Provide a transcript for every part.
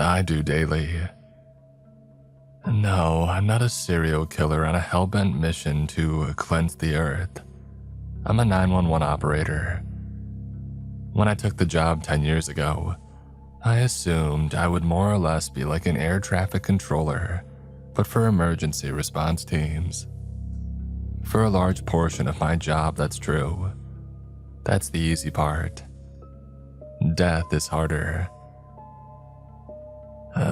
I do daily. No, I'm not a serial killer on a hell-bent mission to cleanse the earth. I'm a 911 operator. When I took the job 10 years ago, I assumed I would more or less be like an air traffic controller, but for emergency response teams. For a large portion of my job, that's true. That's the easy part. Death is harder.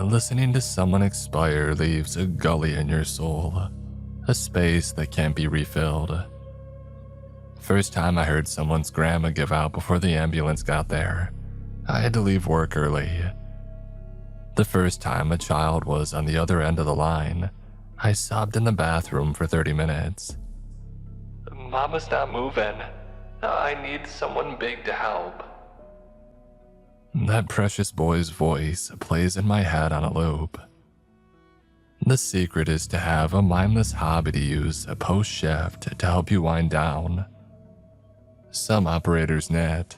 Listening to someone expire leaves a gully in your soul, a space that can't be refilled. First time I heard someone's grandma give out before the ambulance got there, I had to leave work early. The first time a child was on the other end of the line, I sobbed in the bathroom for 30 minutes. Mama's not moving. I need someone big to help. That precious boy's voice plays in my head on a loop. The secret is to have a mindless hobby to use post-shift to help you wind down. Some operators knit.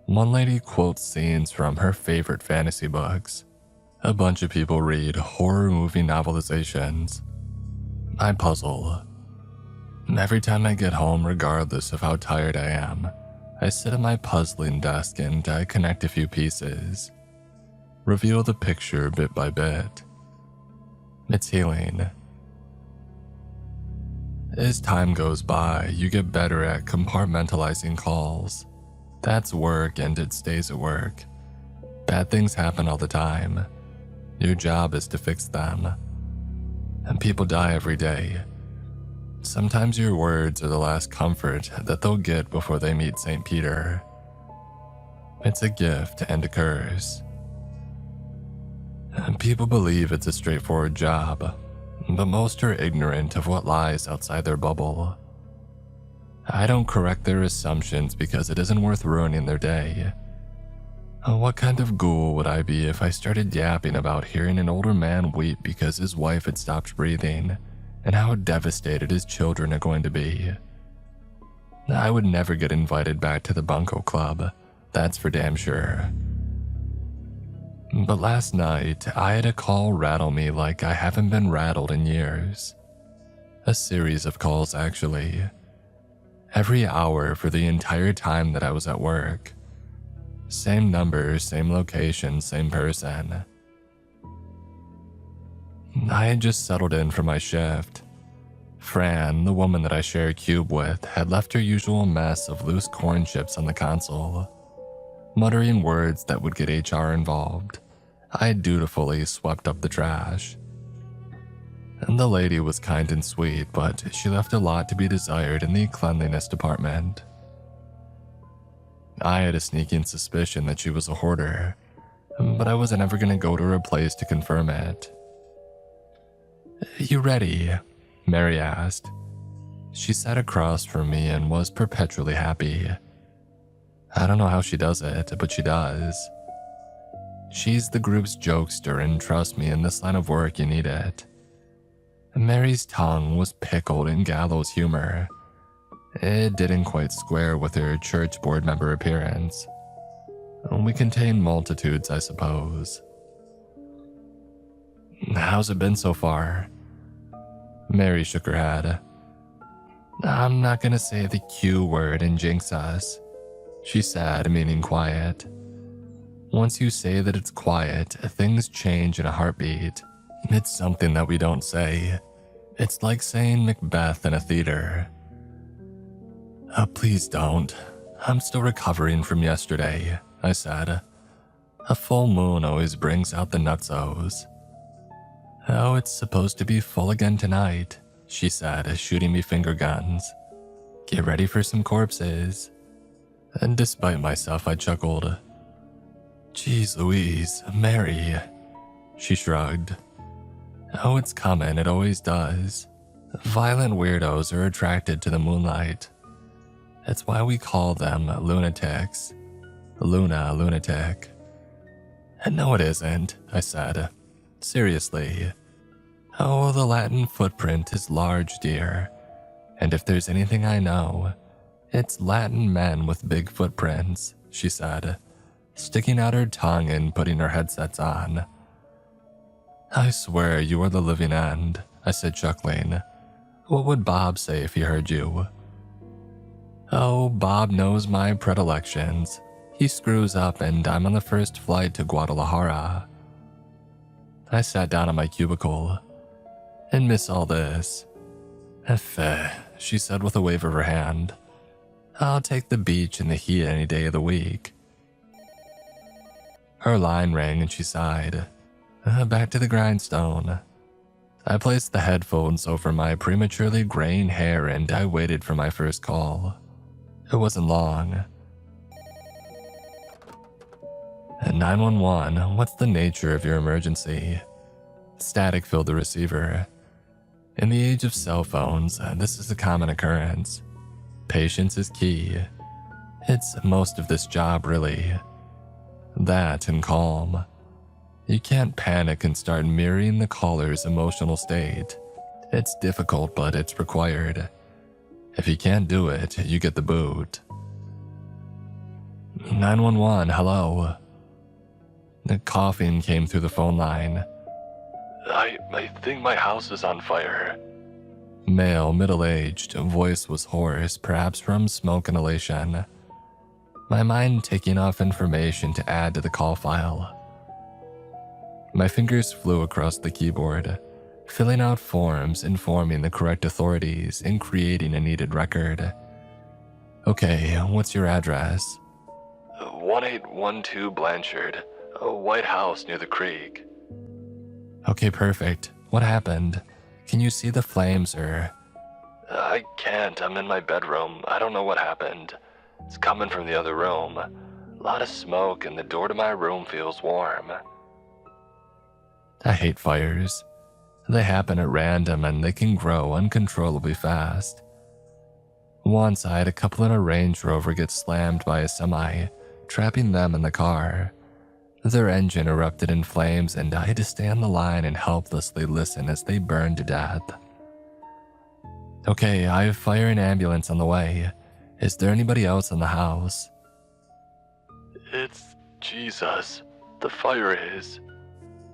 One lady quotes scenes from her favorite fantasy books. A bunch of people read horror movie novelizations. I puzzle. Every time I get home, regardless of how tired I am, I sit at my puzzling desk and I connect a few pieces. Reveal the picture bit by bit. It's healing. As time goes by, you get better at compartmentalizing calls. That's work and it stays at work. Bad things happen all the time. Your job is to fix them. And people die every day. Sometimes your words are the last comfort that they'll get before they meet St. Peter. It's a gift and a curse. People believe it's a straightforward job, but most are ignorant of what lies outside their bubble. I don't correct their assumptions because it isn't worth ruining their day. What kind of ghoul would I be if I started yapping about hearing an older man weep because his wife had stopped breathing, and how devastated his children are going to be? I would never get invited back to the Bunko Club, that's for damn sure. But last night, I had a call rattle me like I haven't been rattled in years. A series of calls, actually. Every hour for the entire time that I was at work. Same number, same location, same person. I had just settled in for my shift. Fran, the woman that I share a cube with, had left her usual mess of loose corn chips on the console. Muttering words that would get HR involved, I dutifully swept up the trash. And the lady was kind and sweet, but she left a lot to be desired in the cleanliness department. I had a sneaking suspicion that she was a hoarder, but I wasn't ever going to go to her place to confirm it. "You ready?" Mary asked. She sat across from me and was perpetually happy. I don't know how she does it, but she does. She's the group's jokester, and trust me, in this line of work you need it. Mary's tongue was pickled in gallows humor. It didn't quite square with her church board member appearance. We contain multitudes, I suppose. "How's it been so far?" Mary shook her head. "I'm not gonna say the Q word and jinx us," she said, meaning quiet. Once you say that it's quiet, things change in a heartbeat. It's something that we don't say. It's like saying Macbeth in a theater. Please don't. I'm still recovering from yesterday," I said. "A full moon always brings out the nutsos." "Oh, it's supposed to be full again tonight," she said, shooting me finger guns. "Get ready for some corpses." And despite myself, I chuckled. "Geez Louise, Mary." She shrugged. "Oh, it's coming, it always does. Violent weirdos are attracted to the moonlight. That's why we call them lunatics. Luna, lunatic." "No, it isn't," I said. "Seriously." "Oh, the Latin footprint is large, dear. And if there's anything I know, it's Latin men with big footprints," she said, sticking out her tongue and putting her headsets on. I swear you are the living end, I said, chuckling. What would Bob say if he heard you? Oh, Bob knows my predilections. He screws up and I'm on the first flight to Guadalajara. I sat down on my cubicle. And miss all this. She said with a wave of her hand. I'll take the beach and the heat any day of the week. Her line rang and she sighed. Back to the grindstone. I placed the headphones over my prematurely graying hair and I waited for my first call. It wasn't long. 911, what's the nature of your emergency? Static filled the receiver. In the age of cell phones, this is a common occurrence. Patience is key. It's most of this job, really. That and calm. You can't panic and start mirroring the caller's emotional state. It's difficult, but it's required. If you can't do it, you get the boot. 911, hello. The coughing came through the phone line. I think my house is on fire. Male, middle-aged, voice was hoarse, perhaps from smoke inhalation. My mind taking off information to add to the call file. My fingers flew across the keyboard, filling out forms, informing the correct authorities, and creating a needed record. Okay, what's your address? 1812 Blanchard, a white house near the creek. Okay, perfect. What happened? Can you see the flames or... I can't. I'm in my bedroom. I don't know what happened. It's coming from the other room. A lot of smoke and the door to my room feels warm. I hate fires. They happen at random and they can grow uncontrollably fast. Once I had a couple in a Range Rover get slammed by a semi, trapping them in the car. Their engine erupted in flames and I had to stay on the line and helplessly listen as they burned to death. Okay, I have fire and ambulance on the way. Is there anybody else in the house? It's Jesus. The fire is.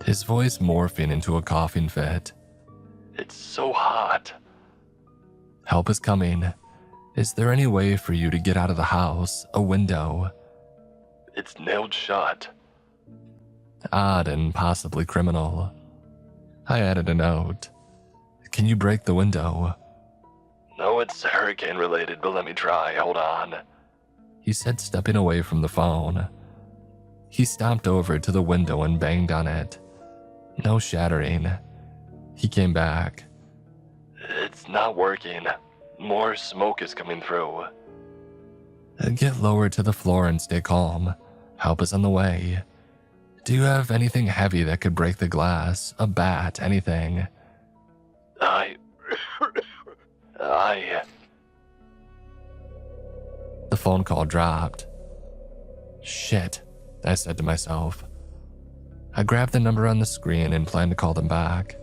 His voice morphing into a coughing fit. It's so hot. Help is coming. Is there any way for you to get out of the house, a window? It's nailed shut. Odd and possibly criminal. I added a note. Can you break the window? No, it's hurricane related, but let me try. Hold on. He said, stepping away from the phone. He stomped over to the window and banged on it. No shattering. He came back. It's not working. More smoke is coming through. Get lower to the floor and stay calm. Help is on the way. Do you have anything heavy that could break the glass? A bat, anything? The phone call dropped. Shit, I said to myself. I grabbed the number on the screen and planned to call them back.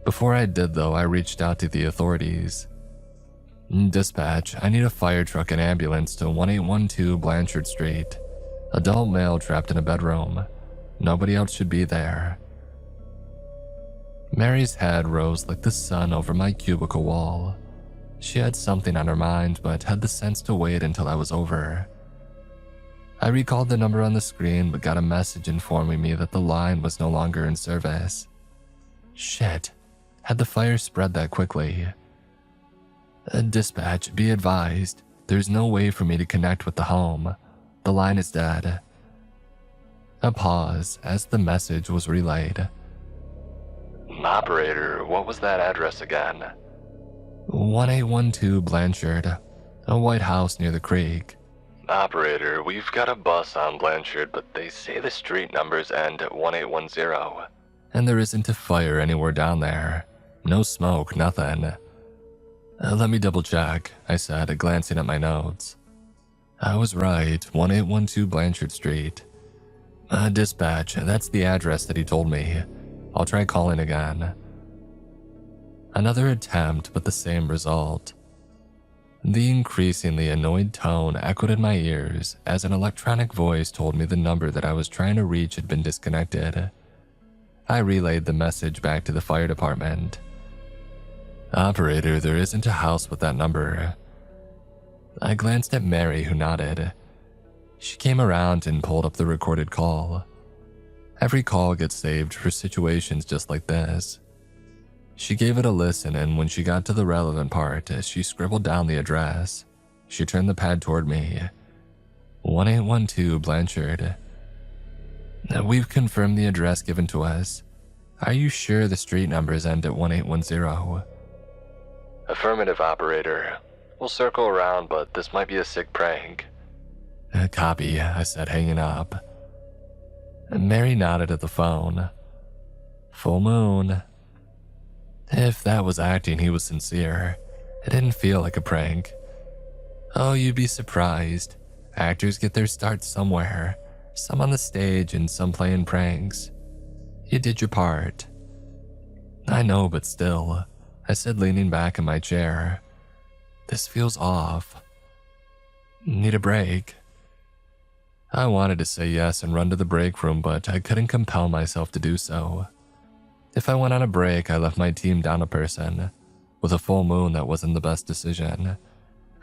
Before I did, though, I reached out to the authorities. Dispatch, I need a fire truck and ambulance to 1812 Blanchard Street. Adult male trapped in a bedroom. Nobody else should be there. Mary's head rose like the sun over my cubicle wall. She had something on her mind, but had the sense to wait until I was over. I recalled the number on the screen, but got a message informing me that the line was no longer in service. Shit, had the fire spread that quickly? Dispatch, be advised, there's no way for me to connect with the home. The line is dead. A pause as the message was relayed. Operator, what was that address again? 1812 Blanchard, a white house near the creek. Operator, we've got a bus on Blanchard, but they say the street numbers end at 1810. And there isn't a fire anywhere down there. No smoke, nothing. Let me double check, I said, glancing at my notes. I was right, 1812 Blanchard Street. Dispatch, that's the address that he told me. I'll try calling again. Another attempt, but the same result. The increasingly annoyed tone echoed in my ears as an electronic voice told me the number that I was trying to reach had been disconnected. I relayed the message back to the fire department. "Operator, there isn't a house with that number." I glanced at Mary, who nodded. She came around and pulled up the recorded call. Every call gets saved for situations just like this. She gave it a listen, and when she got to the relevant part, she scribbled down the address. She turned the pad toward me. 1812 Blanchard. "We've confirmed the address given to us. Are you sure the street numbers end at 1810? "Affirmative, operator. We'll circle around, but this might be a sick prank." "Copy," I said, hanging up. Mary nodded at the phone. "Full moon." If that was acting, he was sincere. It didn't feel like a prank. Oh, you'd be surprised. Actors get their start somewhere. Some on the stage and some playing pranks. You did your part. "I know, but still," I said, leaning back in my chair. "This feels off. Need a break?" I wanted to say yes and run to the break room, but I couldn't compel myself to do so. If I went on a break, I left my team down a person. With a full moon, that wasn't the best decision.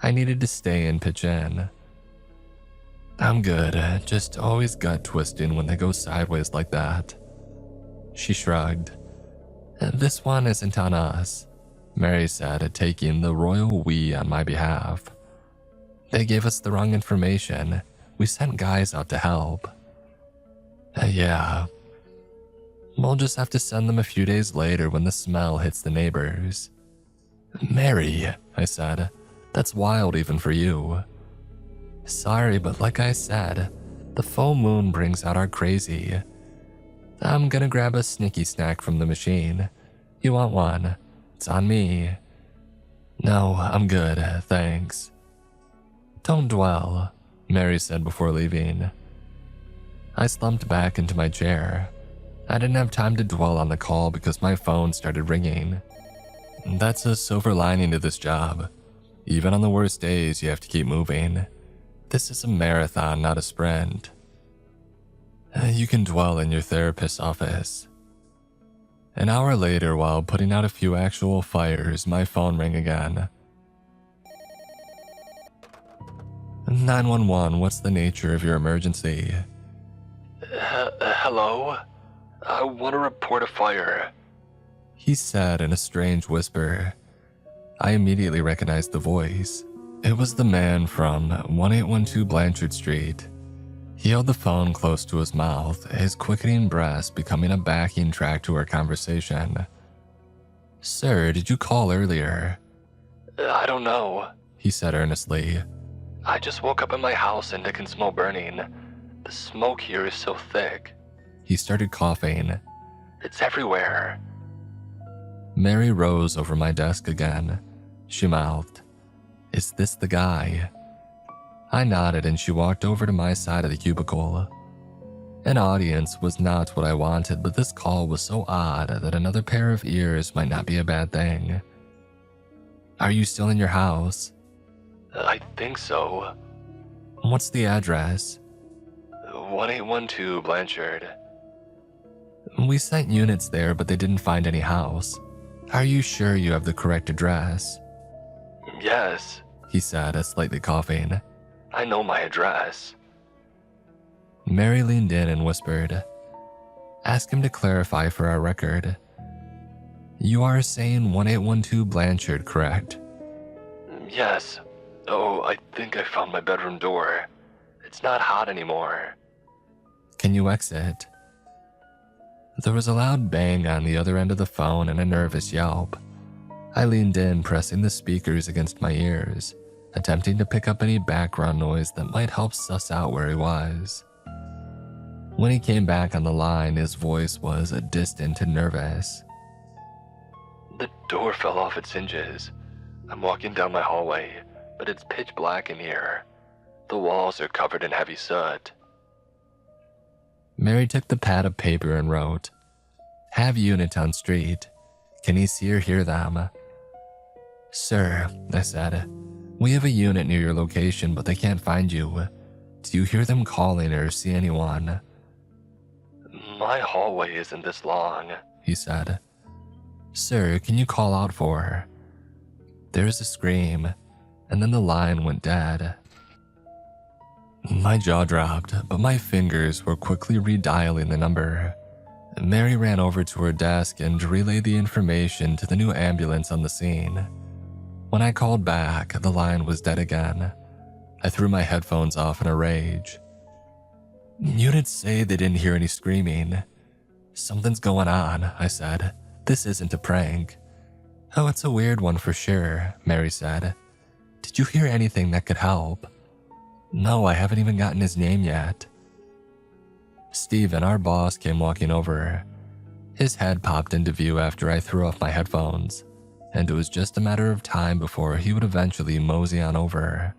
I needed to stay and pitch in. "I'm good, just always gut twisting when they go sideways like that." She shrugged. "This one isn't on us," Mary said, taking the royal we on my behalf. "They gave us the wrong information. We sent guys out to help." Yeah. We'll just have to send them a few days later when the smell hits the neighbors." "Mary," I said, "that's wild even for you." "Sorry, but like I said, the full moon brings out our crazy. I'm gonna grab a sneaky snack from the machine. You want one? It's on me." "No, I'm good, thanks." "Don't dwell," Mary said before leaving. I slumped back into my chair. I didn't have time to dwell on the call because my phone started ringing. That's a silver lining to this job. Even on the worst days, you have to keep moving. This is a marathon, not a sprint. You can dwell in your therapist's office. An hour later, while putting out a few actual fires, my phone rang again. 911, what's the nature of your emergency? Hello? I want to report a fire, he said in a strange whisper. I immediately recognized the voice. It was the man from 1812 Blanchard Street. He held the phone close to his mouth, his quickening breath becoming a backing track to our conversation. "Sir, did you call earlier?" "I don't know," he said earnestly. "I just woke up in my house and I can smell burning. The smoke here is so thick." He started coughing. "It's everywhere." Mary rose over my desk again. She mouthed, "Is this the guy?" I nodded and she walked over to my side of the cubicle. An audience was not what I wanted, but this call was so odd that another pair of ears might not be a bad thing. "Are you still in your house?" "I think so." "What's the address?" 1812 Blanchard. "We sent units there, but they didn't find any house. Are you sure you have the correct address?" "Yes," he said, slightly coughing. "I know my address." Mary leaned in and whispered, "Ask him to clarify for our record. You are saying 1812 Blanchard, correct?" "Yes. Oh, I think I found my bedroom door. It's not hot anymore." "Can you exit?" There was a loud bang on the other end of the phone and a nervous yelp. I leaned in, pressing the speakers against my ears, attempting to pick up any background noise that might help suss out where he was. When he came back on the line, his voice was distant and nervous. "The door fell off its hinges. I'm walking down my hallway, but it's pitch black in here. The walls are covered in heavy soot." Mary took the pad of paper and wrote, "Have unit on street. Can he see or hear them?" "Sir," I said, "we have a unit near your location, but they can't find you. Do you hear them calling or see anyone?" My hallway isn't this long, he said. Sir, can you call out for her? There was a scream, and then the line went dead. My jaw dropped, but my fingers were quickly redialing the number. Mary ran over to her desk and relayed the information to the new ambulance on the scene. When I called back, the line was dead again. I threw my headphones off in a rage. Units say they didn't hear any screaming. Something's going on, I said. This isn't a prank. Oh, it's a weird one for sure, Mary said. Did you hear anything that could help? No, I haven't even gotten his name yet. Steven, our boss, came walking over. His head popped into view after I threw off my headphones, and it was just a matter of time before he would eventually mosey on over.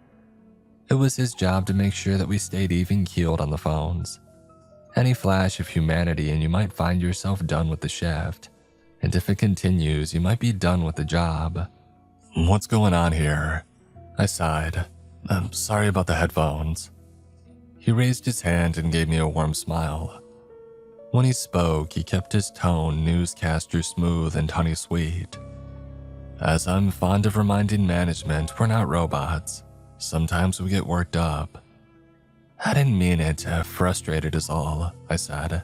It was his job to make sure that we stayed even-keeled on the phones. Any flash of humanity and you might find yourself done with the shift, and if it continues, you might be done with the job. What's going on here? I sighed. I'm sorry about the headphones. He raised his hand and gave me a warm smile. When he spoke, he kept his tone newscaster smooth and honey sweet. As I'm fond of reminding management, we're not robots. Sometimes we get worked up. I didn't mean it, frustrated is all, I said.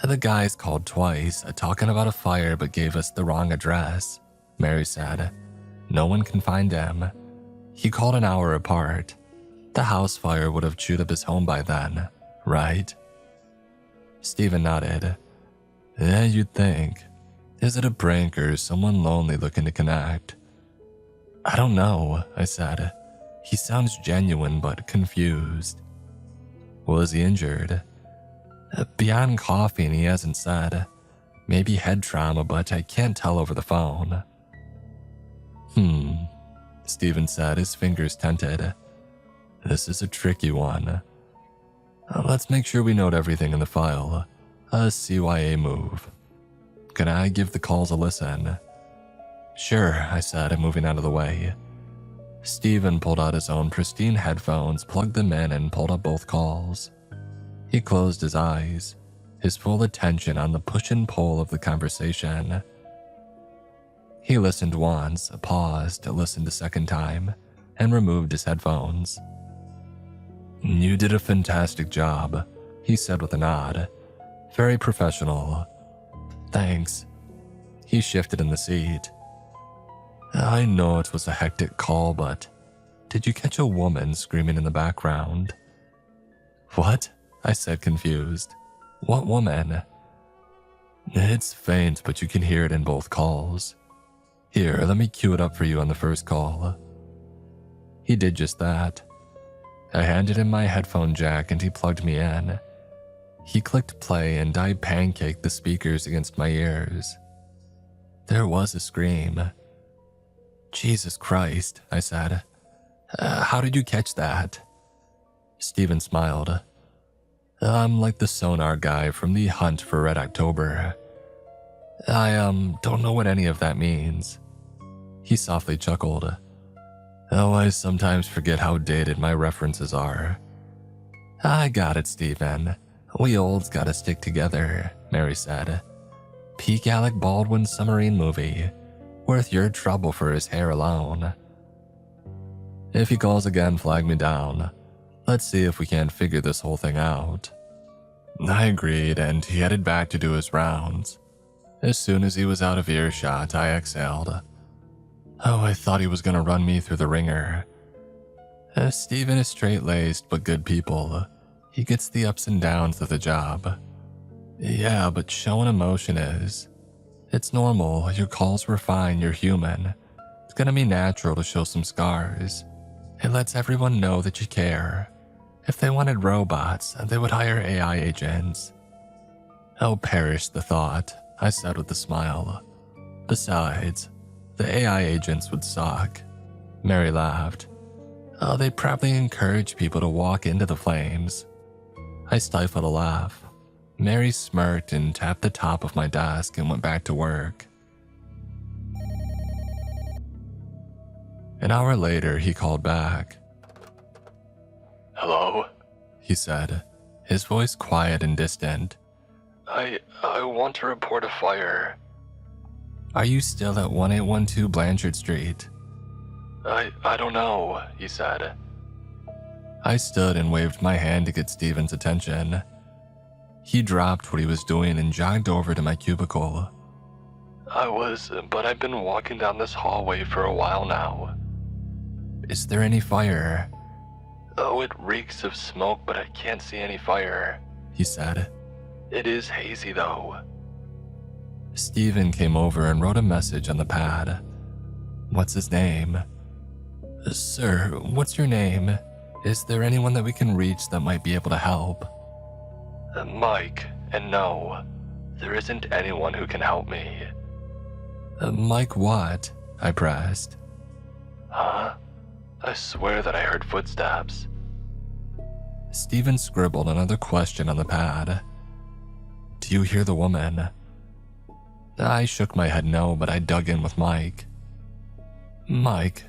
The guys called twice, talking about a fire but gave us the wrong address, Mary said. No one can find him. He called an hour apart. The house fire would have chewed up his home by then, right? Steven nodded. Yeah, you'd think. Is it a prank or someone lonely looking to connect? I don't know, I said. He sounds genuine but confused. Was he injured? Beyond coughing, he hasn't said. Maybe head trauma, but I can't tell over the phone. Steven said, his fingers tented. This is a tricky one. Let's make sure we note everything in the file. A CYA move. Can I give the calls a listen? Sure, I said, moving out of the way. Steven pulled out his own pristine headphones, plugged them in, and pulled up both calls. He closed his eyes, his full attention on the push and pull of the conversation. He listened once, paused, listened a second time, and removed his headphones. You did a fantastic job, he said with a nod. Very professional. Thanks. He shifted in the seat. I know it was a hectic call, but did you catch a woman screaming in the background? What? I said, confused. What woman? It's faint, but you can hear it in both calls. Here, let me cue it up for you on the first call. He did just that. I handed him my headphone jack and he plugged me in. He clicked play and I pancaked the speakers against my ears. There was a scream. Jesus Christ, I said. How did you catch that? Steven smiled. I'm like the sonar guy from the Hunt for Red October. I don't know what any of that means. He softly chuckled. Oh, I sometimes forget how dated my references are. I got it, Steven. We olds gotta stick together, Mary said. Peak Alec Baldwin submarine movie. Worth your trouble for his hair alone. If he calls again, flag me down. Let's see if we can't figure this whole thing out. I agreed, and he headed back to do his rounds. As soon as he was out of earshot, I exhaled. Oh, I thought he was gonna run me through the ringer. Steven is straight-laced but good people. He gets the ups and downs of the job. Yeah, but showing emotion is. It's normal, your calls were fine, you're human. It's gonna be natural to show some scars. It lets everyone know that you care. If they wanted robots, they would hire AI agents. Oh, perish the thought, I said with a smile. Besides, the AI agents would suck. Mary laughed. Oh, they'd probably encourage people to walk into the flames. I stifled a laugh. Mary smirked and tapped the top of my desk and went back to work. An hour later, he called back. Hello? He said, his voice quiet and distant. I want to report a fire. Are you still at 1812 Blanchard Street? I don't know, he said. I stood and waved my hand to get Steven's attention. He dropped what he was doing and jogged over to my cubicle. But I've been walking down this hallway for a while now. Is there any fire? Oh, it reeks of smoke, but I can't see any fire, he said. It is hazy, though. Steven came over and wrote a message on the pad. What's his name? Sir, what's your name? Is there anyone that we can reach that might be able to help? Mike, and no, there isn't anyone who can help me. Mike what? I pressed. Huh? I swear that I heard footsteps. Steven scribbled another question on the pad. Do you hear the woman? I shook my head no, but I dug in with Mike. Mike,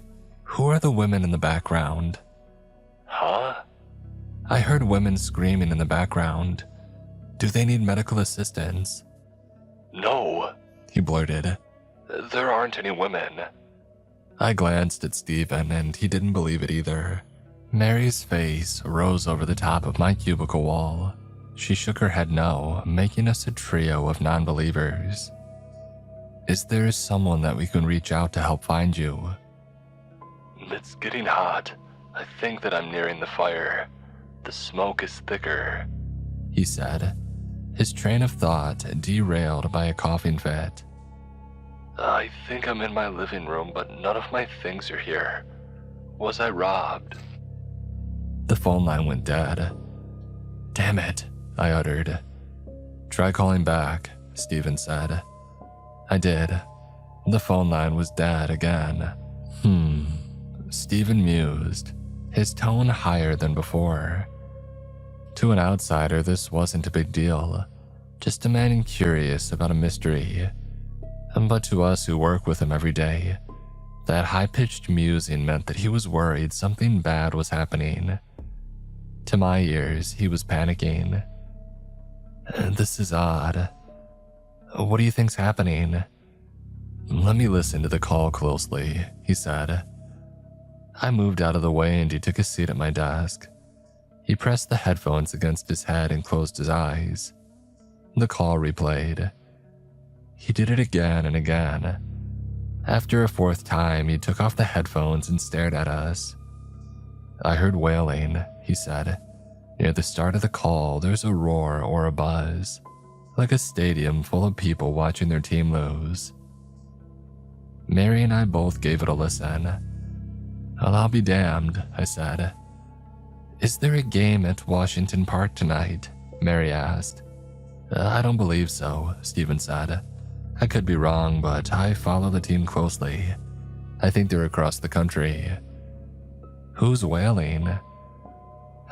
who are the women in the background? Huh? I heard women screaming in the background. Do they need medical assistance? No, he blurted. There aren't any women. I glanced at Steven and he didn't believe it either. Mary's face rose over the top of my cubicle wall. She shook her head no, making us a trio of non-believers. Is there someone that we can reach out to help find you? It's getting hot. I think that I'm nearing the fire. The smoke is thicker, he said, his train of thought derailed by a coughing fit. I think I'm in my living room, but none of my things are here. Was I robbed? The phone line went dead. Damn it, I uttered. Try calling back, Steven said. I did. The phone line was dead again. Steven mused, his tone higher than before. To an outsider, this wasn't a big deal, just a man curious about a mystery. But to us who work with him every day, that high-pitched musing meant that he was worried something bad was happening. To my ears, he was panicking. This is odd. What do you think's happening? Let me listen to the call closely, he said. I moved out of the way and he took a seat at my desk. He pressed the headphones against his head and closed his eyes. The call replayed. He did it again and again. After a fourth time, he took off the headphones and stared at us. I heard wailing, he said. Near the start of the call, there's a roar or a buzz, like a stadium full of people watching their team lose. Mary and I both gave it a listen. Well, I'll be damned, I said. Is there a game at Washington Park tonight? Mary asked. I don't believe so, Steven said. I could be wrong, but I follow the team closely. I think they're across the country. Who's wailing?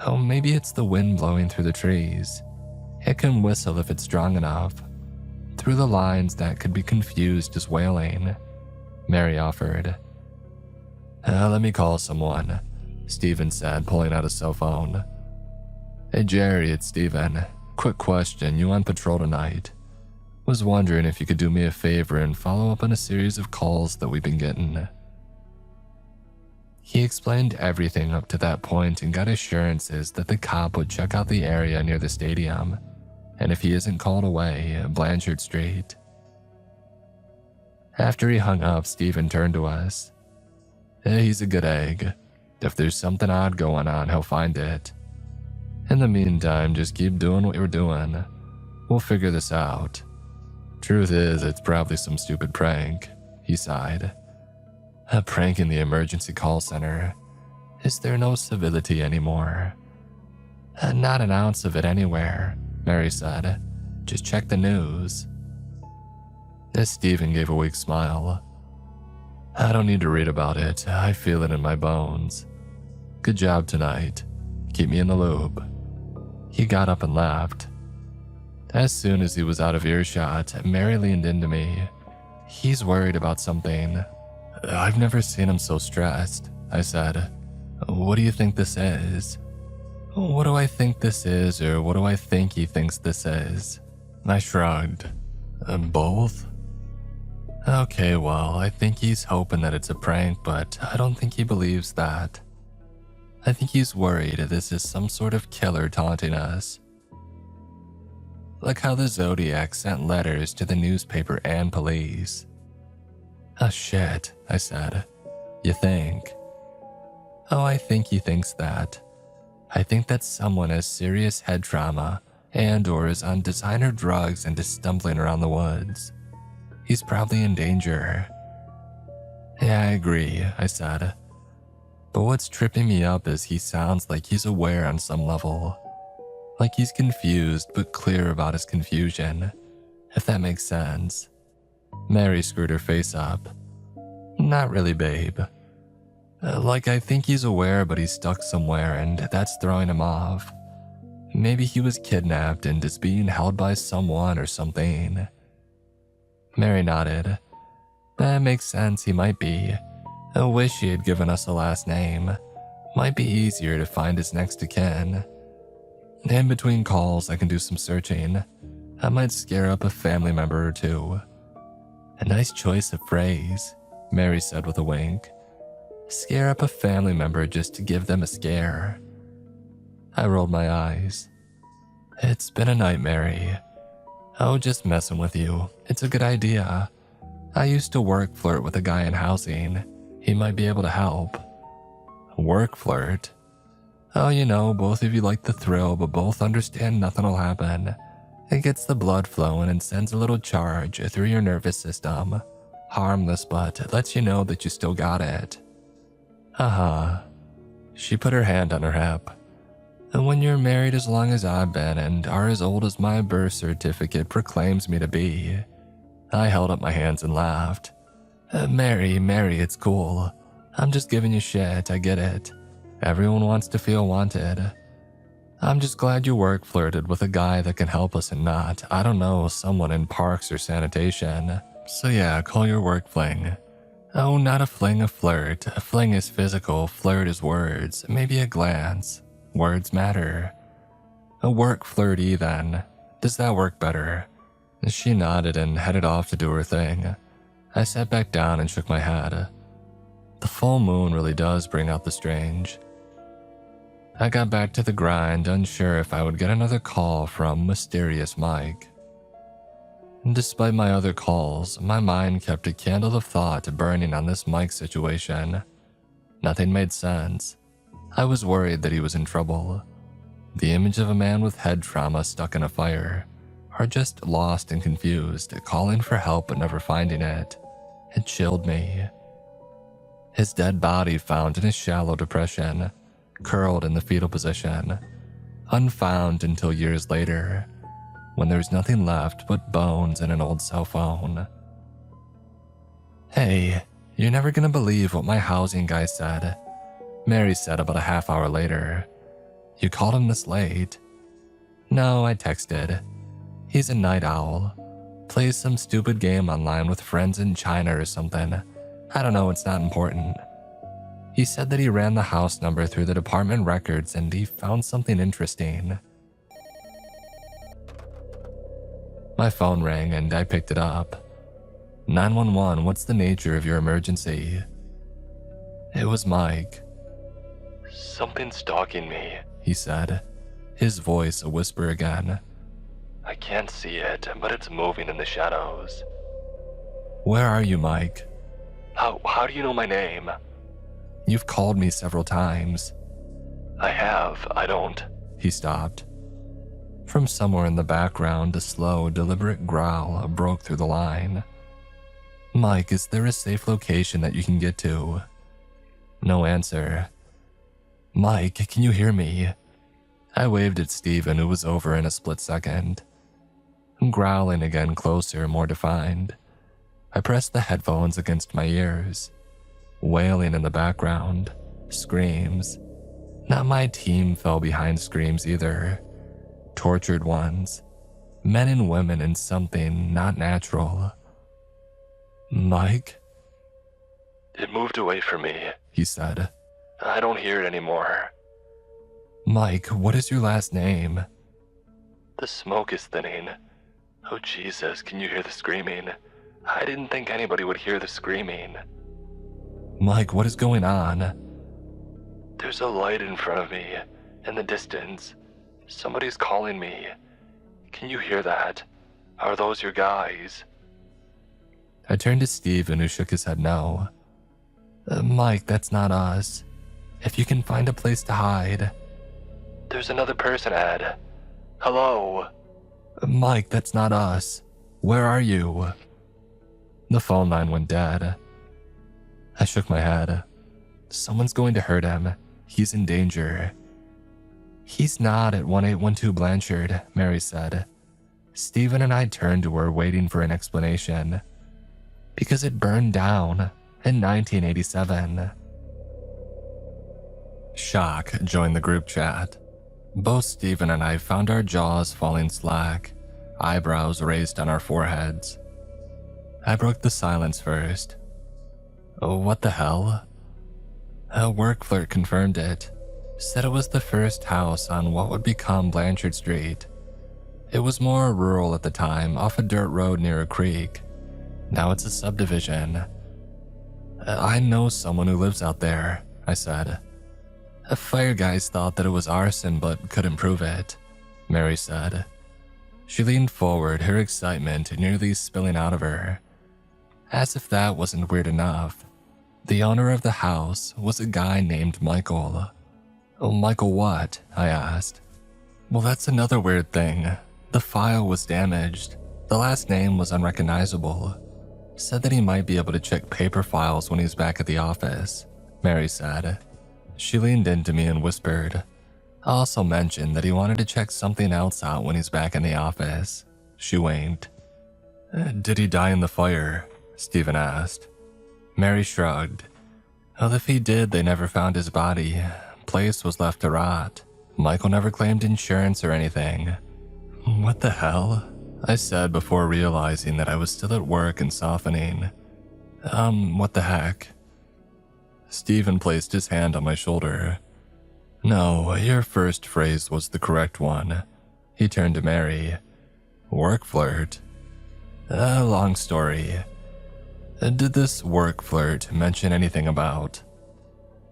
Oh, maybe it's the wind blowing through the trees. It can whistle if it's strong enough. Through the lines that could be confused as wailing, Mary offered. Let me call someone, Steven said, pulling out his cell phone. Hey Jerry, it's Steven. Quick question, you on patrol tonight? Was wondering if you could do me a favor and follow up on a series of calls that we've been getting. He explained everything up to that point and got assurances that the cop would check out the area near the stadium, and if he isn't called away, Blanchard Street. After he hung up, Steven turned to us. He's a good egg. If there's something odd going on, he'll find it. In the meantime, just keep doing what you're doing. We'll figure this out. Truth is, it's probably some stupid prank, he sighed. A prank in the emergency call center. Is there no civility anymore? Not an ounce of it anywhere, Mary said. Just check the news. Steven gave a weak smile. I don't need to read about it. I feel it in my bones. Good job tonight. Keep me in the loop. He got up and laughed. As soon as he was out of earshot, Mary leaned into me. He's worried about something. I've never seen him so stressed, I said. What do you think this is? What do I think this is, or what do I think he thinks this is? I shrugged. Both? Okay, well, I think he's hoping that it's a prank, but I don't think he believes that. I think he's worried this is some sort of killer taunting us. Like how the Zodiac sent letters to the newspaper and police. Oh shit, I said. You think? Oh, I think he thinks that. I think that someone has serious head trauma and or is on designer drugs and is stumbling around the woods. He's probably in danger. Yeah, I agree, I said. But what's tripping me up is he sounds like he's aware on some level. Like he's confused but clear about his confusion, if that makes sense. Mary screwed her face up. Not really, babe. Like I think he's aware but he's stuck somewhere and that's throwing him off. Maybe he was kidnapped and is being held by someone or something. Mary nodded. That makes sense, he might be. I wish he had given us a last name. Might be easier to find his next of kin. In between calls, I can do some searching. I might scare up a family member or two. A nice choice of phrase, Mary said with a wink. Scare up a family member just to give them a scare. I rolled my eyes. It's been a nightmare. Oh, just messing with you. It's a good idea. I used to work flirt with a guy in housing. He might be able to help. Work flirt? Oh, you know, both of you like the thrill, but both understand nothing will happen. It gets the blood flowing and sends a little charge through your nervous system. Harmless, but it lets you know that you still got it. Uh-huh. She put her hand on her hip. And when you're married as long as I've been and are as old as my birth certificate proclaims me to be. I held up my hands and laughed. Mary, it's cool. I'm just giving you shit, I get it. Everyone wants to feel wanted. I'm just glad your work flirted with a guy that can help us and not, I don't know, someone in parks or sanitation. So yeah, call your work fling. Oh, not a fling, a flirt. A fling is physical, flirt is words, maybe a glance. Words matter. A work flirty then. Does that work better? She nodded and headed off to do her thing. I sat back down and shook my head. The full moon really does bring out the strange. I got back to the grind, unsure if I would get another call from mysterious Mike. Despite my other calls, my mind kept a candle of thought burning on this Mike situation. Nothing made sense. I was worried that he was in trouble. The image of a man with head trauma stuck in a fire, or just lost and confused, calling for help but never finding it. It chilled me. His dead body found in a shallow depression, curled in the fetal position, unfound until years later, when there was nothing left but bones and an old cell phone. Hey, you're never gonna believe what my housing guy said, Mary said about a half hour later. You called him this late? No, I texted. He's a night owl. Plays some stupid game online with friends in China or something. I don't know, it's not important. He said that he ran the house number through the department records and he found something interesting. My phone rang and I picked it up. 911, what's the nature of your emergency? It was Mike. Something's stalking me, he said, his voice a whisper again. I can't see it, but it's moving in the shadows. Where are you, Mike? How do you know my name? You've called me several times. I have, I don't. He stopped. From somewhere in the background, a slow, deliberate growl broke through the line. Mike, is there a safe location that you can get to? No answer. Mike, can you hear me? I waved at Steven, who was over in a split second. Growling again, closer, more defined. I pressed the headphones against my ears. Wailing in the background. Screams. Not my team fell behind screams either. Tortured ones. Men and women in something not natural. Mike? It moved away from me, he said. I don't hear it anymore. Mike, what is your last name? The smoke is thinning. Oh Jesus, can you hear the screaming? I didn't think anybody would hear the screaming. Mike, what is going on? There's a light in front of me, in the distance. Somebody's calling me. Can you hear that? Are those your guys? I turned to Steven, who shook his head no. Mike, that's not us. If you can find a place to hide. There's another person, Ed. Hello? Mike, that's not us. Where are you? The phone line went dead. I shook my head. Someone's going to hurt him. He's in danger. He's not at 1812 Blanchard, Mary said. Steven and I turned to her, waiting for an explanation. Because it burned down in 1987. Shock joined the group chat. Both Steven and I found our jaws falling slack, eyebrows raised on our foreheads. I broke the silence first. Oh, what the hell? A work flirt confirmed it. Said it was the first house on what would become Blanchard Street. It was more rural at the time, off a dirt road near a creek. Now it's a subdivision. I know someone who lives out there, I said. Fire guys thought that it was arson but couldn't prove it, Mary said. She leaned forward, her excitement nearly spilling out of her. As if that wasn't weird enough, the owner of the house was a guy named Michael. Oh, Michael what? I asked. Well, that's another weird thing. The file was damaged. The last name was unrecognizable. Said that he might be able to check paper files when he's back at the office, Mary said. She leaned into me and whispered. I also mentioned that he wanted to check something else out when he's back in the office. She winked. Did he die in the fire? Steven asked. Mary shrugged. Well, if he did, they never found his body. Place was left to rot. Michael never claimed insurance or anything. What the hell? I said before realizing that I was still at work and softening. What the heck? Steven placed his hand on my shoulder. No, your first phrase was the correct one. He turned to Mary. Work flirt? Long story. Did this work flirt mention anything about?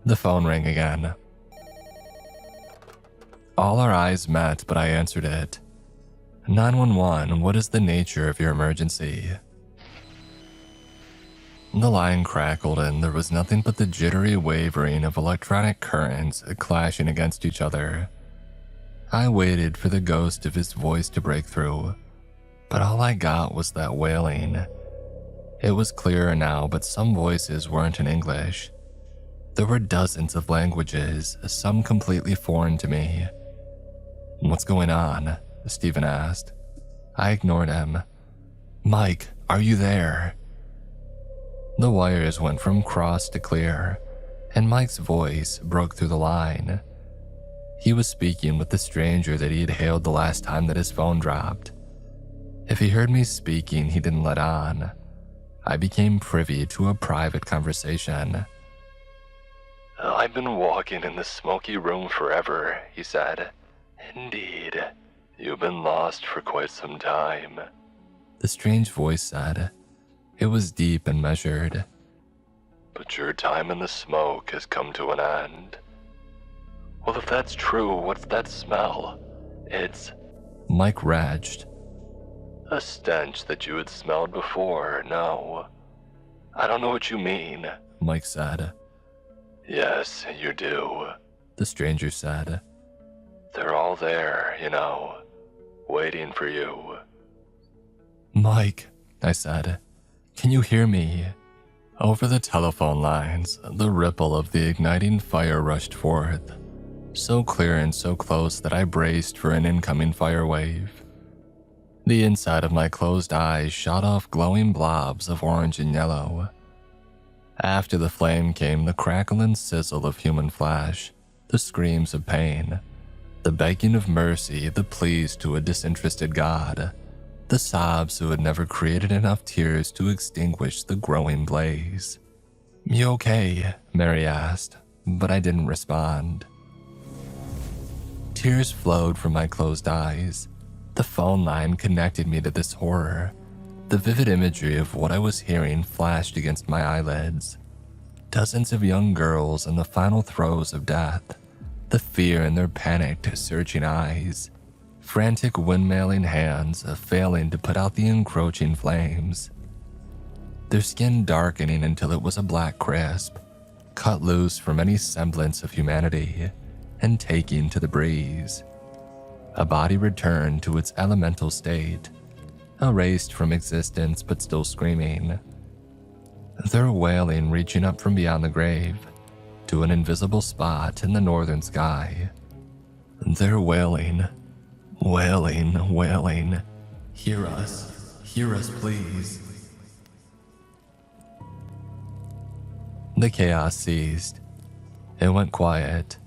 The phone rang again. All our eyes met, but I answered it. 911, what is the nature of your emergency? The line crackled and there was nothing but the jittery wavering of electronic currents clashing against each other. I waited for the ghost of his voice to break through, but all I got was that wailing. It was clearer now, but some voices weren't in English. There were dozens of languages, some completely foreign to me. What's going on? Steven asked. I ignored him. Mike, are you there? The wires went from cross to clear, and Mike's voice broke through the line. He was speaking with the stranger that he had hailed the last time that his phone dropped. If he heard me speaking, he didn't let on. I became privy to a private conversation. I've been walking in this smoky room forever, he said. Indeed, you've been lost for quite some time. The strange voice said. It was deep and measured. But your time in the smoke has come to an end. Well, if that's true, what's that smell? It's... Mike retched. A stench that you had smelled before, no. I don't know what you mean, Mike said. Yes, you do, the stranger said. They're all there, you know, waiting for you. Mike, I said, can you hear me? Over the telephone lines, the ripple of the igniting fire rushed forth, so clear and so close that I braced for an incoming fire wave. The inside of my closed eyes shot off glowing blobs of orange and yellow. After the flame came the crackle and sizzle of human flesh, the screams of pain, the begging of mercy, the pleas to a disinterested God, the sobs who had never created enough tears to extinguish the growing blaze. You okay? Mary asked, but I didn't respond. Tears flowed from my closed eyes. The phone line connected me to this horror. The vivid imagery of what I was hearing flashed against my eyelids. Dozens of young girls in the final throes of death, the fear in their panicked, searching eyes, frantic windmailing hands failing to put out the encroaching flames. Their skin darkening until it was a black crisp, cut loose from any semblance of humanity and taking to the breeze. A body returned to its elemental state, erased from existence but still screaming. Their wailing reaching up from beyond the grave to an invisible spot in the northern sky. Their wailing, wailing, wailing. Hear us, please. The chaos ceased. It went quiet.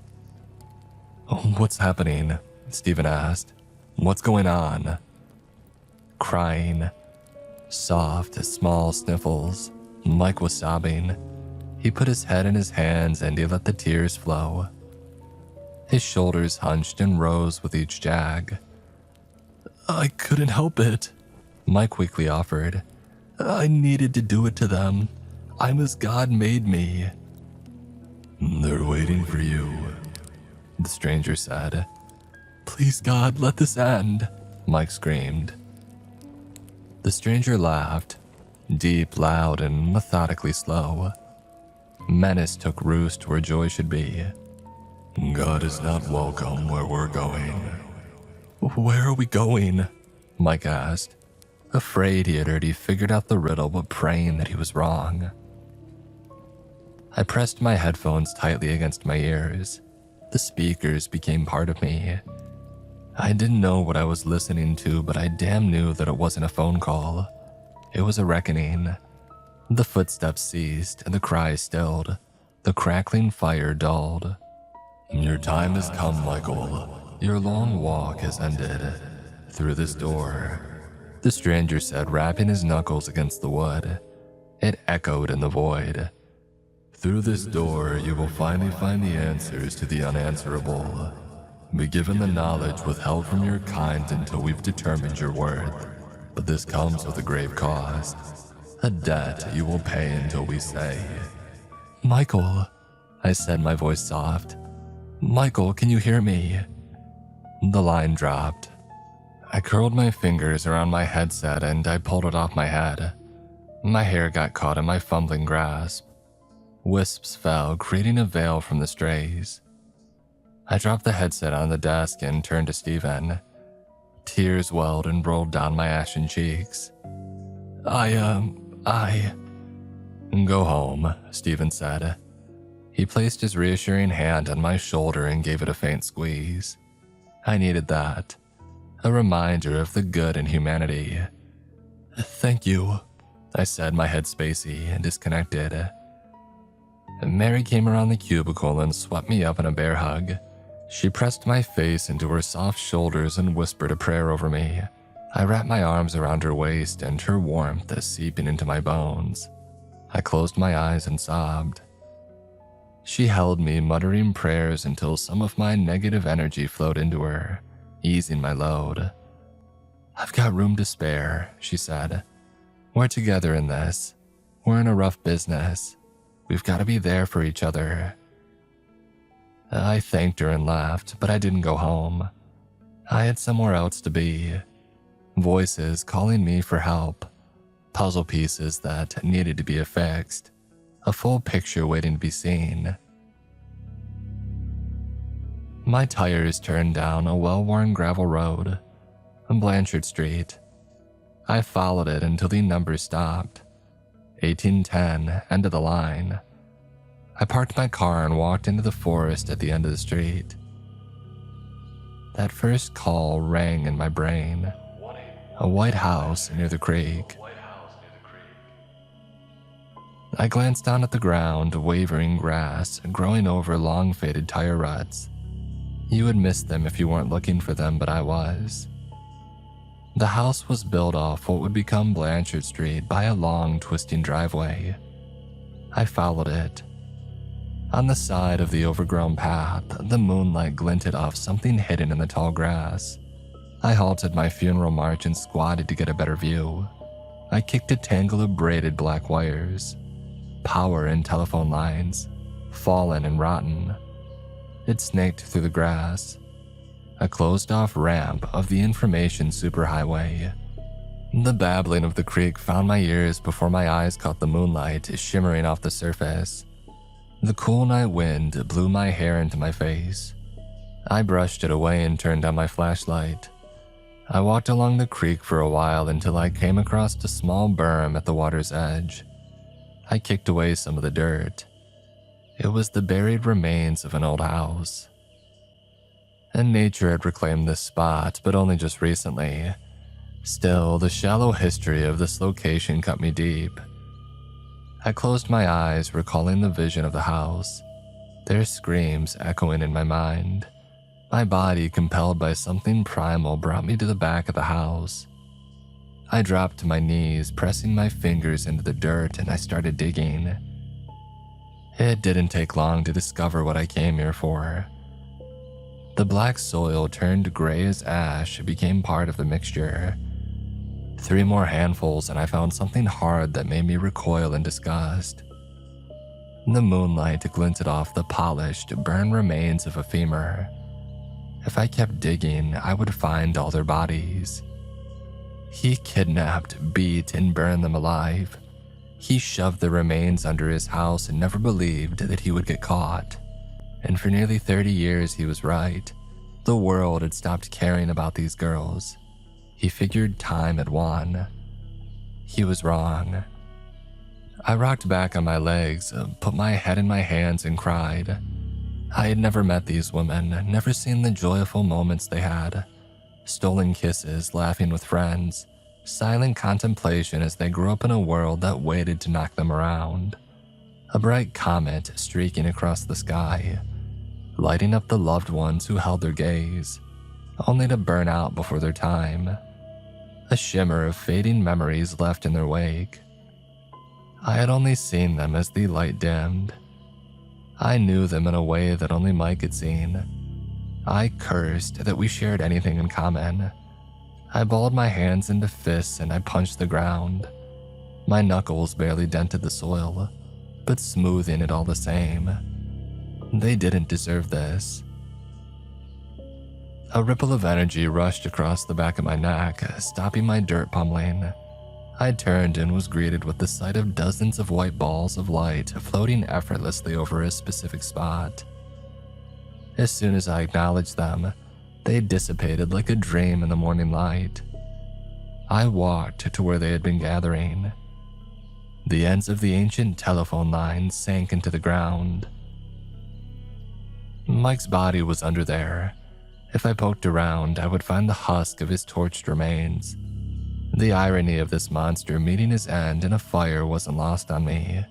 What's happening? Stephen asked. What's going on? Crying. Soft, small sniffles. Mike was sobbing. He put his head in his hands and he let the tears flow. His shoulders hunched and rose with each jag. I couldn't help it, Mike quickly offered. I needed to do it to them. I'm as God made me. They're waiting for you, the stranger said. Please, God, let this end, Mike screamed. The stranger laughed, deep, loud, and methodically slow. Menace took roost where joy should be. God is not welcome where we're going. Where are we going? Mike asked, afraid he had already figured out the riddle but praying that he was wrong. I pressed my headphones tightly against my ears. The speakers became part of me. I didn't know what I was listening to, but I damn knew that it wasn't a phone call. It was a reckoning. The footsteps ceased and the cries stilled. The crackling fire dulled. Your time has come, Michael. Your long walk has ended. Through this door, the stranger said, rapping his knuckles against the wood. It echoed in the void. Through this door, you will finally find the answers to the unanswerable. Be given the knowledge withheld from your kind until we've determined your worth. But this comes with a grave cost. A debt you will pay until we say. Michael, I said, my voice soft. Michael, can you hear me? The line dropped. I curled my fingers around my headset and I pulled it off my head. My hair got caught in my fumbling grasp. Wisps fell, creating a veil from the strays. I dropped the headset on the desk and turned to Stephen. Tears welled and rolled down my ashen cheeks. Go home, Stephen said. He placed his reassuring hand on my shoulder and gave it a faint squeeze. I needed that. A reminder of the good in humanity. Thank you, I said, my head spacey and disconnected. Mary came around the cubicle and swept me up in a bear hug. She pressed my face into her soft shoulders and whispered a prayer over me. I wrapped my arms around her waist and her warmth seeping into my bones. I closed my eyes and sobbed. She held me, muttering prayers until some of my negative energy flowed into her, easing my load. I've got room to spare, she said. We're together in this. We're in a rough business. We've got to be there for each other. I thanked her and laughed, but I didn't go home. I had somewhere else to be. Voices calling me for help. Puzzle pieces that needed to be affixed. A full picture waiting to be seen. My tires turned down a well-worn gravel road, Blanchard Street. I followed it until the number stopped. 1810, end of the line. I parked my car and walked into the forest at the end of the street. That first call rang in my brain. A white house near the creek. I glanced down at the ground, wavering grass, growing over long-faded tire ruts. You would miss them if you weren't looking for them, but I was. The house was built off what would become Blanchard Street by a long, twisting driveway. I followed it. On the side of the overgrown path, the moonlight glinted off something hidden in the tall grass. I halted my funeral march and squatted to get a better view. I kicked a tangle of braided black wires, power and telephone lines, fallen and rotten. It snaked through the grass, a closed-off ramp of the information superhighway. The babbling of the creek found my ears before my eyes caught the moonlight shimmering off the surface. The cool night wind blew my hair into my face. I brushed it away and turned on my flashlight. I walked along the creek for a while until I came across a small berm at the water's edge. I kicked away some of the dirt. It was the buried remains of an old house. And nature had reclaimed this spot, but only just recently. Still, the shallow history of this location cut me deep. I closed my eyes, recalling the vision of the house, their screams echoing in my mind. My body, compelled by something primal, brought me to the back of the house. I dropped to my knees, pressing my fingers into the dirt, and I started digging. It didn't take long to discover what I came here for. The black soil turned gray as ash became part of the mixture. 3 more handfuls and I found something hard that made me recoil in disgust. The moonlight glinted off the polished, burned remains of a femur. If I kept digging, I would find all their bodies. He kidnapped, beat, and burned them alive. He shoved the remains under his house and never believed that he would get caught. And for nearly 30 years he was right. The world had stopped caring about these girls. He figured time had won. He was wrong. I rocked back on my legs, put my head in my hands and cried. I had never met these women, never seen the joyful moments they had. Stolen kisses, laughing with friends, silent contemplation as they grew up in a world that waited to knock them around. A bright comet streaking across the sky, lighting up the loved ones who held their gaze, only to burn out before their time. A shimmer of fading memories left in their wake. I had only seen them as the light dimmed. I knew them in a way that only Mike had seen. I cursed that we shared anything in common. I balled my hands into fists and I punched the ground. My knuckles barely dented the soil, but smoothing it all the same. They didn't deserve this. A ripple of energy rushed across the back of my neck, stopping my dirt pummeling. I turned and was greeted with the sight of dozens of white balls of light floating effortlessly over a specific spot. As soon as I acknowledged them, they dissipated like a dream in the morning light. I walked to where they had been gathering. The ends of the ancient telephone lines sank into the ground. Mike's body was under there. If I poked around, I would find the husk of his torched remains. The irony of this monster meeting his end in a fire wasn't lost on me.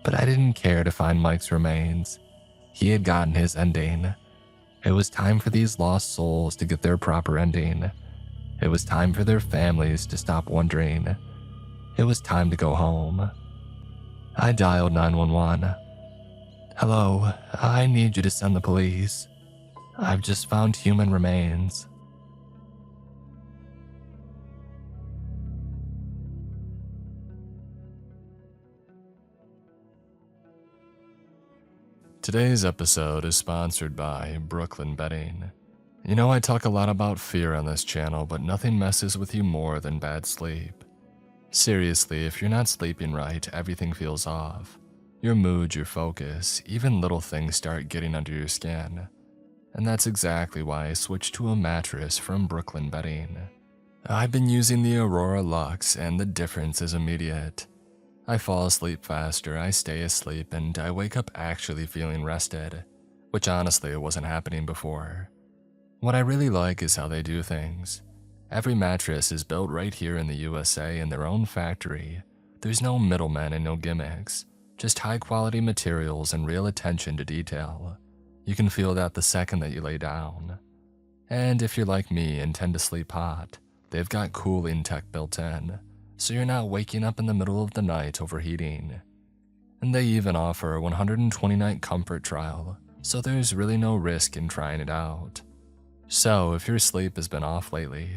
But I didn't care to find Mike's remains. He had gotten his ending. It was time for these lost souls to get their proper ending. It was time for their families to stop wondering. It was time to go home. I dialed 911. Hello, I need you to send the police. I've just found human remains. Today's episode is sponsored by Brooklyn Bedding. You know, I talk a lot about fear on this channel, but nothing messes with you more than bad sleep. Seriously, if you're not sleeping right, everything feels off. Your mood, your focus, even little things start getting under your skin. And that's exactly why I switched to a mattress from Brooklyn Bedding. I've been using the Aurora Luxe and the difference is immediate. I fall asleep faster, I stay asleep, and I wake up actually feeling rested, which honestly wasn't happening before. What I really like is how they do things. Every mattress is built right here in the USA in their own factory. There's no middlemen and no gimmicks, just high quality materials and real attention to detail. You can feel that the second that you lay down. And if you're like me and tend to sleep hot, they've got cooling tech built in, so you're not waking up in the middle of the night overheating. And they even offer a 120-night comfort trial, so there's really no risk in trying it out. So, if your sleep has been off lately,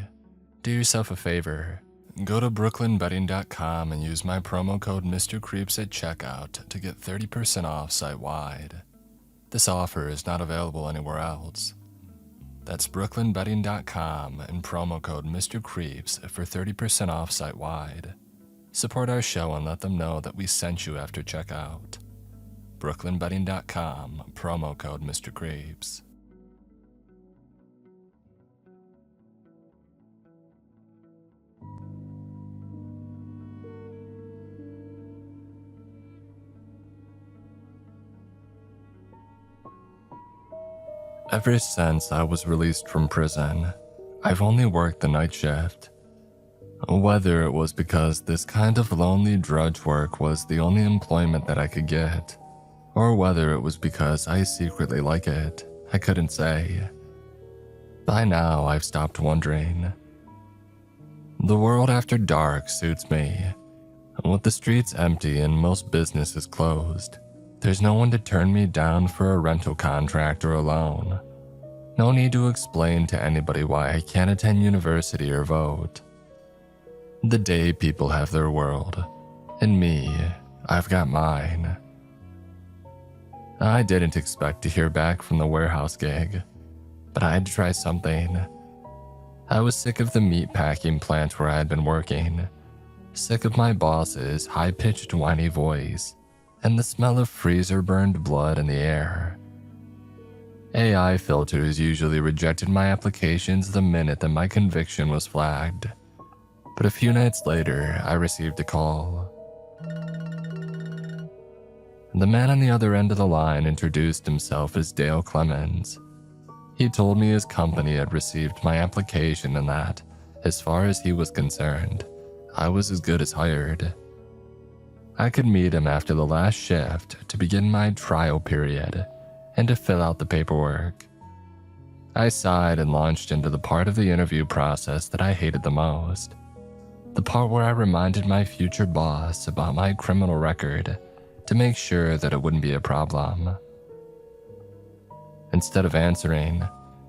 do yourself a favor. Go to brooklynbedding.com and use my promo code MrCreeps at checkout to get 30% off site-wide. This offer is not available anywhere else. That's brooklynbedding.com and promo code MrCreeps for 30% off site-wide. Support our show and let them know that we sent you after checkout. brooklynbedding.com, promo code MrCreeps. Ever since I was released from prison, I've only worked the night shift. Whether it was because this kind of lonely drudge work was the only employment that I could get, or whether it was because I secretly like it, I couldn't say. By now, I've stopped wondering. The world after dark suits me. With the streets empty and most businesses closed, there's no one to turn me down for a rental contract or a loan. No need to explain to anybody why I can't attend university or vote. The day people have their world, and me, I've got mine. I didn't expect to hear back from the warehouse gig, but I had to try something. I was sick of the meatpacking plant where I had been working, sick of my boss's high-pitched whiny voice, and the smell of freezer-burned blood in the air. AI filters usually rejected my applications the minute that my conviction was flagged, but a few nights later, I received a call. The man on the other end of the line introduced himself as Dale Clemens. He told me his company had received my application and that, as far as he was concerned, I was as good as hired. I could meet him after the last shift to begin my trial period and to fill out the paperwork. I sighed and launched into the part of the interview process that I hated the most. The part where I reminded my future boss about my criminal record to make sure that it wouldn't be a problem. Instead of answering,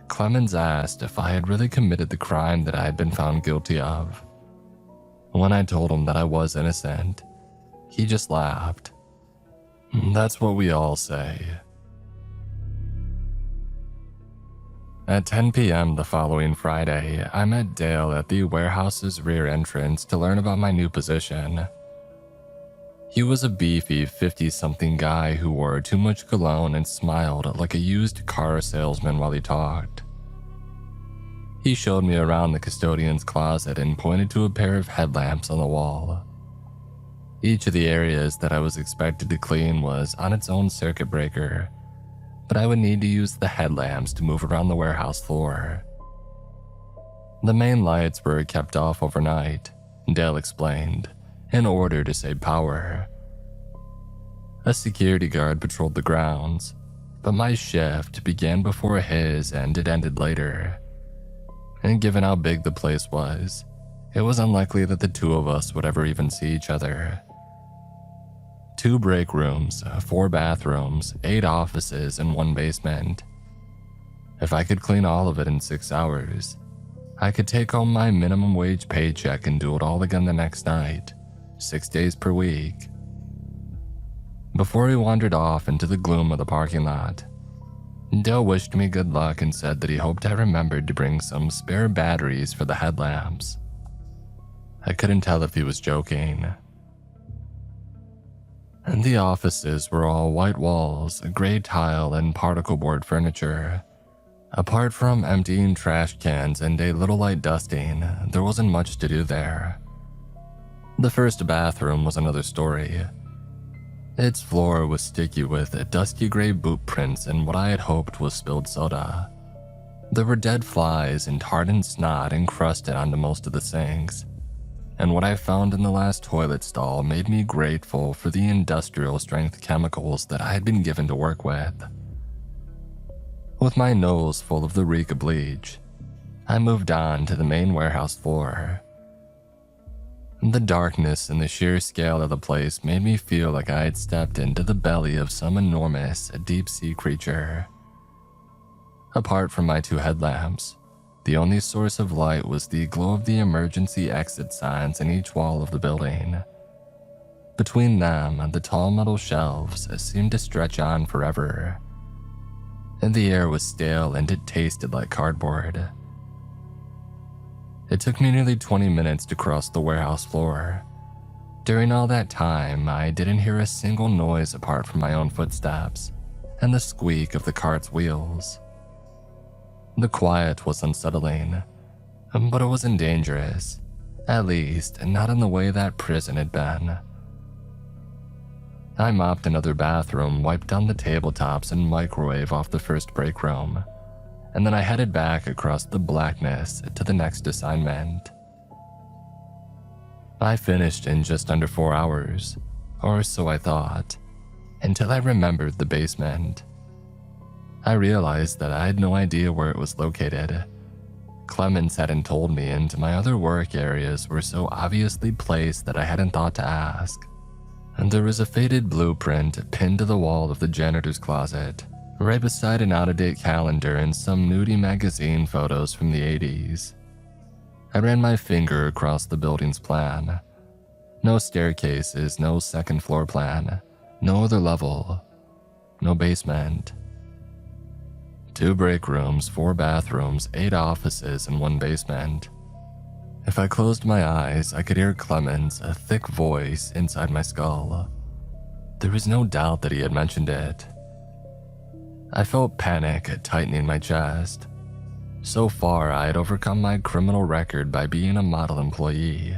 Clemens asked if I had really committed the crime that I had been found guilty of. When I told him that I was innocent, he just laughed. That's what we all say. At 10 p.m. the following Friday, I met Dale at the warehouse's rear entrance to learn about my new position. He was a beefy 50-something guy who wore too much cologne and smiled like a used car salesman while he talked. He showed me around the custodian's closet and pointed to a pair of headlamps on the wall. Each of the areas that I was expected to clean was on its own circuit breaker, but I would need to use the headlamps to move around the warehouse floor. The main lights were kept off overnight, Dale explained, in order to save power. A security guard patrolled the grounds, but my shift began before his and it ended later. And given how big the place was, it was unlikely that the two of us would ever even see each other. 2 break rooms, 4 bathrooms, 8 offices, and 1 basement. If I could clean all of it in 6 hours, I could take home my minimum wage paycheck and do it all again the next night, 6 days per week. Before he wandered off into the gloom of the parking lot, Dale wished me good luck and said that he hoped I remembered to bring some spare batteries for the headlamps. I couldn't tell if he was joking. And the offices were all white walls, gray tile, and particle board furniture. Apart from emptying trash cans and a little light dusting, there wasn't much to do there. The first bathroom was another story. Its floor was sticky with dusty gray boot prints and what I had hoped was spilled soda. There were dead flies and hardened snot encrusted onto most of the sinks, and what I found in the last toilet stall made me grateful for the industrial-strength chemicals that I had been given to work with. With my nose full of the reek of bleach, I moved on to the main warehouse floor. The darkness and the sheer scale of the place made me feel like I had stepped into the belly of some enormous, deep-sea creature. Apart from my 2 headlamps, the only source of light was the glow of the emergency exit signs in each wall of the building. Between them, the tall metal shelves seemed to stretch on forever. And the air was stale and it tasted like cardboard. It took me nearly 20 minutes to cross the warehouse floor. During all that time, I didn't hear a single noise apart from my own footsteps and the squeak of the cart's wheels. The quiet was unsettling, but it wasn't dangerous, at least not in the way that prison had been. I mopped another bathroom, wiped down the tabletops and microwave off the first break room, and then I headed back across the blackness to the next assignment. I finished in just under 4 hours, or so I thought, until I remembered the basement. I realized that I had no idea where it was located. Clemens hadn't told me, and my other work areas were so obviously placed that I hadn't thought to ask. And there was a faded blueprint pinned to the wall of the janitor's closet, right beside an out-of-date calendar and some nudie magazine photos from the 80s. I ran my finger across the building's plan. No staircases, no second floor plan, no other level, no basement. 2 break rooms, 4 bathrooms, 8 offices, and 1 basement. If I closed my eyes, I could hear Clemens' a thick voice inside my skull. There was no doubt that he had mentioned it. I felt panic tightening my chest. So far, I had overcome my criminal record by being a model employee.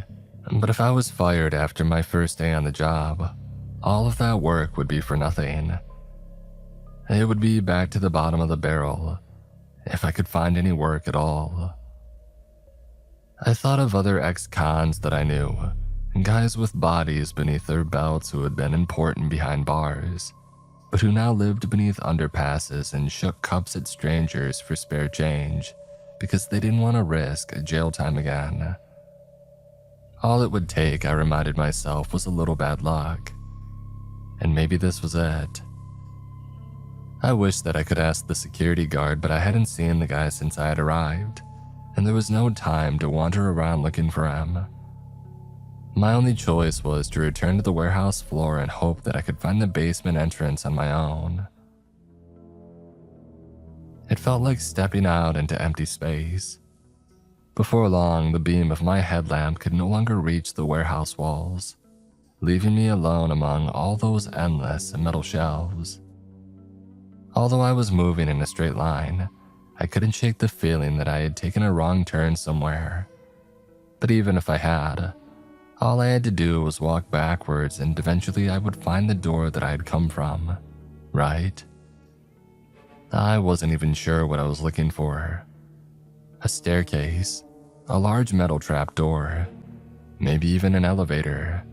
But if I was fired after my first day on the job, all of that work would be for nothing. It would be back to the bottom of the barrel, if I could find any work at all. I thought of other ex-cons that I knew, guys with bodies beneath their belts who had been important behind bars, but who now lived beneath underpasses and shook cups at strangers for spare change because they didn't want to risk jail time again. All it would take, I reminded myself, was a little bad luck. And maybe this was it. I wished that I could ask the security guard, but I hadn't seen the guy since I had arrived, and there was no time to wander around looking for him. My only choice was to return to the warehouse floor and hope that I could find the basement entrance on my own. It felt like stepping out into empty space. Before long, the beam of my headlamp could no longer reach the warehouse walls, leaving me alone among all those endless metal shelves. Although I was moving in a straight line, I couldn't shake the feeling that I had taken a wrong turn somewhere. But even if I had, all I had to do was walk backwards and eventually I would find the door that I had come from, right? I wasn't even sure what I was looking for. A staircase, a large metal trap door, maybe even an elevator.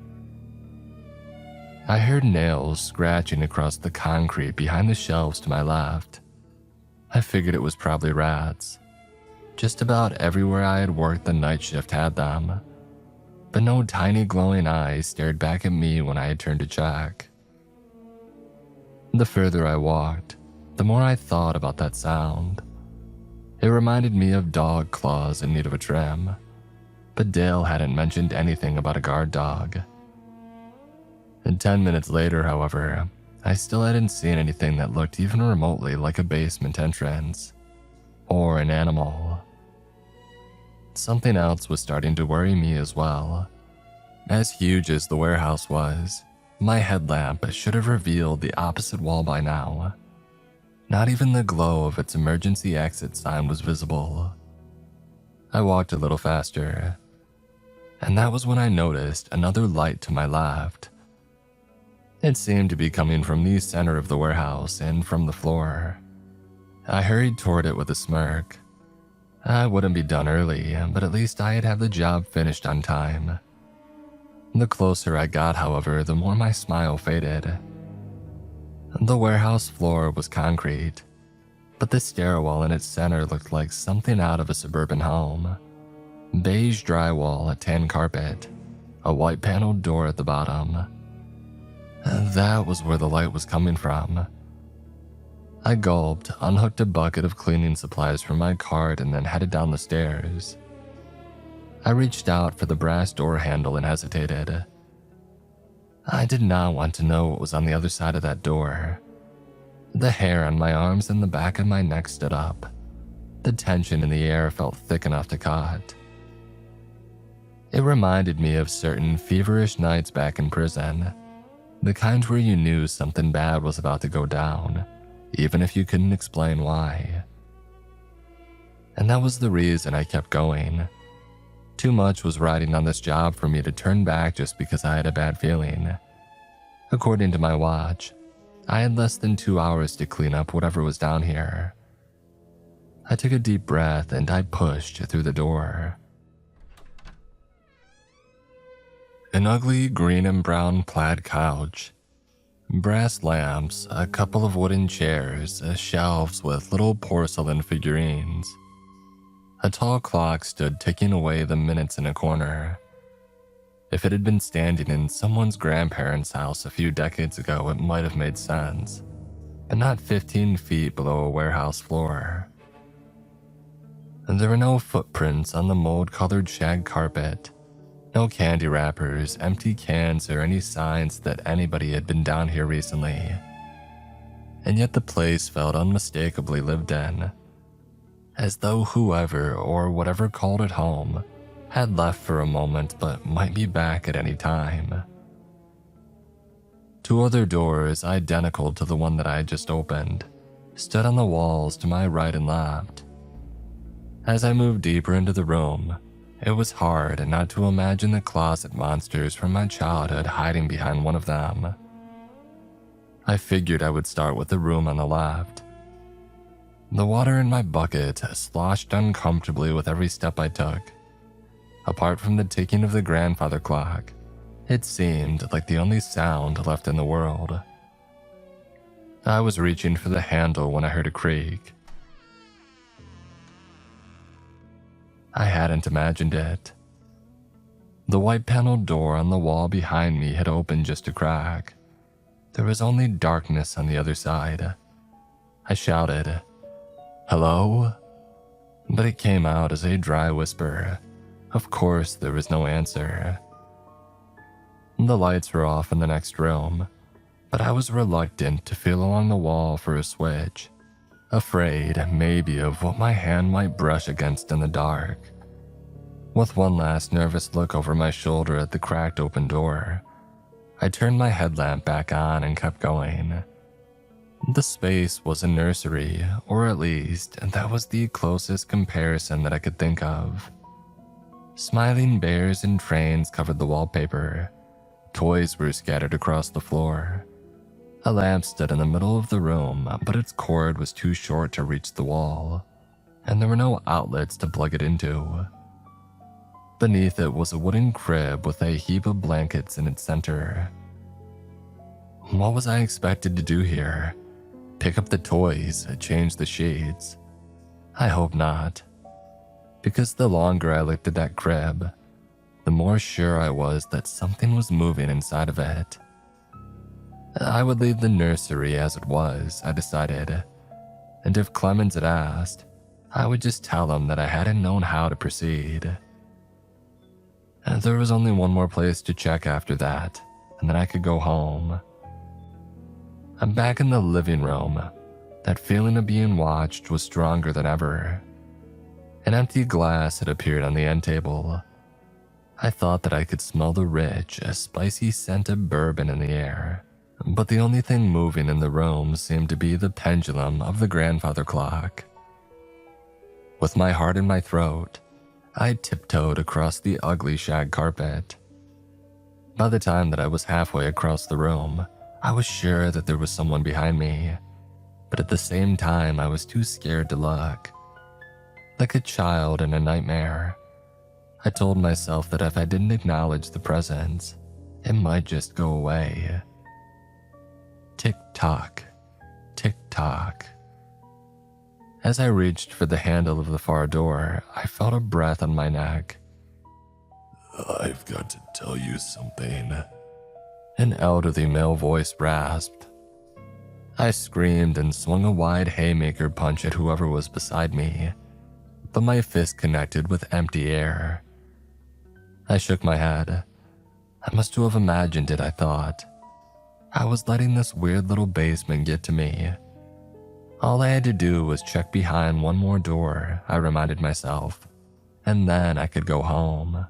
I heard nails scratching across the concrete behind the shelves to my left. I figured it was probably rats. Just about everywhere I had worked the night shift had them, but no tiny glowing eyes stared back at me when I had turned to check. The further I walked, the more I thought about that sound. It reminded me of dog claws in need of a trim, but Dale hadn't mentioned anything about a guard dog. And 10 minutes later, however, I still hadn't seen anything that looked even remotely like a basement entrance, or an animal. Something else was starting to worry me as well. As huge as the warehouse was, my headlamp should have revealed the opposite wall by now. Not even the glow of its emergency exit sign was visible. I walked a little faster, and that was when I noticed another light to my left. It seemed to be coming from the center of the warehouse and from the floor. I hurried toward it with a smirk. I wouldn't be done early, but at least I'd have the job finished on time. The closer I got, however, the more my smile faded. The warehouse floor was concrete, but the stairwell in its center looked like something out of a suburban home. Beige drywall, a tan carpet, a white paneled door at the bottom. That was where the light was coming from. I gulped, unhooked a bucket of cleaning supplies from my cart, and then headed down the stairs. I reached out for the brass door handle and hesitated. I did not want to know what was on the other side of that door. The hair on my arms and the back of my neck stood up. The tension in the air felt thick enough to cut. It reminded me of certain feverish nights back in prison, the kind where you knew something bad was about to go down, even if you couldn't explain why. And that was the reason I kept going. Too much was riding on this job for me to turn back just because I had a bad feeling. According to my watch, I had less than 2 hours to clean up whatever was down here. I took a deep breath and I pushed through the door. An ugly green and brown plaid couch, brass lamps, a couple of wooden chairs, shelves with little porcelain figurines. A tall clock stood ticking away the minutes in a corner. If it had been standing in someone's grandparents' house a few decades ago, it might have made sense, but not 15 feet below a warehouse floor. And there were no footprints on the mold-colored shag carpet, no candy wrappers, empty cans, or any signs that anybody had been down here recently. And yet the place felt unmistakably lived in, as though whoever or whatever called it home had left for a moment but might be back at any time. 2 other doors, identical to the one that I had just opened, stood on the walls to my right and left. As I moved deeper into the room, it was hard not to imagine the closet monsters from my childhood hiding behind one of them. I figured I would start with the room on the left. The water in my bucket sloshed uncomfortably with every step I took. Apart from the ticking of the grandfather clock, it seemed like the only sound left in the world. I was reaching for the handle when I heard a creak. I hadn't imagined it. The white paneled door on the wall behind me had opened just a crack. There was only darkness on the other side. I shouted, "Hello?" But it came out as a dry whisper. Of course, there was no answer. The lights were off in the next room, but I was reluctant to feel along the wall for a switch, afraid maybe of what my hand might brush against in the dark. With one last nervous look over my shoulder at the cracked open door, I turned my headlamp back on and kept going. The space was a nursery, or at least that was the closest comparison that I could think of. Smiling bears and trains covered the wallpaper. Toys were scattered across the floor. A lamp stood in the middle of the room, but its cord was too short to reach the wall, and there were no outlets to plug it into. Beneath it was a wooden crib with a heap of blankets in its center. What was I expected to do here? Pick up the toys, change the sheets? I hope not. Because the longer I looked at that crib, the more sure I was that something was moving inside of it. I would leave the nursery as it was, I decided, and if Clemens had asked, I would just tell him that I hadn't known how to proceed. And there was only one more place to check after that, and then I could go home. I'm back in the living room. That feeling of being watched was stronger than ever. An empty glass had appeared on the end table. I thought that I could smell the rich, spicy scent of bourbon in the air, but the only thing moving in the room seemed to be the pendulum of the grandfather clock. With my heart in my throat, I tiptoed across the ugly shag carpet. By the time that I was halfway across the room, I was sure that there was someone behind me, but at the same time I was too scared to look. Like a child in a nightmare, I told myself that if I didn't acknowledge the presence, it might just go away. Tick-tock, tick-tock. As I reached for the handle of the far door, I felt a breath on my neck. "I've got to tell you something," an elderly male voice rasped. I screamed and swung a wide haymaker punch at whoever was beside me, but my fist connected with empty air. I shook my head. I must have imagined it, I thought. I was letting this weird little basement get to me. All I had to do was check behind one more door, I reminded myself, and then I could go home.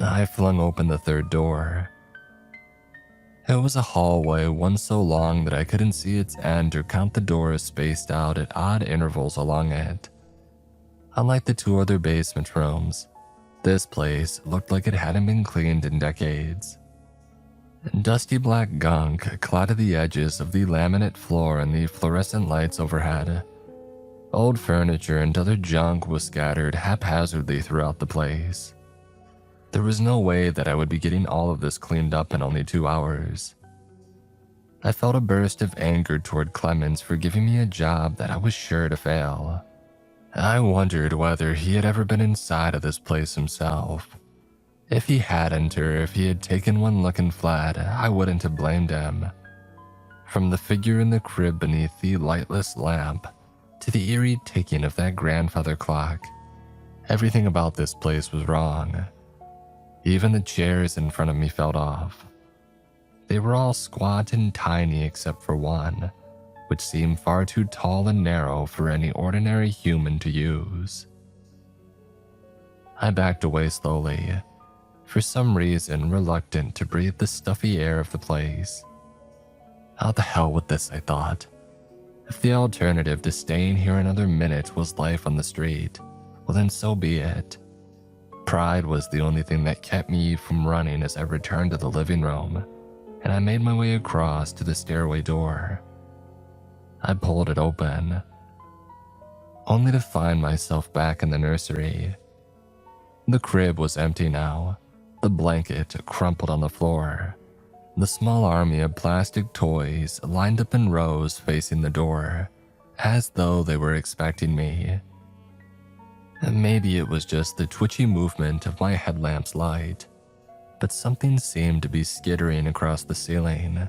I flung open the third door. It was a hallway, one so long that I couldn't see its end or count the doors spaced out at odd intervals along it. Unlike the two other basement rooms, this place looked like it hadn't been cleaned in decades. Dusty black gunk clouded the edges of the laminate floor and the fluorescent lights overhead. Old furniture and other junk was scattered haphazardly throughout the place. There was no way that I would be getting all of this cleaned up in only 2 hours. I felt a burst of anger toward Clemens for giving me a job that I was sure to fail. I wondered whether he had ever been inside of this place himself. If he hadn't, or if he had taken one look and fled, I wouldn't have blamed him. From the figure in the crib beneath the lightless lamp, to the eerie ticking of that grandfather clock, everything about this place was wrong. Even the chairs in front of me felt off. They were all squat and tiny except for one, which seemed far too tall and narrow for any ordinary human to use. I backed away slowly, for some reason reluctant to breathe the stuffy air of the place. How the hell with this, I thought. If the alternative to staying here another minute was life on the street, well then so be it. Pride was the only thing that kept me from running as I returned to the living room, and I made my way across to the stairway door. I pulled it open, only to find myself back in the nursery. The crib was empty now, the blanket crumpled on the floor. The small army of plastic toys lined up in rows facing the door, as though they were expecting me. Maybe it was just the twitchy movement of my headlamp's light, but something seemed to be skittering across the ceiling.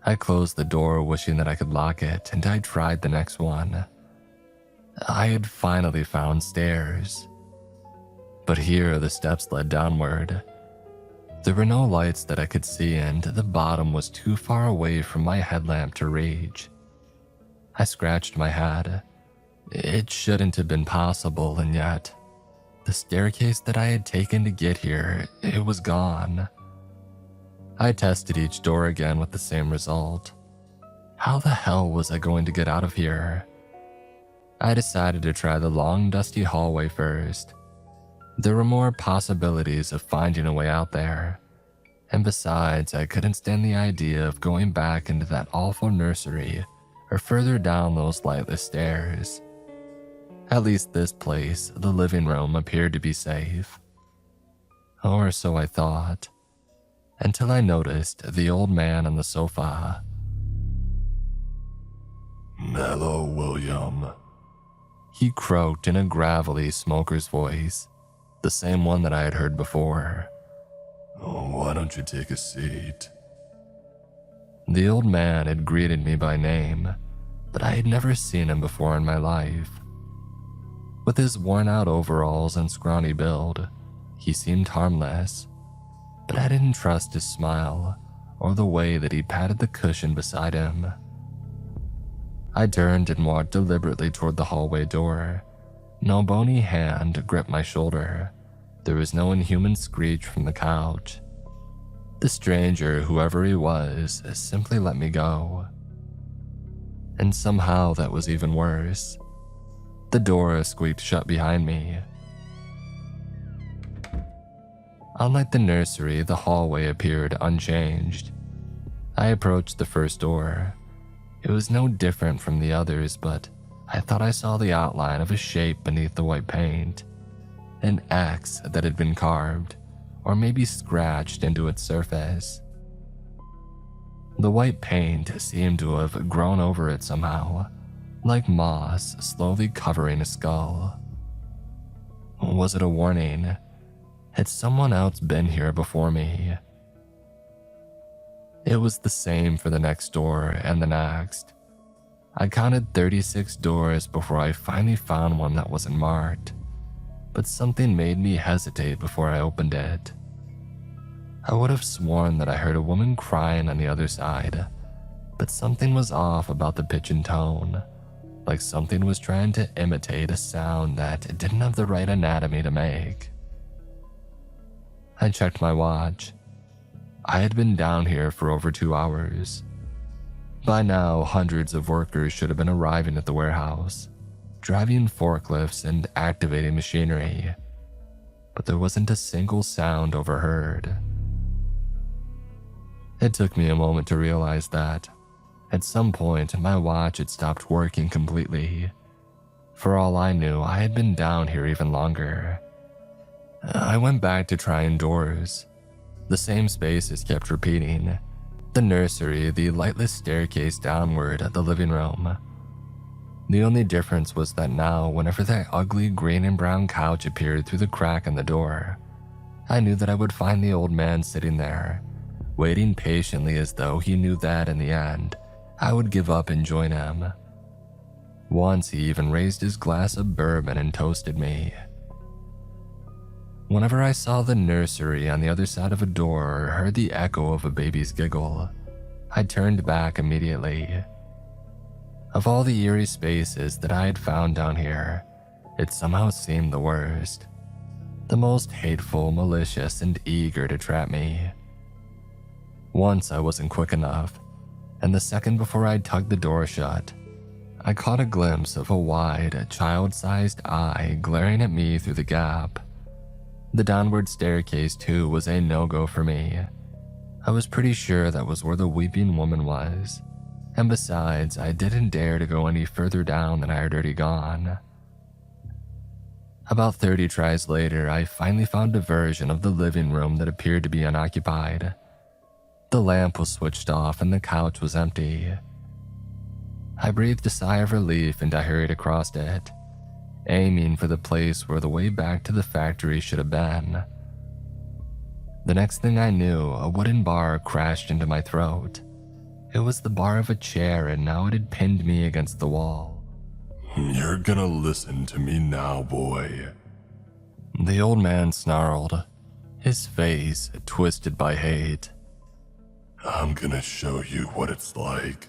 I closed the door, wishing that I could lock it, and I tried the next one. I had finally found stairs. But here the steps led downward. There were no lights that I could see, and the bottom was too far away from my headlamp to reach. I scratched my head. It shouldn't have been possible, and yet, the staircase that I had taken to get here, it was gone. I tested each door again with the same result. How the hell was I going to get out of here? I decided to try the long, dusty hallway first. There were more possibilities of finding a way out there. And besides, I couldn't stand the idea of going back into that awful nursery or further down those lightless stairs. At least this place, the living room, appeared to be safe. Or so I thought, until I noticed the old man on the sofa. "Hello, William," he croaked in a gravelly smoker's voice, the same one that I had heard before. "Why don't you take a seat?" The old man had greeted me by name, but I had never seen him before in my life. With his worn-out overalls and scrawny build, he seemed harmless, but I didn't trust his smile or the way that he patted the cushion beside him. I turned and walked deliberately toward the hallway door. No bony hand gripped my shoulder. There was no inhuman screech from the couch. The stranger, whoever he was, simply let me go. And somehow that was even worse. The door squeaked shut behind me. Unlike the nursery, the hallway appeared unchanged. I approached the first door. It was no different from the others, but I thought I saw the outline of a shape beneath the white paint. An X that had been carved, or maybe scratched into its surface. The white paint seemed to have grown over it somehow, like moss slowly covering a skull. Was it a warning? Had someone else been here before me? It was the same for the next door and the next. I counted 36 doors before I finally found one that wasn't marked, but something made me hesitate before I opened it. I would have sworn that I heard a woman crying on the other side, but something was off about the pitch and tone, like something was trying to imitate a sound that it didn't have the right anatomy to make. I checked my watch. I had been down here for over 2 hours. By now, hundreds of workers should have been arriving at the warehouse, driving forklifts and activating machinery, but there wasn't a single sound overheard. It took me a moment to realize that, at some point, my watch had stopped working completely. For all I knew, I had been down here even longer. I went back to trying doors. The same spaces kept repeating. The nursery, the lightless staircase downward, the living room. The only difference was that now, whenever that ugly green and brown couch appeared through the crack in the door, I knew that I would find the old man sitting there, waiting patiently as though he knew that in the end, I would give up and join him. Once he even raised his glass of bourbon and toasted me. Whenever I saw the nursery on the other side of a door or heard the echo of a baby's giggle, I turned back immediately. Of all the eerie spaces that I had found down here, it somehow seemed the worst. The most hateful, malicious, and eager to trap me. Once I wasn't quick enough, and the second before I tugged the door shut, I caught a glimpse of a wide, child-sized eye glaring at me through the gap. The downward staircase, too, was a no-go for me. I was pretty sure that was where the weeping woman was, and besides, I didn't dare to go any further down than I had already gone. About 30 tries later, I finally found a version of the living room that appeared to be unoccupied. The lamp was switched off and the couch was empty. I breathed a sigh of relief and I hurried across it, aiming for the place where the way back to the factory should have been. The next thing I knew, a wooden bar crashed into my throat. It was the bar of a chair and now it had pinned me against the wall. You're gonna listen to me now, boy. The old man snarled, his face twisted by hate. I'm gonna show you what it's like.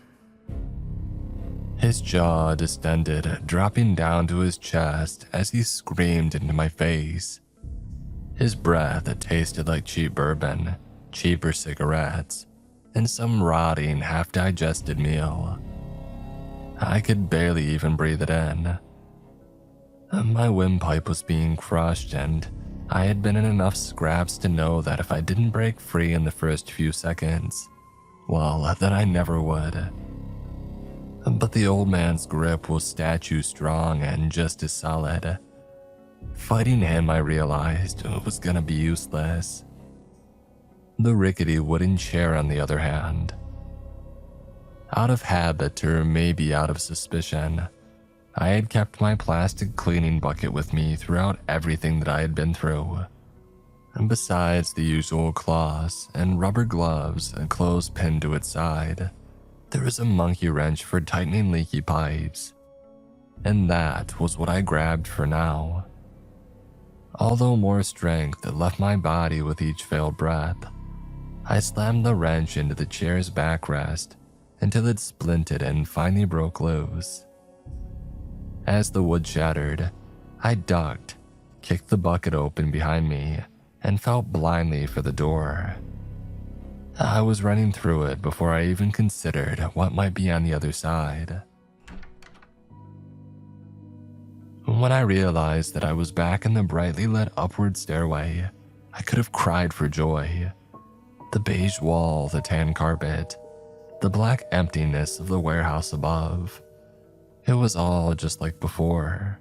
His jaw distended, dropping down to his chest as he screamed into my face. His breath tasted like cheap bourbon, cheaper cigarettes, and some rotting, half-digested meal. I could barely even breathe it in. My windpipe was being crushed, and I had been in enough scraps to know that if I didn't break free in the first few seconds, well, then I never would. But the old man's grip was statue strong and just as solid. Fighting him, I realized, was gonna be useless. The rickety wooden chair, on the other hand. Out of habit, or maybe out of suspicion, I had kept my plastic cleaning bucket with me throughout everything that I had been through. And besides the usual cloths and rubber gloves and clothes pinned to its side, there was a monkey wrench for tightening leaky pipes. And that was what I grabbed for now. Although more strength left my body with each failed breath, I slammed the wrench into the chair's backrest until it splinted and finally broke loose. As the wood shattered, I ducked, kicked the bucket open behind me, and felt blindly for the door. I was running through it before I even considered what might be on the other side. When I realized that I was back in the brightly lit upward stairway, I could have cried for joy. The beige wall, the tan carpet, the black emptiness of the warehouse above. It was all just like before.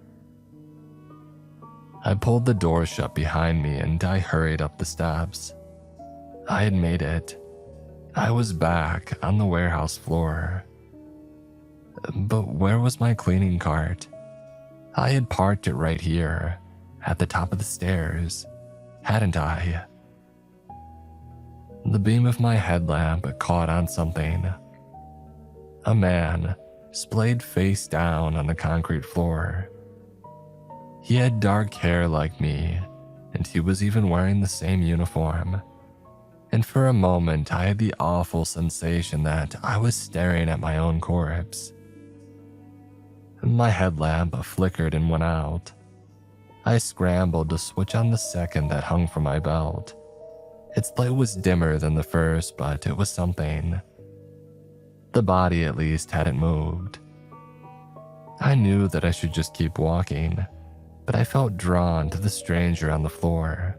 I pulled the door shut behind me and I hurried up the steps. I had made it. I was back on the warehouse floor. But where was my cleaning cart? I had parked it right here, at the top of the stairs, hadn't I? The beam of my headlamp caught on something. A man, splayed face down on the concrete floor. He had dark hair like me, and he was even wearing the same uniform. And for a moment, I had the awful sensation that I was staring at my own corpse. My headlamp flickered and went out. I scrambled to switch on the second that hung from my belt. Its light was dimmer than the first, but it was something. The body at least hadn't moved. I knew that I should just keep walking, but I felt drawn to the stranger on the floor.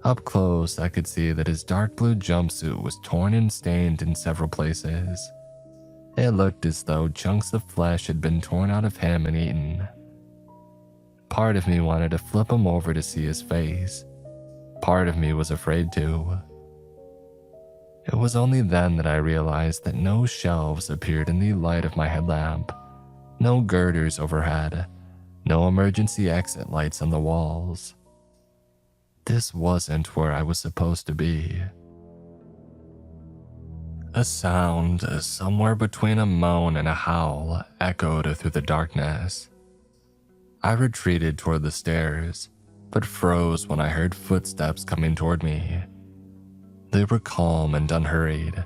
Up close, I could see that his dark blue jumpsuit was torn and stained in several places. It looked as though chunks of flesh had been torn out of him and eaten. Part of me wanted to flip him over to see his face. Part of me was afraid to. It was only then that I realized that no shelves appeared in the light of my headlamp, no girders overhead, no emergency exit lights on the walls. This wasn't where I was supposed to be. A sound, somewhere between a moan and a howl, echoed through the darkness. I retreated toward the stairs, but froze when I heard footsteps coming toward me. They were calm and unhurried,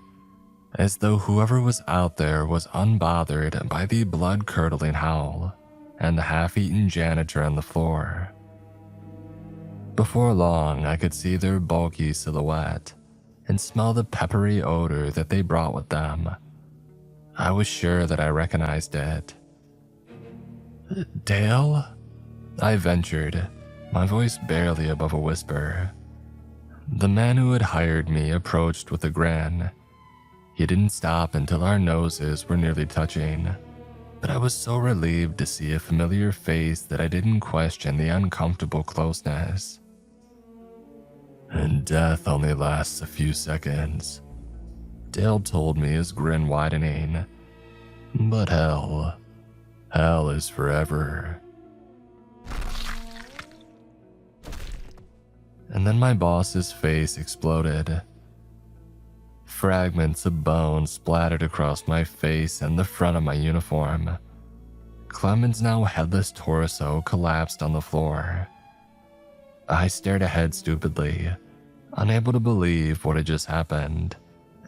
as though whoever was out there was unbothered by the blood-curdling howl and the half-eaten janitor on the floor. Before long, I could see their bulky silhouette and smell the peppery odor that they brought with them. I was sure that I recognized it. "Dale?" I ventured, my voice barely above a whisper. The man who had hired me approached with a grin. He didn't stop until our noses were nearly touching, but I was so relieved to see a familiar face that I didn't question the uncomfortable closeness. "And death only lasts a few seconds," Dale told me, his grin widening. "But hell is forever." And then my boss's face exploded. Fragments of bone splattered across my face and the front of my uniform. Clement's now headless torso collapsed on the floor. I stared ahead stupidly, unable to believe what had just happened,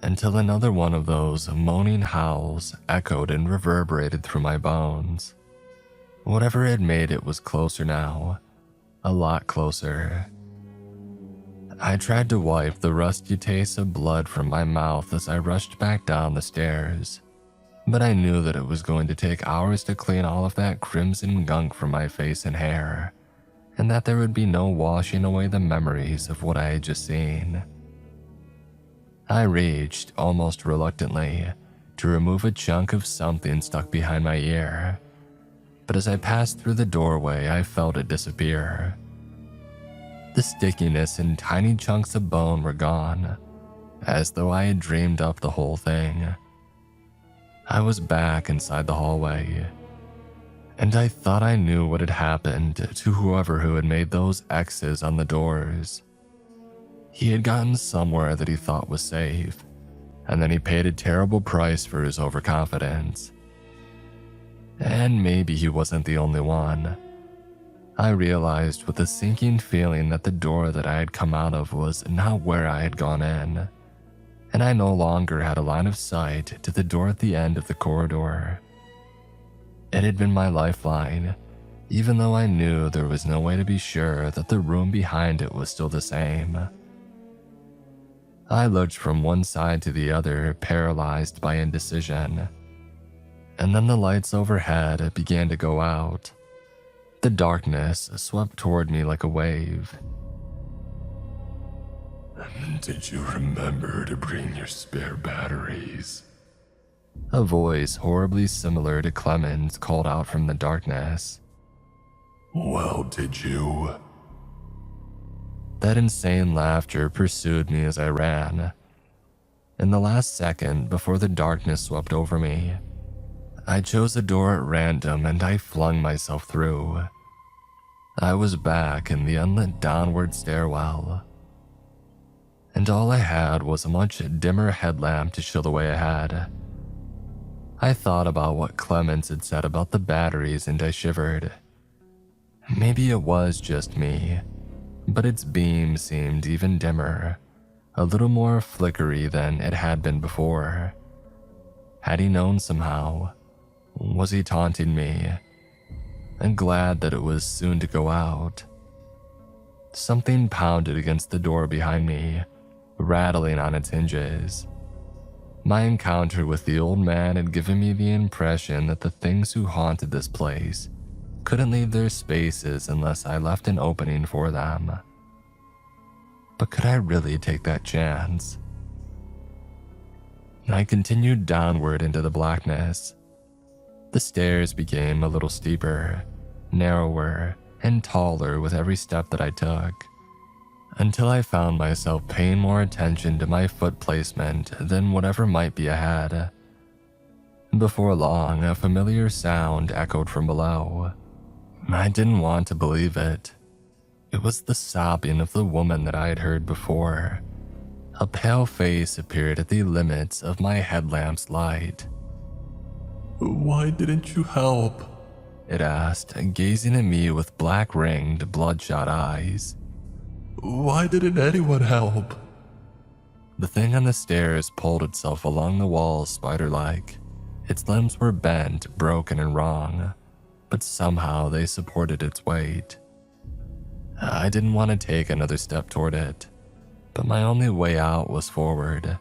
until another one of those moaning howls echoed and reverberated through my bones. Whatever had made it was closer now, a lot closer. I tried to wipe the rusty taste of blood from my mouth as I rushed back down the stairs, but I knew that it was going to take hours to clean all of that crimson gunk from my face and hair, and that there would be no washing away the memories of what I had just seen. I reached, almost reluctantly, to remove a chunk of something stuck behind my ear, but as I passed through the doorway, I felt it disappear. The stickiness and tiny chunks of bone were gone, as though I had dreamed up the whole thing. I was back inside the hallway, and I thought I knew what had happened to whoever who had made those X's on the doors. He had gotten somewhere that he thought was safe, and then he paid a terrible price for his overconfidence. And maybe he wasn't the only one. I realized with a sinking feeling that the door that I had come out of was not where I had gone in, and I no longer had a line of sight to the door at the end of the corridor. It had been my lifeline, even though I knew there was no way to be sure that the room behind it was still the same. I looked from one side to the other, paralyzed by indecision, and then the lights overhead began to go out. The darkness swept toward me like a wave. "Did you remember to bring your spare batteries?" A voice horribly similar to Clement's called out from the darkness. "Well, did you?" That insane laughter pursued me as I ran. In the last second before the darkness swept over me, I chose a door at random and I flung myself through. I was back in the unlit downward stairwell. and all I had was a much dimmer headlamp to show the way ahead. I thought about what Clemens had said about the batteries and I shivered. Maybe it was just me, but its beam seemed even dimmer, a little more flickery than it had been before. Had he known somehow? Was he taunting me? I'm glad that it was soon to go out. Something pounded against the door behind me, rattling on its hinges. My encounter with the old man had given me the impression that the things who haunted this place couldn't leave their spaces unless I left an opening for them. But could I really take that chance? I continued downward into the blackness. The stairs became a little steeper, narrower, and taller with every step that I took, until I found myself paying more attention to my foot placement than whatever might be ahead. Before long, a familiar sound echoed from below. I didn't want to believe it. It was the sobbing of the woman that I had heard before. A pale face appeared at the limits of my headlamp's light. Why didn't you help? It asked, gazing at me with black-ringed, bloodshot eyes. Why didn't anyone help? The thing on the stairs pulled itself along the walls spider-like. Its limbs were bent, broken, and wrong, but somehow they supported its weight. I didn't want to take another step toward it, but my only way out was forward.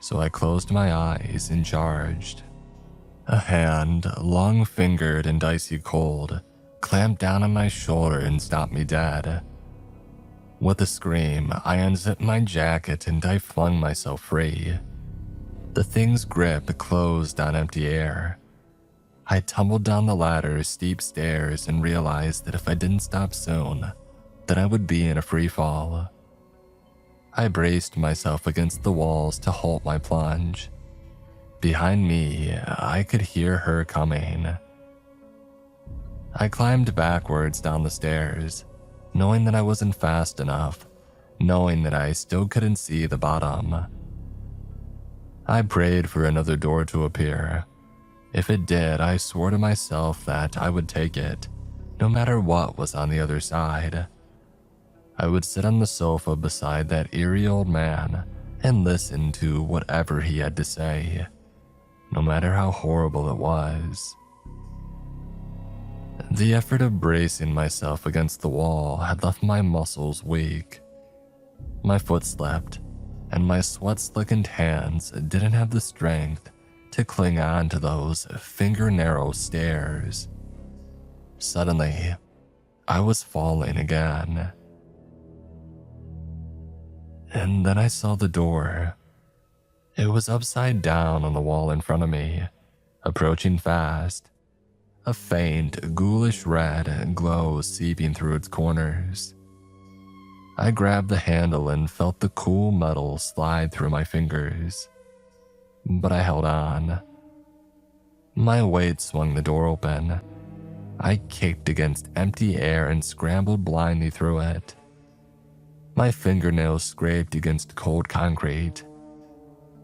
So I closed my eyes and charged. A hand, long-fingered and icy cold, clamped down on my shoulder and stopped me dead. With a scream, I unzipped my jacket and I flung myself free. The thing's grip closed on empty air. I tumbled down the ladder's steep stairs and realized that if I didn't stop soon, then I would be in a free fall. I braced myself against the walls to halt my plunge. Behind me, I could hear her coming. I climbed backwards down the stairs, knowing that I wasn't fast enough, knowing that I still couldn't see the bottom. I prayed for another door to appear. If it did, I swore to myself that I would take it, no matter what was on the other side. I would sit on the sofa beside that eerie old man and listen to whatever he had to say, no matter how horrible it was. The effort of bracing myself against the wall had left my muscles weak. My foot slipped, and my sweat-slickened hands didn't have the strength to cling on to those finger-narrow stairs. Suddenly, I was falling again. And then I saw the door. It was upside down on the wall in front of me, approaching fast, a faint, ghoulish red glow seeping through its corners. I grabbed the handle and felt the cool metal slide through my fingers, but I held on. My weight swung the door open. I kicked against empty air and scrambled blindly through it. My fingernails scraped against cold concrete.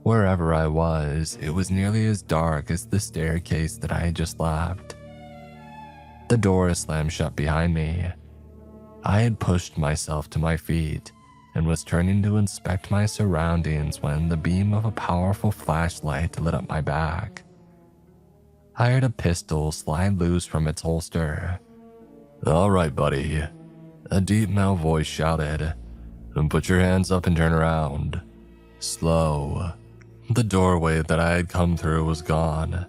Wherever I was, it was nearly as dark as the staircase that I had just left. The door slammed shut behind me. I had pushed myself to my feet and was turning to inspect my surroundings when the beam of a powerful flashlight lit up my back. I heard a pistol slide loose from its holster. "All right, buddy," a deep male voice shouted. "Put your hands up and turn around. Slow." The doorway that I had come through was gone.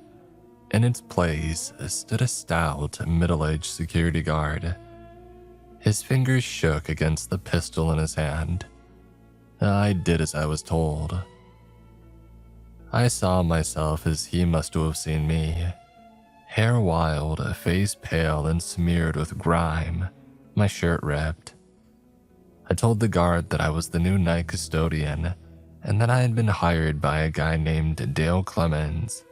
In its place stood a stout, middle-aged security guard. His fingers shook against the pistol in his hand. I did as I was told. I saw myself as he must have seen me. Hair wild, face pale and smeared with grime, my shirt ripped. I told the guard that I was the new night custodian and that I had been hired by a guy named Dale Clemens.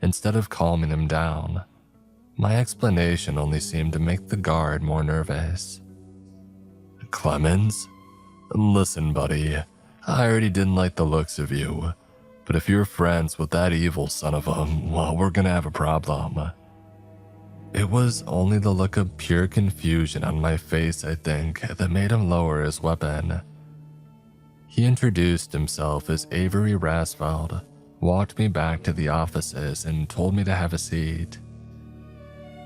Instead of calming him down, my explanation only seemed to make the guard more nervous. "Clemens? Listen, buddy, I already didn't like the looks of you, but if you're friends with that evil son of a, well, we're gonna have a problem. It was only the look of pure confusion on my face, I think, that made him lower his weapon. He introduced himself as Avery Rasfeld, walked me back to the offices, and told me to have a seat.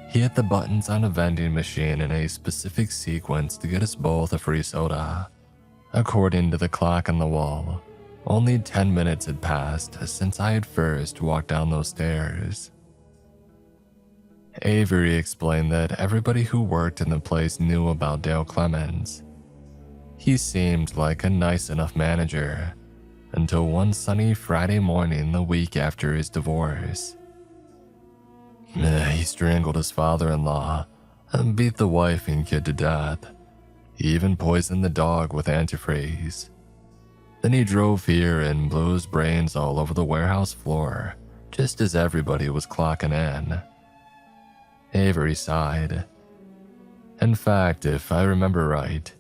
He hit the buttons on a vending machine in a specific sequence to get us both a free soda. According to the clock on the wall, only 10 minutes had passed since I had first walked down those stairs. Avery explained that everybody who worked in the place knew about Dale Clemens. He seemed like a nice enough manager, until one sunny Friday morning the week after his divorce. He strangled his father-in-law and beat the wife and kid to death. He even poisoned the dog with antifreeze. Then he drove here and blew his brains all over the warehouse floor, just as everybody was clocking in. Avery sighed. In fact, if I remember right,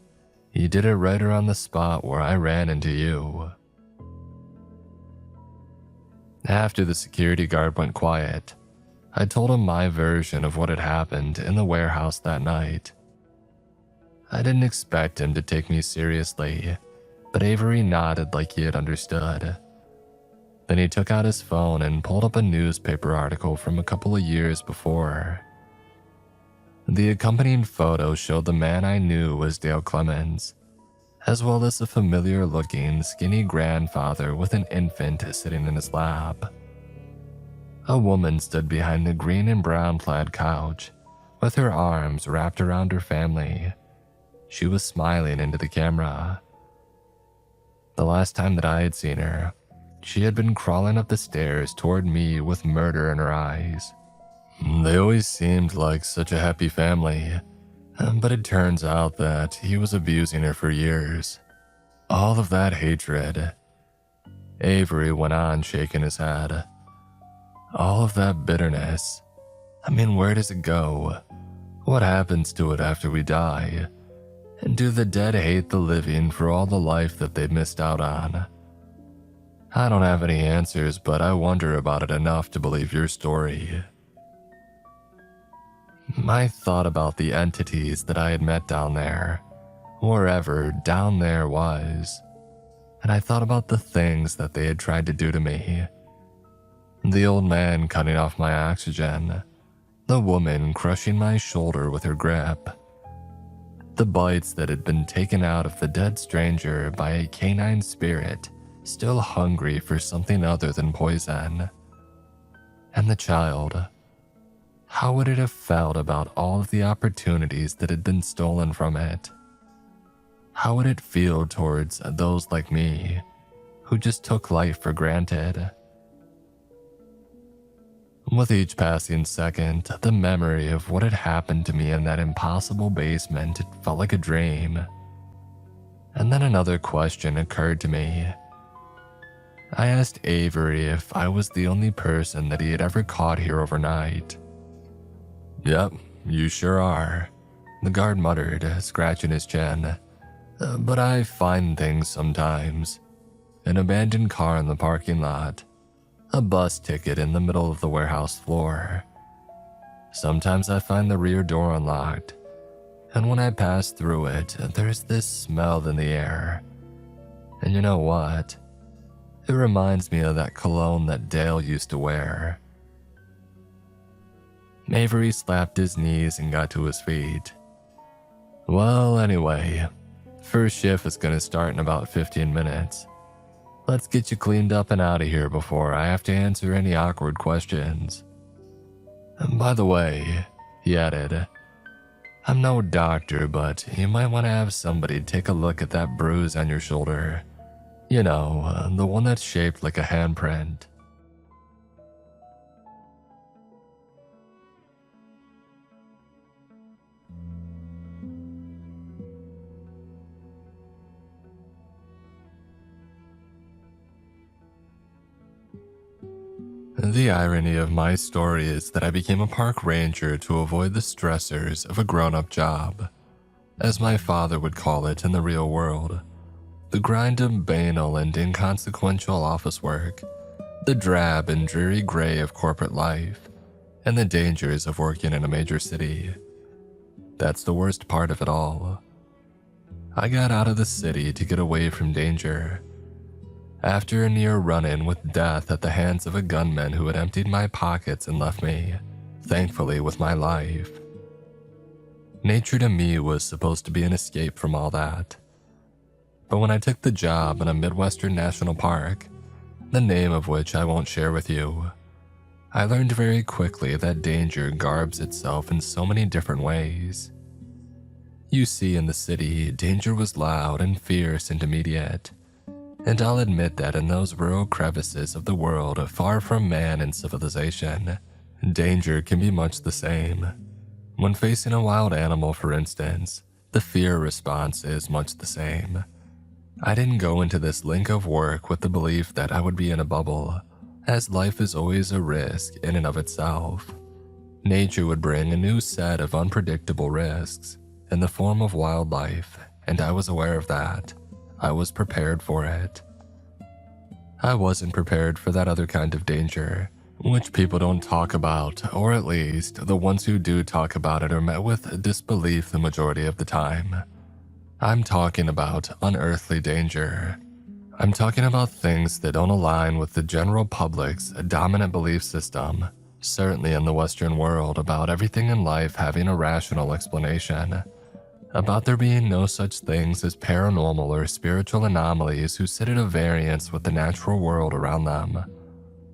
he did it right around the spot where I ran into you. After the security guard went quiet, I told him my version of what had happened in the warehouse that night. I didn't expect him to take me seriously, but Avery nodded like he had understood. Then he took out his phone and pulled up a newspaper article from a couple of years before. The accompanying photo showed the man I knew as Dale Clemens, as well as a familiar-looking, skinny grandfather with an infant sitting in his lap. A woman stood behind the green and brown plaid couch, with her arms wrapped around her family. She was smiling into the camera. The last time that I had seen her, she had been crawling up the stairs toward me with murder in her eyes. They always seemed like such a happy family, but it turns out that he was abusing her for years. All of that hatred. Avery went on shaking his head. All of that bitterness. I mean, where does it go? What happens to it after we die? And do the dead hate the living for all the life that they missed out on? I don't have any answers, but I wonder about it enough to believe your story. I thought about the entities that I had met down there, wherever down there was, and I thought about the things that they had tried to do to me. The old man cutting off my oxygen, the woman crushing my shoulder with her grip, the bites that had been taken out of the dead stranger by a canine spirit still hungry for something other than poison. And the child. How would it have felt about all of the opportunities that had been stolen from it? How would it feel towards those like me, who just took life for granted? With each passing second, the memory of what had happened to me in that impossible basement felt like a dream. And then another question occurred to me. I asked Avery if I was the only person that he had ever caught here overnight. Yep, you sure are, the guard muttered, scratching his chin. But I find things sometimes. An abandoned car in the parking lot. A bus ticket in the middle of the warehouse floor. Sometimes I find the rear door unlocked, and when I pass through it, there's this smell in the air. And you know what? It reminds me of that cologne that Dale used to wear. Avery slapped his knees and got to his feet. Well, anyway, first shift is going to start in about 15 minutes. Let's get you cleaned up and out of here before I have to answer any awkward questions. And by the way, he added, I'm no doctor, but you might want to have somebody take a look at that bruise on your shoulder. You know, the one that's shaped like a handprint. The irony of my story is that I became a park ranger to avoid the stressors of a grown-up job, as my father would call it in the real world. The grind of banal and inconsequential office work, the drab and dreary gray of corporate life, and the dangers of working in a major city. That's the worst part of it all. I got out of the city to get away from danger. After a near run-in with death at the hands of a gunman who had emptied my pockets and left me, thankfully, with my life. Nature to me was supposed to be an escape from all that. But when I took the job in a Midwestern national park, the name of which I won't share with you, I learned very quickly that danger garbs itself in so many different ways. You see, in the city, danger was loud and fierce and immediate. And I'll admit that in those rural crevices of the world far from man and civilization, danger can be much the same. When facing a wild animal, for instance, the fear response is much the same. I didn't go into this link of work with the belief that I would be in a bubble, as life is always a risk in and of itself. Nature would bring a new set of unpredictable risks in the form of wildlife, and I was aware of that. I was prepared for it. I wasn't prepared for that other kind of danger, which people don't talk about, or at least the ones who do talk about it are met with disbelief the majority of the time. I'm talking about unearthly danger. I'm talking about things that don't align with the general public's dominant belief system, certainly in the Western world, about everything in life having a rational explanation. About there being no such things as paranormal or spiritual anomalies who sit at a variance with the natural world around them.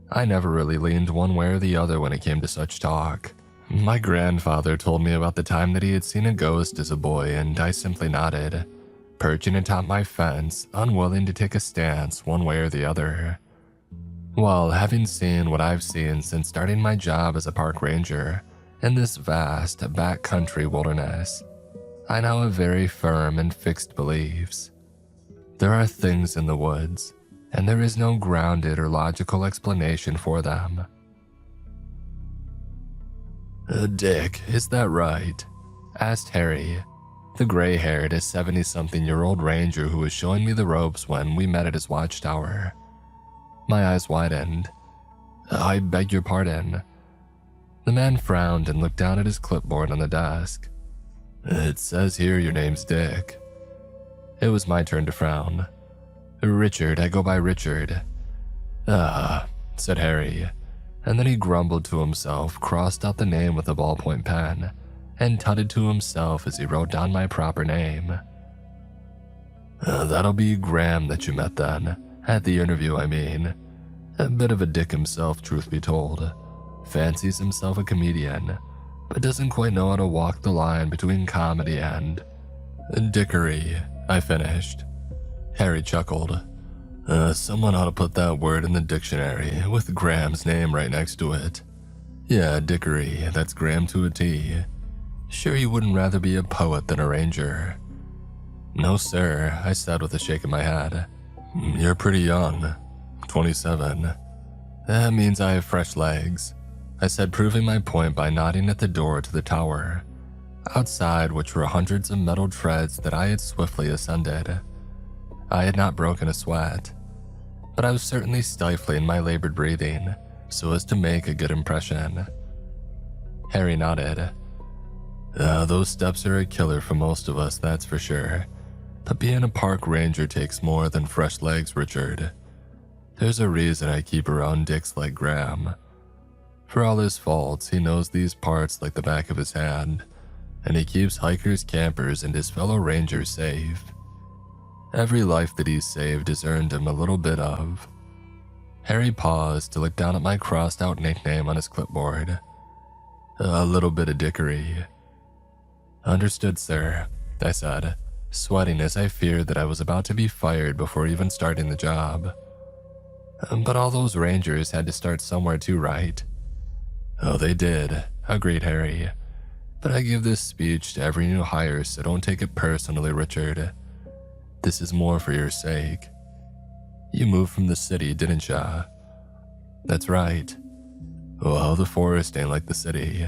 I never really leaned one way or the other when it came to such talk. My grandfather told me about the time that he had seen a ghost as a boy, and I simply nodded, perching atop my fence, unwilling to take a stance one way or the other. Well, having seen what I've seen since starting my job as a park ranger in this vast backcountry wilderness, I now have very firm and fixed beliefs. There are things in the woods, and there is no grounded or logical explanation for them. Dick, is that right?" asked Harry, the gray-haired 70-something-year-old ranger who was showing me the ropes when we met at his watchtower. My eyes widened. "I beg your pardon." The man frowned and looked down at his clipboard on the desk. "It says here your name's Dick." It was my turn to frown. "Richard, I go by Richard." "Ah," said Harry, and then he grumbled to himself, crossed out the name with a ballpoint pen, and tutted to himself as he wrote down my proper name. "That'll be Graham that you met then, at the interview, I mean. A bit of a dick himself, truth be told. Fancies himself a comedian, but doesn't quite know how to walk the line between comedy and dickery," I finished. Harry chuckled. Someone ought to put that word in the dictionary with Graham's name right next to it. Yeah, dickery, that's Graham to a T. Sure you wouldn't rather be a poet than a ranger?" "No, sir," I said with a shake of my head. "You're pretty young, 27. That means I have fresh legs," I said, proving my point by nodding at the door to the tower, outside which were hundreds of metal treads that I had swiftly ascended. I had not broken a sweat, but I was certainly stifling my labored breathing so as to make a good impression. Harry nodded. Those steps are a killer for most of us, that's for sure. But being a park ranger takes more than fresh legs, Richard. There's a reason I keep around dicks like Graham. For all his faults, he knows these parts like the back of his hand, and he keeps hikers, campers, and his fellow rangers safe. Every life that he's saved has earned him a little bit of. Harry paused to look down at my crossed-out nickname on his clipboard. A little bit of dickery. Understood, sir, I said, sweating as I feared that I was about to be fired before even starting the job. But all those rangers had to start somewhere too, right? Oh, they did, agreed Harry. But I give this speech to every new hire, so don't take it personally, Richard. This is more for your sake. You moved from the city, didn't ya? That's right. Well, the forest ain't like the city.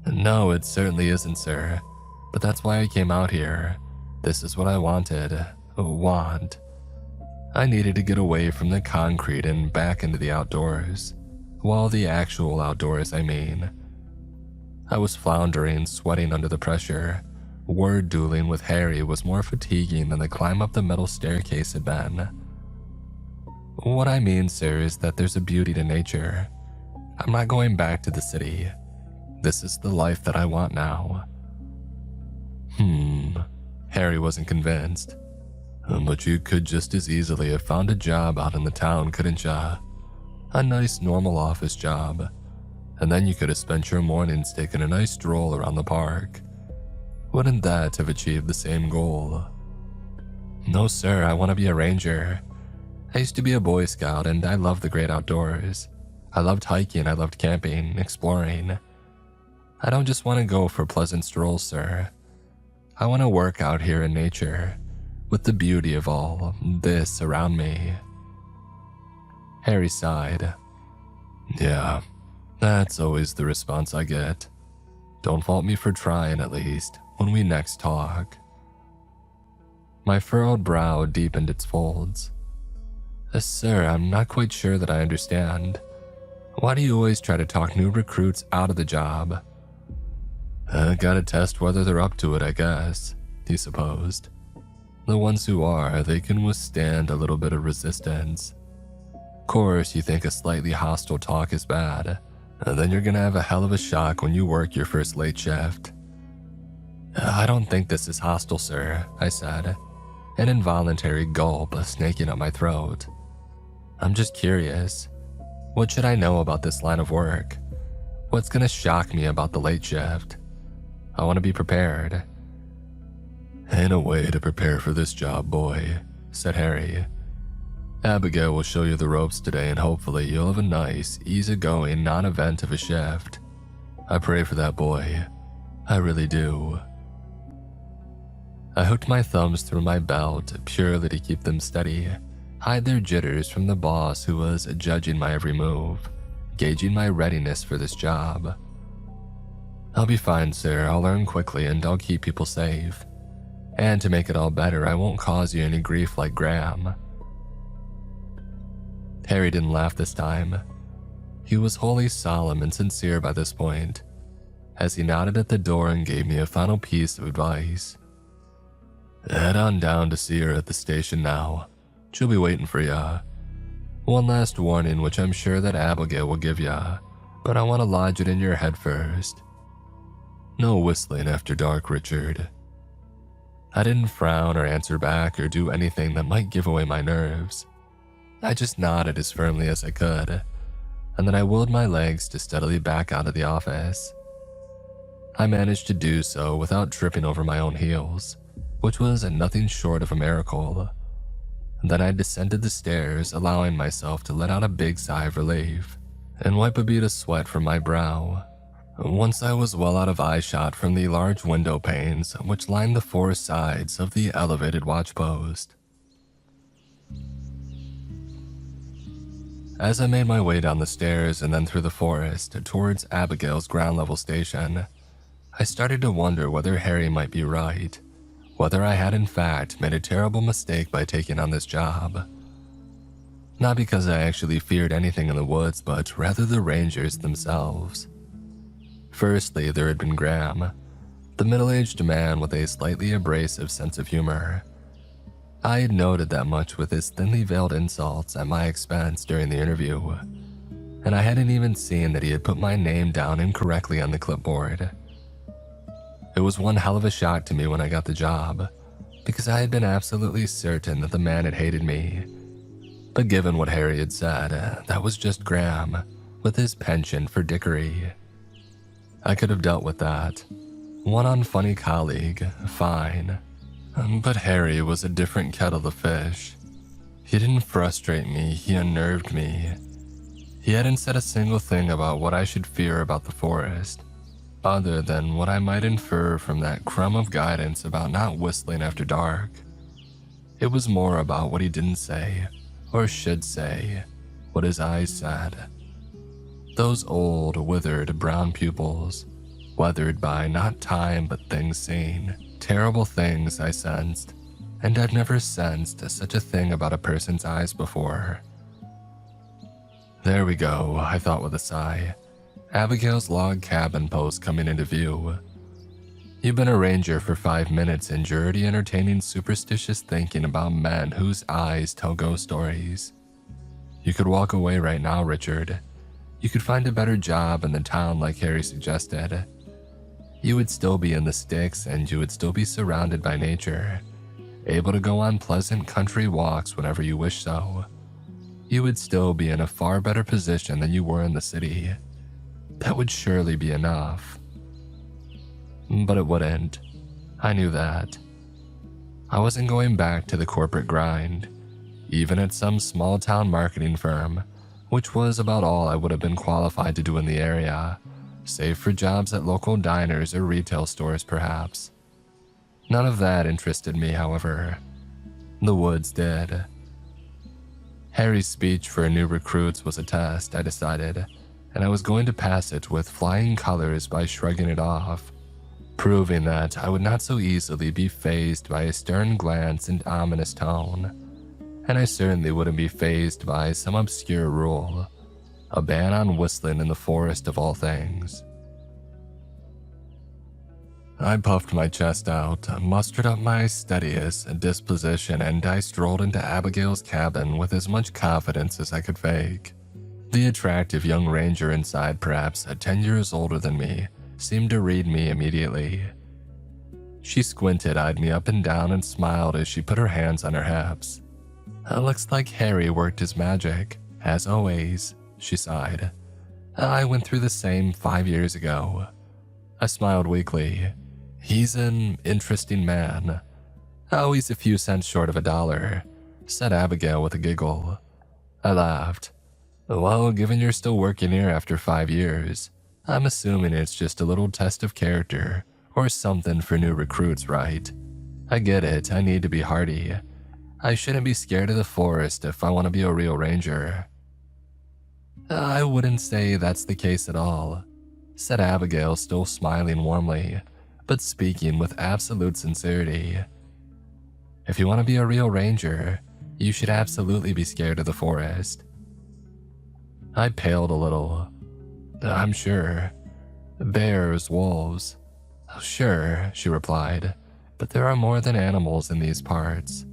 No, it certainly isn't, sir. But that's why I came out here. This is what I wanted. want. I needed to get away from the concrete and back into the outdoors. Well, the actual outdoors, I mean. I was floundering, sweating under the pressure. Word dueling with Harry was more fatiguing than the climb up the metal staircase had been. What I mean, sir, is that there's a beauty to nature. I'm not going back to the city. This is the life that I want now. Harry wasn't convinced. But you could just as easily have found a job out in the town, couldn't ya? A nice normal office job. And then you could have spent your mornings taking a nice stroll around the park. Wouldn't that have achieved the same goal? No, sir, I want to be a ranger. I used to be a Boy Scout and I love the great outdoors. I loved hiking, I loved camping, exploring. I don't just want to go for pleasant strolls, sir. I want to work out here in nature, with the beauty of all this around me. Harry sighed. Yeah, that's always the response I get. Don't fault me for trying, at least, when we next talk. My furrowed brow deepened its folds. Sir, I'm not quite sure that I understand. Why do you always try to talk new recruits out of the job? Gotta test whether they're up to it, I guess, he supposed. The ones who are, they can withstand a little bit of resistance. Of course, you think a slightly hostile talk is bad, then you're gonna have a hell of a shock when you work your first late shift. I don't think this is hostile, sir, I said, an involuntary gulp snaking up my throat. I'm just curious. What should I know about this line of work? What's gonna shock me about the late shift? I want to be prepared. Ain't a way to prepare for this job, boy, said Harry. Abigail will show you the ropes today and hopefully you'll have a nice, easygoing non-event of a shift. I pray for that, boy. I really do. I hooked my thumbs through my belt purely to keep them steady, hide their jitters from the boss who was judging my every move, gauging my readiness for this job. I'll be fine, sir. I'll learn quickly and I'll keep people safe. And to make it all better, I won't cause you any grief like Graham. Harry didn't laugh this time. He was wholly solemn and sincere by this point, as he nodded at the door and gave me a final piece of advice. Head on down to see her at the station now. She'll be waiting for ya. One last warning which I'm sure that Abigail will give ya, but I want to lodge it in your head first. No whistling after dark, Richard. I didn't frown or answer back or do anything that might give away my nerves. I just nodded as firmly as I could, and then I willed my legs to steadily back out of the office. I managed to do so without tripping over my own heels, which was nothing short of a miracle. Then I descended the stairs, allowing myself to let out a big sigh of relief and wipe a bead of sweat from my brow. Once I was well out of eyeshot from the large window panes which lined the four sides of the elevated watch post. As I made my way down the stairs and then through the forest towards Abigail's ground level station, I started to wonder whether Harry might be right, whether I had in fact made a terrible mistake by taking on this job. Not because I actually feared anything in the woods, but rather the rangers themselves. Firstly, there had been Graham, the middle-aged man with a slightly abrasive sense of humor. I had noted that much with his thinly veiled insults at my expense during the interview, and I hadn't even seen that he had put my name down incorrectly on the clipboard. It was one hell of a shock to me when I got the job, because I had been absolutely certain that the man had hated me. But given what Harry had said, that was just Graham, with his penchant for dickery. I could have dealt with that. One unfunny colleague, fine. But Harry was a different kettle of fish. He didn't frustrate me, he unnerved me. He hadn't said a single thing about what I should fear about the forest, other than what I might infer from that crumb of guidance about not whistling after dark. It was more about what he didn't say, or should say, what his eyes said. Those old, withered brown pupils, weathered by not time but things seen. Terrible things, I sensed, and I've never sensed such a thing about a person's eyes before. There we go, I thought with a sigh. Abigail's log cabin post coming into view. You've been a ranger for 5 minutes and you're already entertaining superstitious thinking about men whose eyes tell ghost stories. You could walk away right now, Richard. You could find a better job in the town like Harry suggested. You would still be in the sticks and you would still be surrounded by nature, able to go on pleasant country walks whenever you wish so. You would still be in a far better position than you were in the city. That would surely be enough. But it wouldn't. I knew that. I wasn't going back to the corporate grind, even at some small-town marketing firm, which was about all I would have been qualified to do in the area, save for jobs at local diners or retail stores perhaps. None of that interested me, however. The woods did. Harry's speech for new recruits was a test, I decided, and I was going to pass it with flying colors by shrugging it off, proving that I would not so easily be fazed by a stern glance and ominous tone, and I certainly wouldn't be fazed by some obscure rule, a ban on whistling in the forest of all things. I puffed my chest out, mustered up my steadiest disposition, and I strolled into Abigail's cabin with as much confidence as I could fake. The attractive young ranger inside, perhaps 10 years older than me, seemed to read me immediately. She squinted-eyed me up and down and smiled as she put her hands on her hips. Looks like Harry worked his magic, as always, she sighed. I went through the same 5 years ago. I smiled weakly. He's an interesting man. Oh, he's a few cents short of $1, said Abigail with a giggle. I laughed. Well, given you're still working here after 5 years, I'm assuming it's just a little test of character or something for new recruits, right? I get it, I need to be hardy. I shouldn't be scared of the forest if I want to be a real ranger. I wouldn't say that's the case at all, said Abigail, still smiling warmly, but speaking with absolute sincerity. If you want to be a real ranger, you should absolutely be scared of the forest. I paled a little. I'm sure. Bears, wolves. Oh, sure, she replied, but there are more than animals in these parts.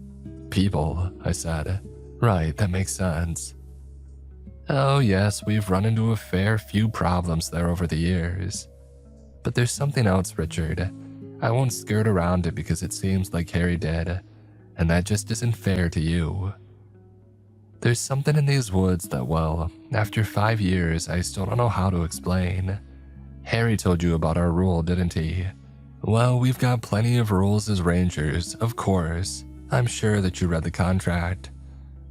People, I said. Right, that makes sense. Oh yes, we've run into a fair few problems there over the years. But there's something else, Richard. I won't skirt around it because it seems like Harry did, and that just isn't fair to you. There's something in these woods that, well, after 5 years, I still don't know how to explain. Harry told you about our rule, didn't he? Well, we've got plenty of rules as rangers, of course. I'm sure that you read the contract.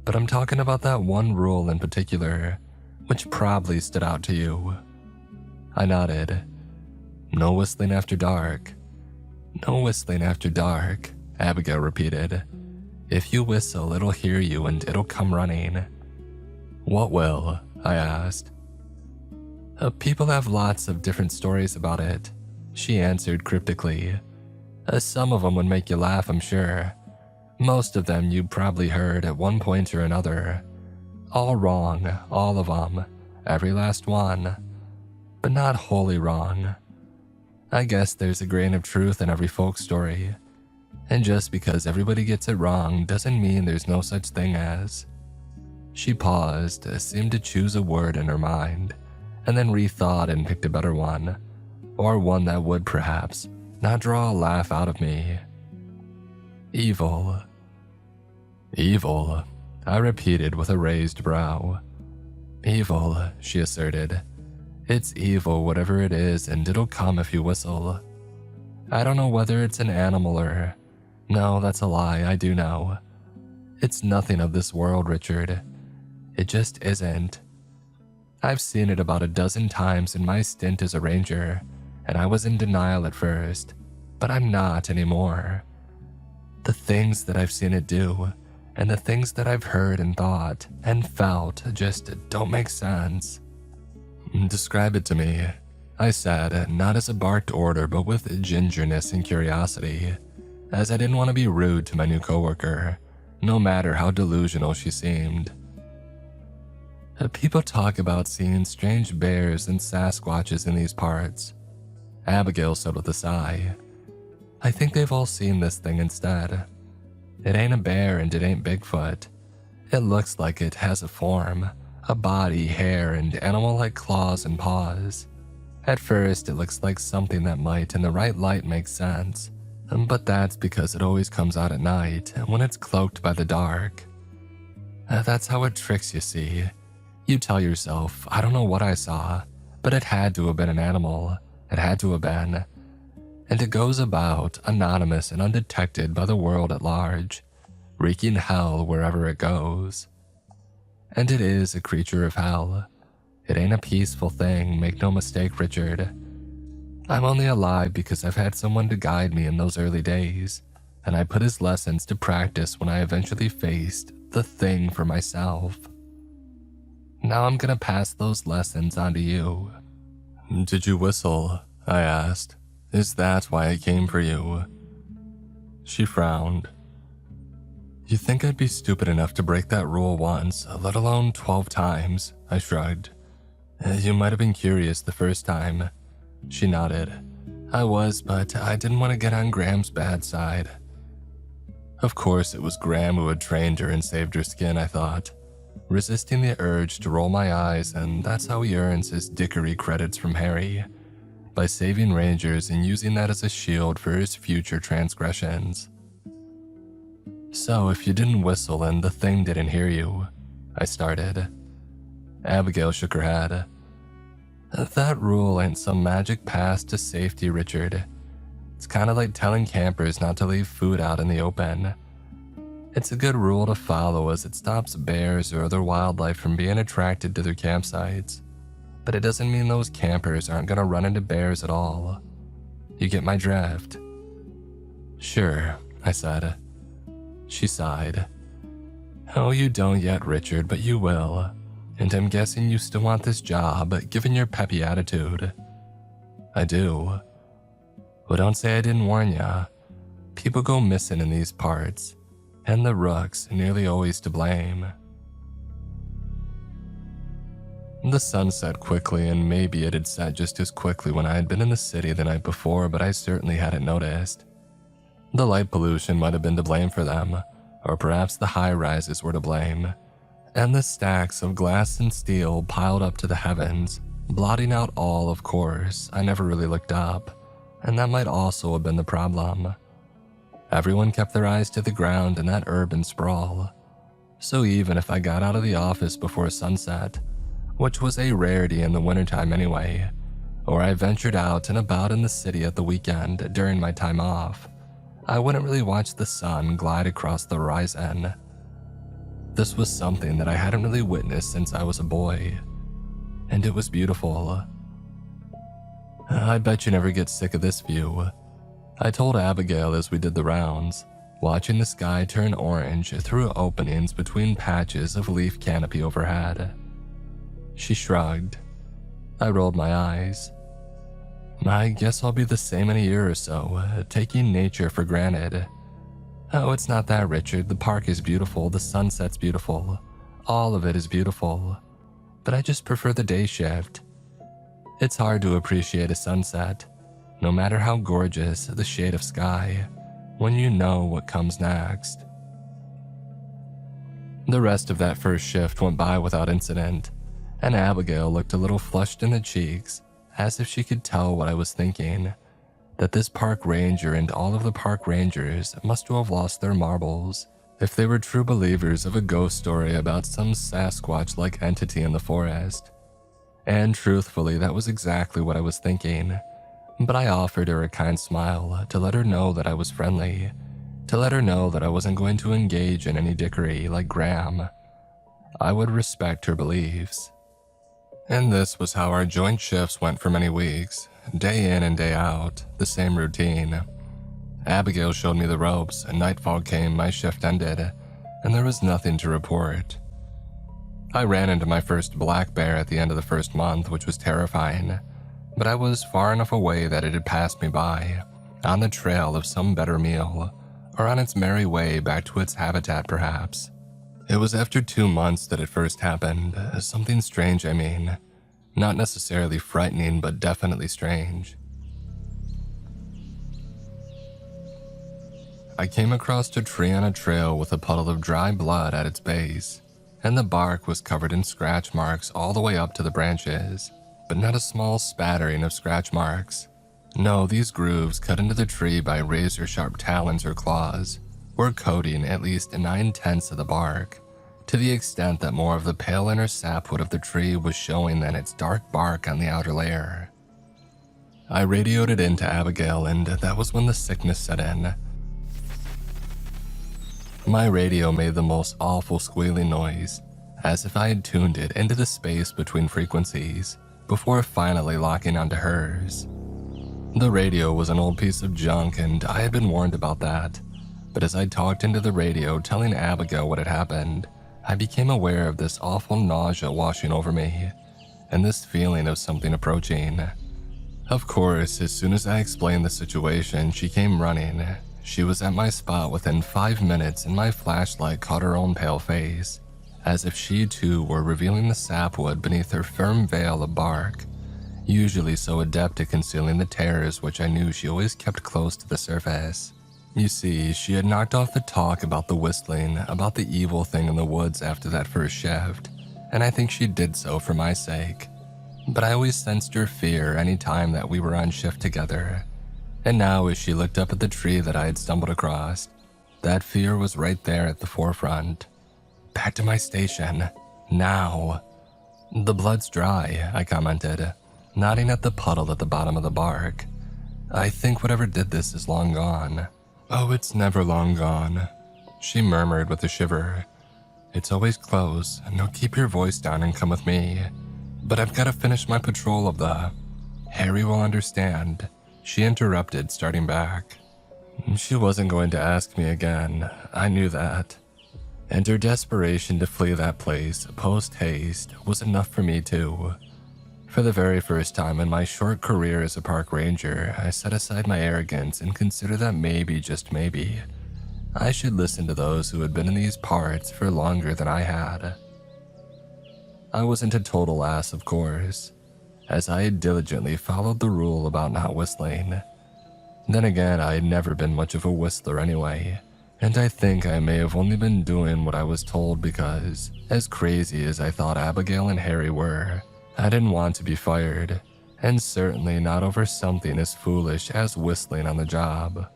But I'm talking about that one rule in particular, which probably stood out to you. I nodded. No whistling after dark. No whistling after dark, Abigail repeated. If you whistle, it'll hear you and it'll come running. What will? I asked. People have lots of different stories about it, she answered cryptically. Some of them would make you laugh, I'm sure. Most of them you probably heard at one point or another. All wrong, all of them, every last one. But not wholly wrong. I guess there's a grain of truth in every folk story. And just because everybody gets it wrong doesn't mean there's no such thing as. She paused, seemed to choose a word in her mind, and then rethought and picked a better one, or one that would perhaps not draw a laugh out of me. Evil. Evil, I repeated with a raised brow. Evil, she asserted. It's evil whatever it is, and it'll come if you whistle. I don't know whether it's an animal or... No, that's a lie, I do know. It's nothing of this world, Richard. It just isn't. I've seen it about 12 times in my stint as a ranger, and I was in denial at first, but I'm not anymore. The things that I've seen it do, and the things that I've heard and thought and felt just don't make sense. Describe it to me, I said, not as a barked order but with gingerness and curiosity. as I didn't want to be rude to my new coworker, no matter how delusional she seemed. People talk about seeing strange bears and Sasquatches in these parts, Abigail said with a sigh. I think they've all seen this thing instead. It ain't a bear and it ain't Bigfoot. It looks like it has a form, a body, hair, and animal-like claws and paws. At first, it looks like something that might, in the right light, make sense. But that's because it always comes out at night, when it's cloaked by the dark. That's how it tricks you, see. You tell yourself, I don't know what I saw, but it had to have been an animal. It had to have been. And it goes about, anonymous and undetected by the world at large, wreaking hell wherever it goes. And it is a creature of hell. It ain't a peaceful thing, make no mistake, Richard. I'm only alive because I've had someone to guide me in those early days, and I put his lessons to practice when I eventually faced the thing for myself. Now I'm gonna pass those lessons on to you. Did you whistle? I asked. Is that why I came for you? She frowned. You think I'd be stupid enough to break that rule once, let alone 12 times? I shrugged. You might have been curious the first time. She nodded. I was, but I didn't want to get on Graham's bad side. Of course it was Graham who had trained her and saved her skin, I thought, resisting the urge to roll my eyes, and that's how he earns his dickery credits from Harry, by saving Rangers and using that as a shield for his future transgressions. So if you didn't whistle and the thing didn't hear you, I started. Abigail shook her head. That rule ain't some magic pass to safety, Richard. It's kind of like telling campers not to leave food out in the open. It's a good rule to follow as it stops bears or other wildlife from being attracted to their campsites, but it doesn't mean those campers aren't going to run into bears at all. You get my drift? Sure, I said. She sighed. Oh, you don't yet, Richard, but you will. And I'm guessing you still want this job, given your peppy attitude. I do. Well, don't say I didn't warn ya. People go missing in these parts, and the Rook's nearly always to blame. The sun set quickly, and maybe it had set just as quickly when I had been in the city the night before, but I certainly hadn't noticed. The light pollution might have been to blame for them, or perhaps the high-rises were to blame, and the stacks of glass and steel piled up to the heavens, blotting out all, of course. I never really looked up, and that might also have been the problem. Everyone kept their eyes to the ground in that urban sprawl, so even if I got out of the office before sunset, which was a rarity in the wintertime anyway, or I ventured out and about in the city at the weekend during my time off, I wouldn't really watch the sun glide across the horizon. This was something that I hadn't really witnessed since I was a boy, and it was beautiful. I bet you never get sick of this view, I told Abigail as we did the rounds, watching the sky turn orange through openings between patches of leaf canopy overhead. She shrugged. I rolled my eyes. I guess I'll be the same in a year or so, taking nature for granted. Oh, it's not that, Richard. The park is beautiful, the sunset's beautiful. All of it is beautiful. But I just prefer the day shift. It's hard to appreciate a sunset, no matter how gorgeous the shade of sky, when you know what comes next. The rest of that first shift went by without incident, and Abigail looked a little flushed in the cheeks, as if she could tell what I was thinking, that this park ranger and all of the park rangers must have lost their marbles if they were true believers of a ghost story about some Sasquatch-like entity in the forest. And truthfully, that was exactly what I was thinking, but I offered her a kind smile to let her know that I was friendly, to let her know that I wasn't going to engage in any dickery like Graham. I would respect her beliefs. And this was how our joint shifts went for many weeks, day in and day out, the same routine. Abigail showed me the ropes, and nightfall came, my shift ended, and there was nothing to report. I ran into my first black bear at the end of the first month, which was terrifying, but I was far enough away that it had passed me by, on the trail of some better meal, or on its merry way back to its habitat perhaps. It was after 2 months that it first happened. Something strange, I mean. Not necessarily frightening, but definitely strange. I came across a tree on a trail with a puddle of dry blood at its base, and the bark was covered in scratch marks all the way up to the branches, but not a small spattering of scratch marks. No, these grooves cut into the tree by razor-sharp talons or claws were coating at least 9/10 of the bark, to the extent that more of the pale inner sapwood of the tree was showing than its dark bark on the outer layer. I radioed it into Abigail, and that was when the sickness set in. My radio made the most awful squealing noise, as if I had tuned it into the space between frequencies, before finally locking onto hers. The radio was an old piece of junk, and I had been warned about that, but as I talked into the radio telling Abigail what had happened, I became aware of this awful nausea washing over me, and this feeling of something approaching. Of course, as soon as I explained the situation, she came running. She was at my spot within 5 minutes, and my flashlight caught her own pale face, as if she too were revealing the sapwood beneath her firm veil of bark, usually so adept at concealing the terrors which I knew she always kept close to the surface. You see, she had knocked off the talk about the whistling, about the evil thing in the woods after that first shift, and I think she did so for my sake. But I always sensed her fear any time that we were on shift together. And now as she looked up at the tree that I had stumbled across, that fear was right there at the forefront. Back to my station. Now. The blood's dry, I commented, nodding at the puddle at the bottom of the bark. I think whatever did this is long gone. Oh, it's never long gone, she murmured with a shiver. It's always close. Now keep your voice down and come with me. But I've got to finish my patrol of the... Harry will understand, she interrupted, starting back. She wasn't going to ask me again. I knew that. And her desperation to flee that place, post-haste, was enough for me too. For the very first time in my short career as a park ranger, I set aside my arrogance and considered that maybe, just maybe, I should listen to those who had been in these parts for longer than I had. I wasn't a total ass, of course, as I had diligently followed the rule about not whistling. Then again, I had never been much of a whistler anyway, and I think I may have only been doing what I was told because, as crazy as I thought Abigail and Harry were, I didn't want to be fired, and certainly not over something as foolish as whistling on the job.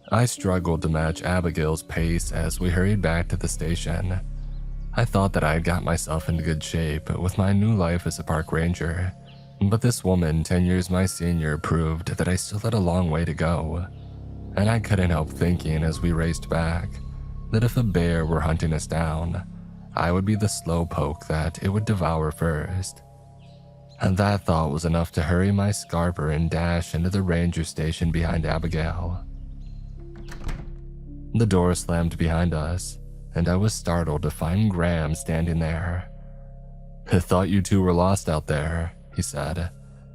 I struggled to match Abigail's pace as we hurried back to the station. I thought that I had got myself into good shape with my new life as a park ranger, but this woman 10 years my senior proved that I still had a long way to go, and I couldn't help thinking as we raced back that if a bear were hunting us down, I would be the slowpoke that it would devour first. And that thought was enough to hurry my scarper and dash into the ranger station behind Abigail. The door slammed behind us, and I was startled to find Graham standing there. I thought you two were lost out there, he said.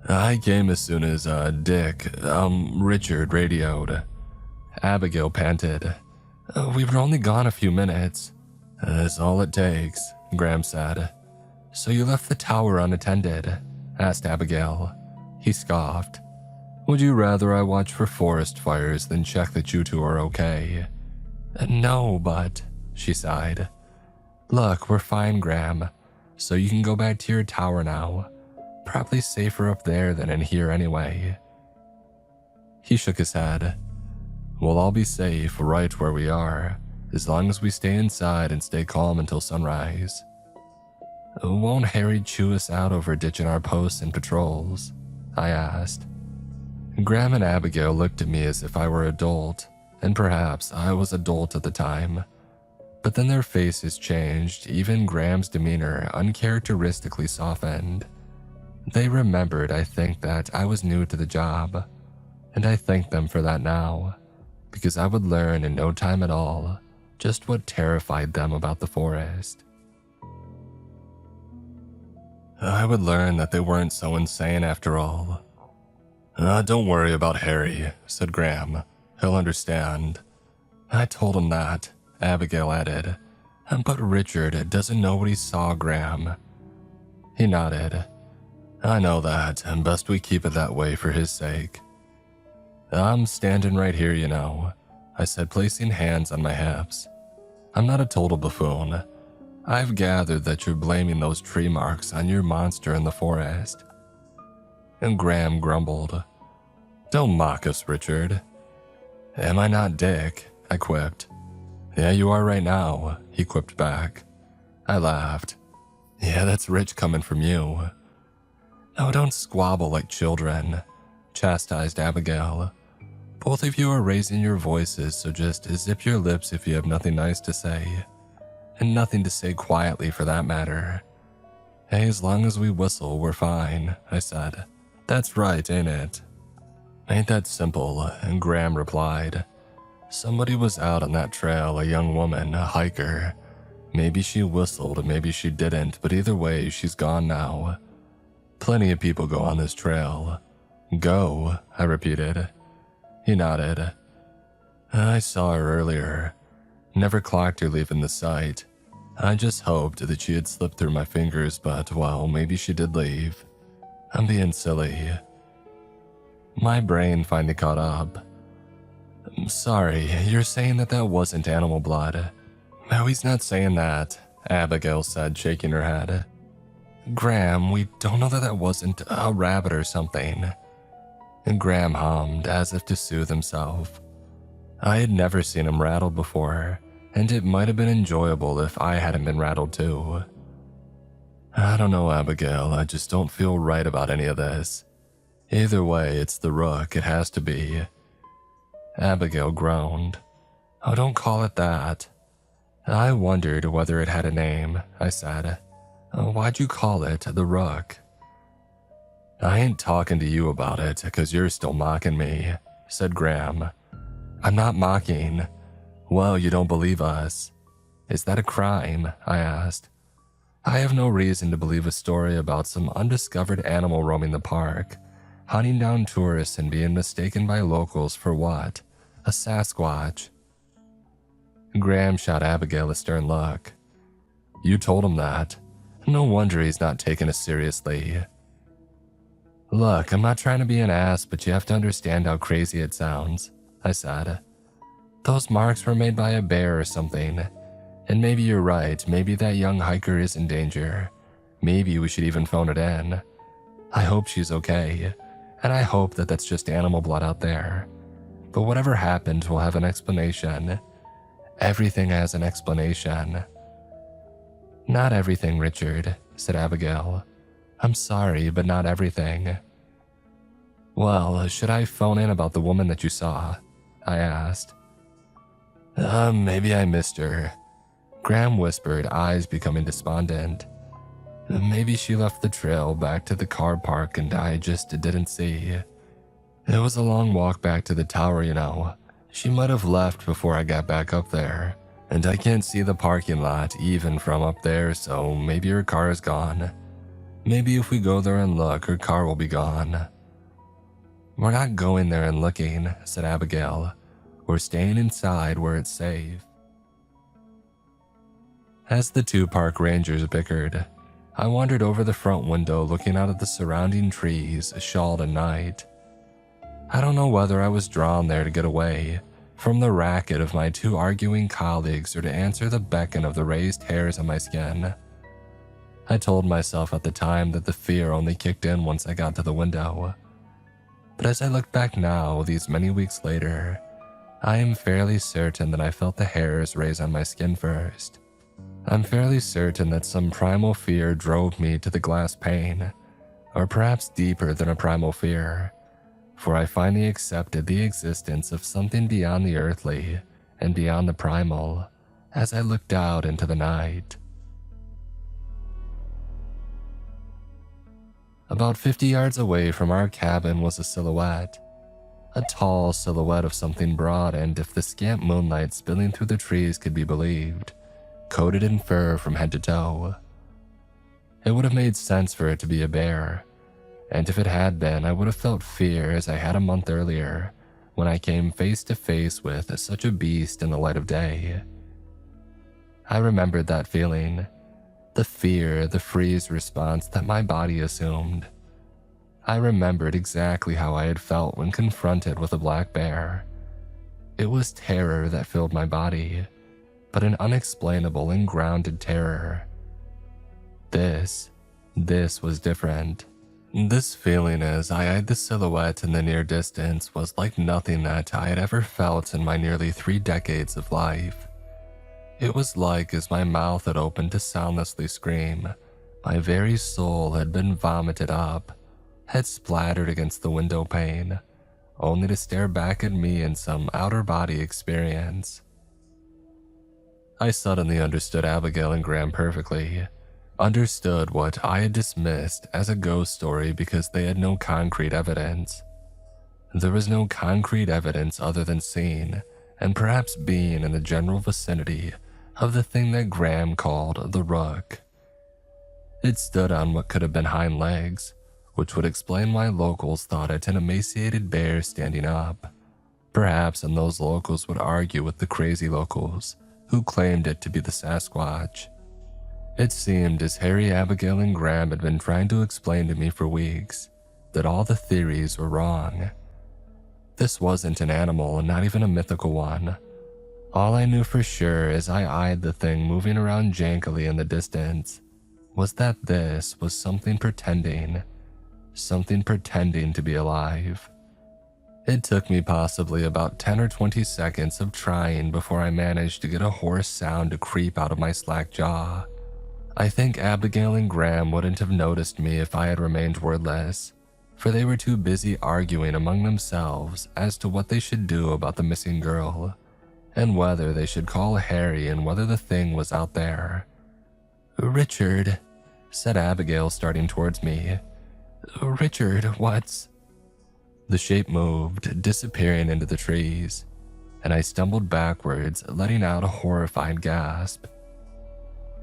I came as soon as, Richard radioed. Abigail panted. We were only gone a few minutes. That's all it takes, Graham said. So you left the tower unattended? Asked Abigail. He scoffed. Would you rather I watch for forest fires than check that you two are okay? No, but, she sighed. Look, we're fine, Graham, so you can go back to your tower now. Probably safer up there than in here anyway. He shook his head. We'll all be safe right where we are, as long as we stay inside and stay calm until sunrise. Won't Harry chew us out over ditching our posts and patrols? I asked. Graham and Abigail looked at me as if I were adult, and perhaps I was adult at the time. But then their faces changed, even Graham's demeanor uncharacteristically softened. They remembered, I think, that I was new to the job, and I thank them for that now, because I would learn in no time at all just what terrified them about the forest. I would learn that they weren't so insane after all. Don't worry about Harry, said Graham. He'll understand. I told him that, Abigail added. But Richard doesn't know what he saw, Graham. He nodded. I know that, and best we keep it that way for his sake. I'm standing right here, you know, I said, placing hands on my hips. I'm not a total buffoon. I've gathered that you're blaming those tree marks on your monster in the forest. And Graham grumbled. Don't mock us, Richard. Am I not Dick? I quipped. Yeah, you are right now, he quipped back. I laughed. Yeah, that's rich coming from you. Oh, don't squabble like children, chastised Abigail. Both of you are raising your voices, so just zip your lips if you have nothing nice to say. And nothing to say quietly for that matter. Hey, as long as we whistle, we're fine, I said. That's right, ain't it? Ain't that simple, and Graham replied. Somebody was out on that trail, a young woman, a hiker. Maybe she whistled, maybe she didn't, but either way, she's gone now. Plenty of people go on this trail. Go, I repeated. He nodded. I saw her earlier. Never clocked her leaving the site. I just hoped that she had slipped through my fingers, but, well, maybe she did leave. I'm being silly. My brain finally caught up. Sorry, you're saying that wasn't animal blood. No, he's not saying that, Abigail said, shaking her head. Graham, we don't know that wasn't a rabbit or something. And Graham hummed, as if to soothe himself. I had never seen him rattled before, and it might have been enjoyable if I hadn't been rattled too. I don't know, Abigail, I just don't feel right about any of this. Either way, it's the Rook, it has to be. Abigail groaned. Oh, don't call it that. I wondered whether it had a name, I said. Why'd you call it the Rook? I ain't talking to you about it, 'cause you're still mocking me, said Graham. I'm not mocking. Well, you don't believe us. Is that a crime? I asked. I have no reason to believe a story about some undiscovered animal roaming the park, hunting down tourists and being mistaken by locals for what? A Sasquatch. Graham shot Abigail a stern look. You told him that. No wonder he's not taking us seriously. Look, I'm not trying to be an ass, but you have to understand how crazy it sounds, I said. Those marks were made by a bear or something. And maybe you're right, maybe that young hiker is in danger. Maybe we should even phone it in. I hope she's okay, and I hope that that's just animal blood out there. But whatever happened will have an explanation. Everything has an explanation. Not everything, Richard, said Abigail. I'm sorry, but not everything. Well, should I phone in about the woman that you saw? I asked. Maybe I missed her. Graham whispered, eyes becoming despondent. Maybe she left the trail back to the car park and I just didn't see. It was a long walk back to the tower, you know. She might have left before I got back up there, and I can't see the parking lot even from up there, so maybe her car is gone. Maybe if we go there and look, her car will be gone. We're not going there and looking, said Abigail. We're staying inside where it's safe. As the two park rangers bickered, I wandered over the front window looking out at the surrounding trees, shawled in night. I don't know whether I was drawn there to get away from the racket of my two arguing colleagues or to answer the beckon of the raised hairs on my skin. I told myself at the time that the fear only kicked in once I got to the window. But as I look back now, these many weeks later, I am fairly certain that I felt the hairs raise on my skin first. I'm fairly certain that some primal fear drove me to the glass pane, or perhaps deeper than a primal fear, for I finally accepted the existence of something beyond the earthly and beyond the primal as I looked out into the night. About 50 yards away from our cabin was a silhouette. A tall silhouette of something broad and, if the scant moonlight spilling through the trees could be believed, coated in fur from head to toe. It would have made sense for it to be a bear. and if it had been, I would have felt fear as I had a month earlier when I came face to face with such a beast in the light of day. I remembered that feeling, the fear, the freeze response that my body assumed. I remembered exactly how I had felt when confronted with a black bear. It was terror that filled my body, but an unexplainable and grounded terror. This was different. This feeling as I eyed the silhouette in the near distance was like nothing that I had ever felt in my nearly 3 decades of life. It was like as my mouth had opened to soundlessly scream, my very soul had been vomited up, had splattered against the window pane, only to stare back at me in some outer body experience. I suddenly understood Abigail and Graham perfectly, understood what I had dismissed as a ghost story because they had no concrete evidence. There was no concrete evidence other than seeing and perhaps being in the general vicinity of the thing that Graham called the Rook. It stood on what could have been hind legs, which would explain why locals thought it an emaciated bear standing up. Perhaps, and those locals would argue with the crazy locals who claimed it to be the Sasquatch. It seemed as Harry, Abigail, and Graham had been trying to explain to me for weeks that all the theories were wrong. This wasn't an animal, not even a mythical one. All I knew for sure as I eyed the thing moving around jankily in the distance was that this was something pretending to be alive. It took me possibly about 10 or 20 seconds of trying before I managed to get a hoarse sound to creep out of my slack jaw. I think Abigail and Graham wouldn't have noticed me if I had remained wordless, for they were too busy arguing among themselves as to what they should do about the missing girl, and whether they should call Harry and whether the thing was out there. "Richard," said Abigail, starting towards me. "Richard, what's—" The shape moved, disappearing into the trees, and I stumbled backwards, letting out a horrified gasp.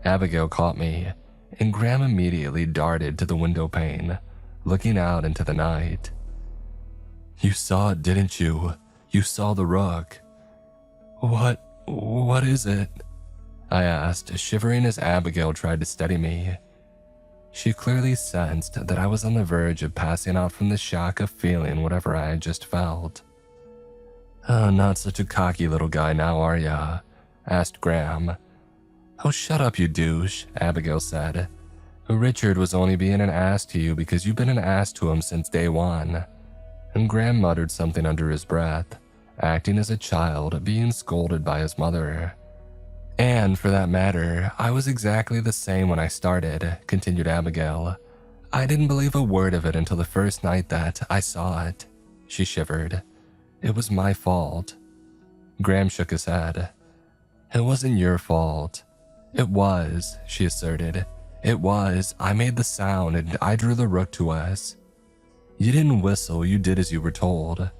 Abigail caught me, and Graham immediately darted to the window pane, looking out into the night. "You saw it, didn't you? You saw the Rook." What is it?" I asked, shivering as Abigail tried to steady me. She clearly sensed that I was on the verge of passing out from the shock of feeling whatever I had just felt. "Oh, not such a cocky little guy now, are ya?" asked Graham. "Oh, shut up, you douche," Abigail said. "Richard was only being an ass to you because you've been an ass to him since day one." And Graham muttered something under his breath, acting as a child being scolded by his mother. "And for that matter, I was exactly the same when I started," continued Abigail. "I didn't believe a word of it until the first night that I saw it." She shivered. "It was my fault." Graham shook his head. "It wasn't your fault." "It was," she asserted. "It was. I made the sound and I drew the Rook to us." "You didn't whistle, you did as you were told."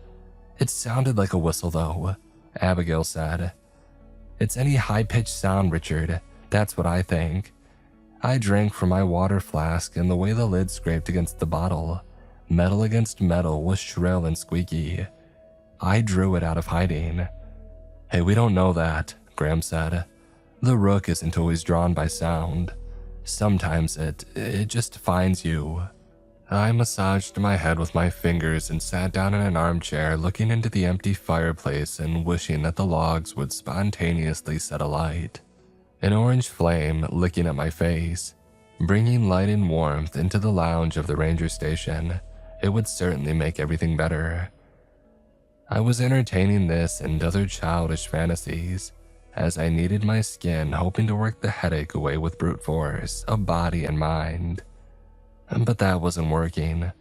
"It sounded like a whistle though," Abigail said. "It's any high-pitched sound, Richard. That's what I think. I drank from my water flask and the way the lid scraped against the bottle, metal against metal, was shrill and squeaky. I drew it out of hiding." "Hey, we don't know that," Graham said. "The Rook isn't always drawn by sound. Sometimes it just finds you." I massaged my head with my fingers and sat down in an armchair looking into the empty fireplace and wishing that the logs would spontaneously set alight. An orange flame licking at my face, bringing light and warmth into the lounge of the ranger station. It would certainly make everything better. I was entertaining this and other childish fantasies as I kneaded my skin, hoping to work the headache away with brute force of body and mind. But that wasn't working,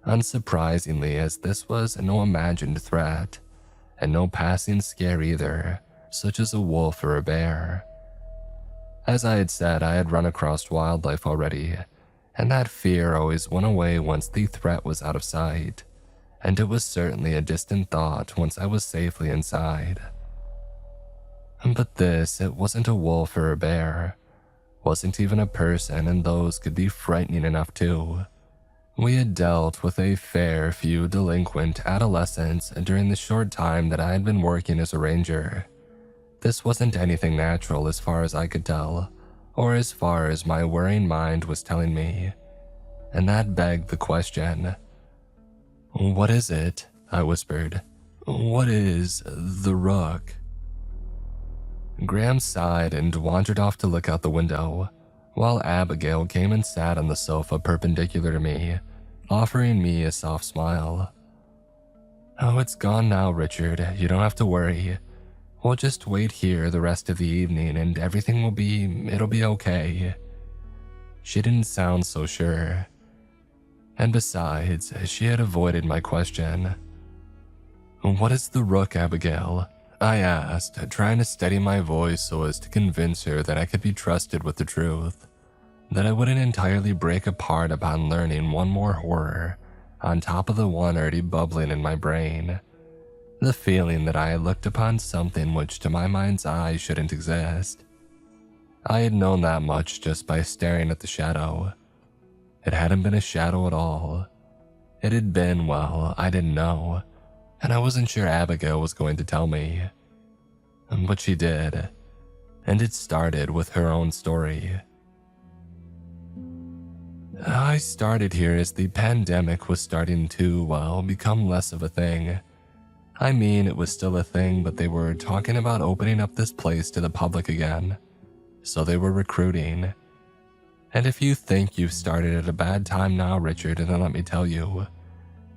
unsurprisingly, as this was no imagined threat, and no passing scare either, such as a wolf or a bear. As I had said, I had run across wildlife already, and that fear always went away once the threat was out of sight, and it was certainly a distant thought once I was safely inside. But this, it wasn't a wolf or a bear. Wasn't even a person, and those could be frightening enough too. We had dealt with a fair few delinquent adolescents during the short time that I had been working as a ranger. This wasn't anything natural as far as I could tell, or as far as my worrying mind was telling me. And that begged the question. "What is it?" I whispered. "What is the Rook?" Graham sighed and wandered off to look out the window, while Abigail came and sat on the sofa perpendicular to me, offering me a soft smile. "Oh, it's gone now, Richard. You don't have to worry. We'll just wait here the rest of the evening and it'll be okay." She didn't sound so sure. And besides, she had avoided my question. "What is the Rook, Abigail?" I asked, trying to steady my voice so as to convince her that I could be trusted with the truth, that I wouldn't entirely break apart upon learning one more horror on top of the one already bubbling in my brain. The feeling that I had looked upon something which to my mind's eye shouldn't exist. I had known that much just by staring at the shadow. It hadn't been a shadow at all. It had been, well, I didn't know, and I wasn't sure Abigail was going to tell me. But she did, and it started with her own story. I started here as the pandemic was starting to, well, become less of a thing. I mean, it was still a thing, but they were talking about opening up this place to the public again. So they were recruiting. And if you think you've started at a bad time now, Richard, then let me tell you,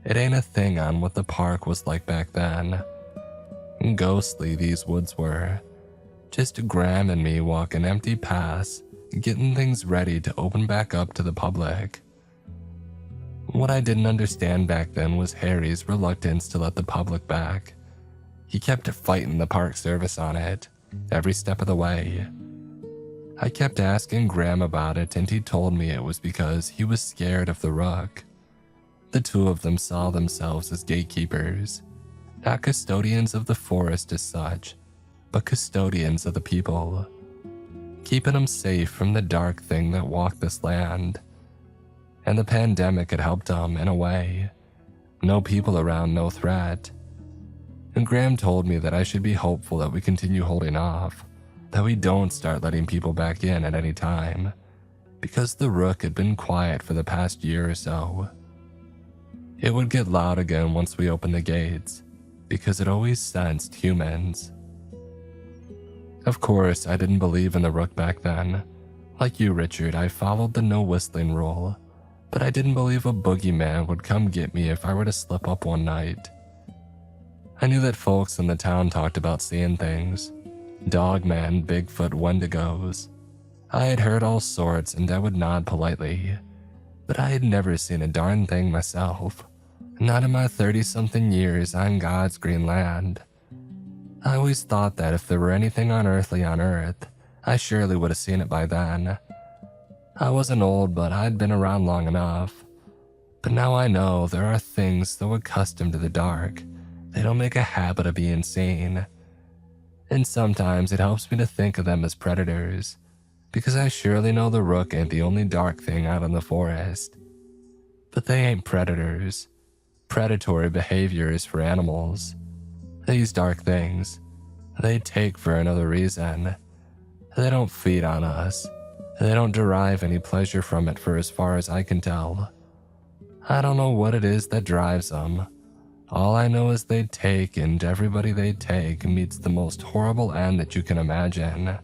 it ain't a thing on what the park was like back then. Ghostly these woods were. Just Graham and me walking empty paths, getting things ready to open back up to the public. What I didn't understand back then was Harry's reluctance to let the public back. He kept fighting the park service on it, every step of the way. I kept asking Graham about it, and he told me it was because he was scared of the Rook. The two of them saw themselves as gatekeepers, not custodians of the forest as such, but custodians of the people, keeping them safe from the dark thing that walked this land. And the pandemic had helped them in a way. No people around, no threat. And Graham told me that I should be hopeful that we continue holding off, that we don't start letting people back in at any time, because the Rook had been quiet for the past year or so. It would get loud again once we opened the gates, because it always sensed humans. Of course, I didn't believe in the Rook back then. Like you, Richard, I followed the no whistling rule, but I didn't believe a boogeyman would come get me if I were to slip up one night. I knew that folks in the town talked about seeing things. Dogmen, Bigfoot, Wendigos. I had heard all sorts and I would nod politely, but I had never seen a darn thing myself. Not in my 30-something years on God's green land. I always thought that if there were anything unearthly on Earth, I surely would have seen it by then. I wasn't old, but I'd been around long enough. But now I know there are things so accustomed to the dark, they don't make a habit of being seen. And sometimes it helps me to think of them as predators, because I surely know the Rook ain't the only dark thing out in the forest. But they ain't predators. Predatory behavior is for animals. These dark things, they take for another reason. They don't feed on us. They don't derive any pleasure from it for as far as I can tell. I don't know what it is that drives them. All I know is they take, and everybody they take meets the most horrible end that you can imagine.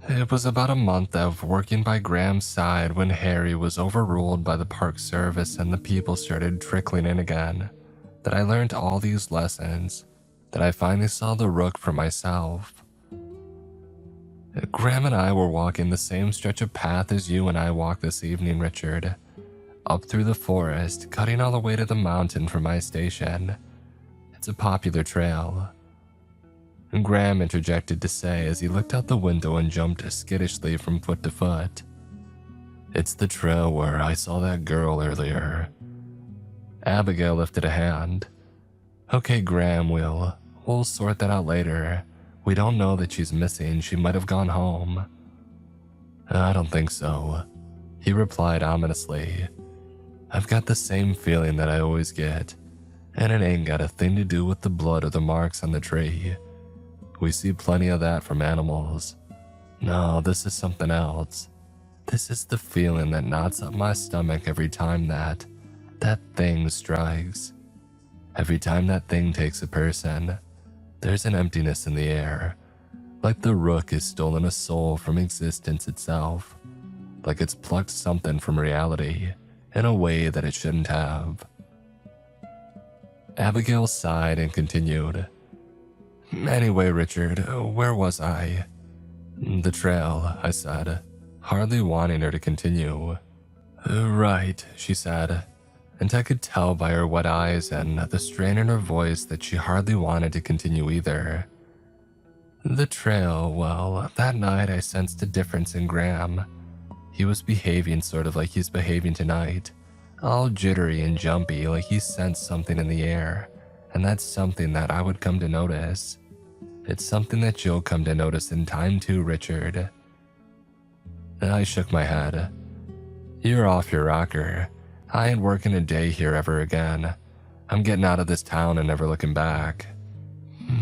It was about a month of working by Graham's side when Harry was overruled by the park service and the people started trickling in again, that I learned all these lessons, that I finally saw the Rook for myself. Graham and I were walking the same stretch of path as you and I walked this evening, Richard. Up through the forest, cutting all the way to the mountain from my station. It's a popular trail. Graham interjected to say as he looked out the window and jumped skittishly from foot to foot. "It's the trail where I saw that girl earlier." Abigail lifted a hand. "Okay, Graham, we'll sort that out later. We don't know that she's missing. She might have gone home." "I don't think so," he replied ominously. I've got the same feeling that I always get, and it ain't got a thing to do with the blood or the marks on the tree. We see plenty of that from animals. No, this is something else. This is the feeling that knots up my stomach every time that thing strikes. Every time that thing takes a person, there's an emptiness in the air, like the rook has stolen a soul from existence itself, like it's plucked something from reality in a way that it shouldn't have. Abigail sighed and continued. Anyway, Richard, where was I? The trail, I said, hardly wanting her to continue. Right, she said, and I could tell by her wet eyes and the strain in her voice that she hardly wanted to continue either. The trail, well, that night I sensed a difference in Graham. He was behaving sort of like he's behaving tonight, all jittery and jumpy like he sensed something in the air, and that's something that I would come to notice. It's something that you'll come to notice in time too, Richard. I shook my head. You're off your rocker. I ain't working a day here ever again. I'm getting out of this town and never looking back.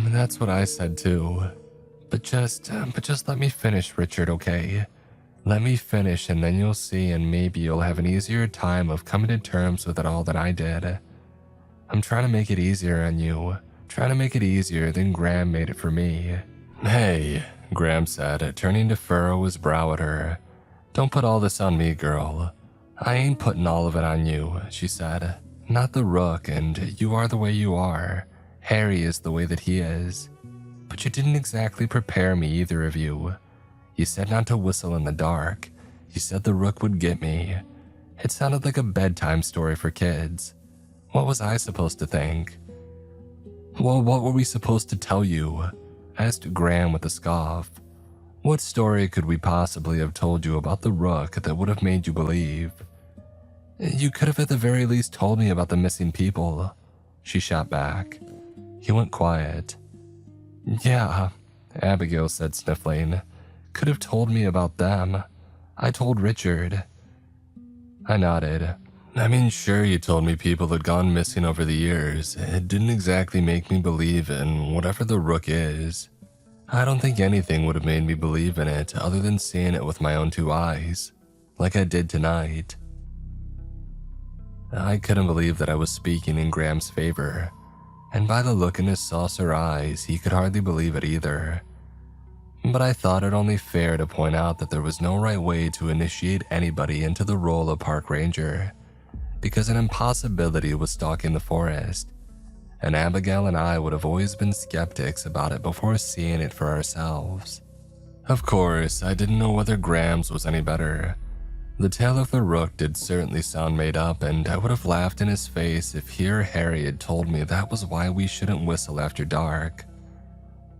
That's what I said too. But just let me finish, Richard, okay? Let me finish and then you'll see, and maybe you'll have an easier time of coming to terms with it all than I did. I'm trying to make it easier on you. Trying to make it easier than Graham made it for me. Hey, Graham said, turning to furrow his brow at her. Don't put all this on me, girl. I ain't putting all of it on you, she said. Not the rook, and you are the way you are. Harry is the way that he is. But you didn't exactly prepare me, either of you. You said not to whistle in the dark. You said the rook would get me. It sounded like a bedtime story for kids. What was I supposed to think? Well, what were we supposed to tell you? Asked Graham with a scoff. What story could we possibly have told you about the rook that would have made you believe? You could have at the very least told me about the missing people, she shot back. He went quiet. Yeah, Abigail said, sniffling. Could have told me about them. I told Richard. I nodded. I mean, sure, you told me people had gone missing over the years. It didn't exactly make me believe in whatever the rook is. I don't think anything would have made me believe in it other than seeing it with my own two eyes, like I did tonight. I couldn't believe that I was speaking in Graham's favor, and by the look in his saucer eyes, he could hardly believe it either. But I thought it only fair to point out that there was no right way to initiate anybody into the role of park ranger, because an impossibility was stalking the forest, and Abigail and I would have always been skeptics about it before seeing it for ourselves. Of course, I didn't know whether Graham's was any better. The tale of the rook did certainly sound made up, and I would have laughed in his face if he or Harry had told me that was why we shouldn't whistle after dark.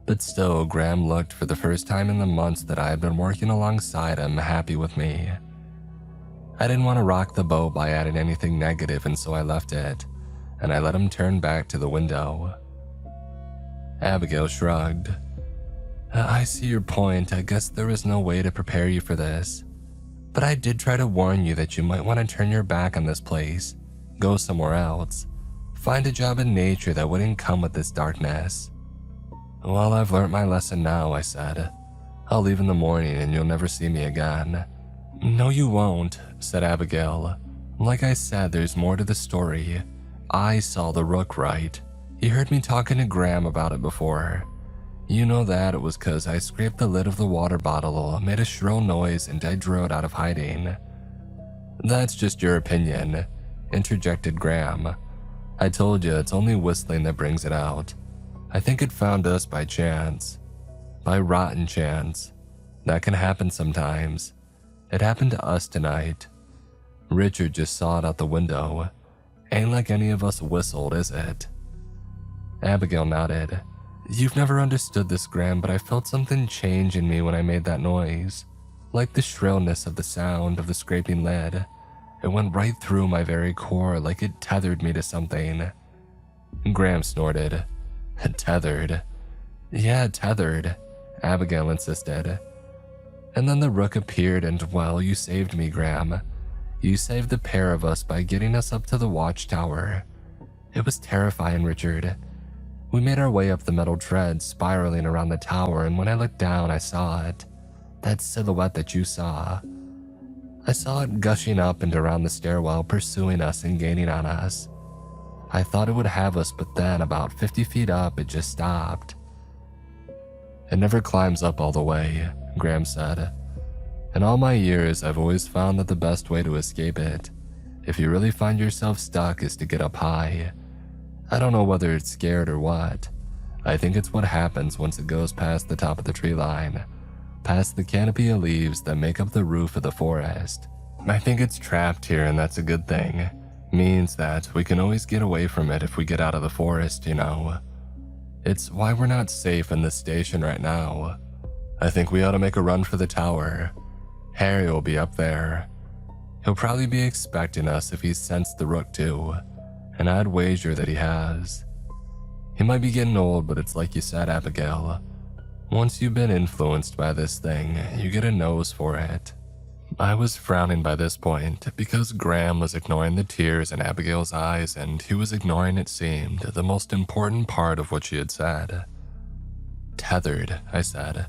But still, Graham looked, for the first time in the months that I had been working alongside him, happy with me. I didn't want to rock the boat by adding anything negative, and so I left it, and I let him turn back to the window. Abigail shrugged. I see your point. I guess there was no way to prepare you for this. But I did try to warn you that you might want to turn your back on this place, go somewhere else, find a job in nature that wouldn't come with this darkness. Well, I've learnt my lesson now, I said. I'll leave in the morning and you'll never see me again. No, you won't, said Abigail. Like I said, there's more to the story. I saw the rook, right? He heard me talking to Graham about it before. You know that it was 'cause I scraped the lid of the water bottle, made a shrill noise, and I drew it out of hiding. That's just your opinion, interjected Graham. I told you it's only whistling that brings it out. I think it found us by chance. By rotten chance. That can happen sometimes. It happened to us tonight. Richard just saw it out the window. Ain't like any of us whistled, is it? Abigail nodded. You've never understood this, Graham, but I felt something change in me when I made that noise. Like the shrillness of the sound of the scraping lid. It went right through my very core, like it tethered me to something. Graham snorted. Tethered? Yeah, tethered, Abigail insisted. And then the rook appeared and, well, you saved me, Graham. You saved the pair of us by getting us up to the watchtower. It was terrifying, Richard. We made our way up the metal treads, spiraling around the tower, and when I looked down, I saw it. That silhouette that you saw. I saw it gushing up and around the stairwell, pursuing us and gaining on us. I thought it would have us, but then, about 50 feet up, it just stopped. It never climbs up all the way, Graham said. In all my years, I've always found that the best way to escape it, if you really find yourself stuck, is to get up high. I don't know whether it's scared or what. I think it's what happens once it goes past the top of the tree line, past the canopy of leaves that make up the roof of the forest. I think it's trapped here, and that's a good thing. Means that we can always get away from it if we get out of the forest, you know. It's why we're not safe in this station right now. I think we ought to make a run for the tower. Harry will be up there. He'll probably be expecting us if he's sensed the rook too, and I'd wager that he has. He might be getting old, but it's like you said, Abigail. Once you've been influenced by this thing, you get a nose for it. I was frowning by this point because Graham was ignoring the tears in Abigail's eyes, and he was ignoring, it seemed, the most important part of what she had said. Tethered, I said.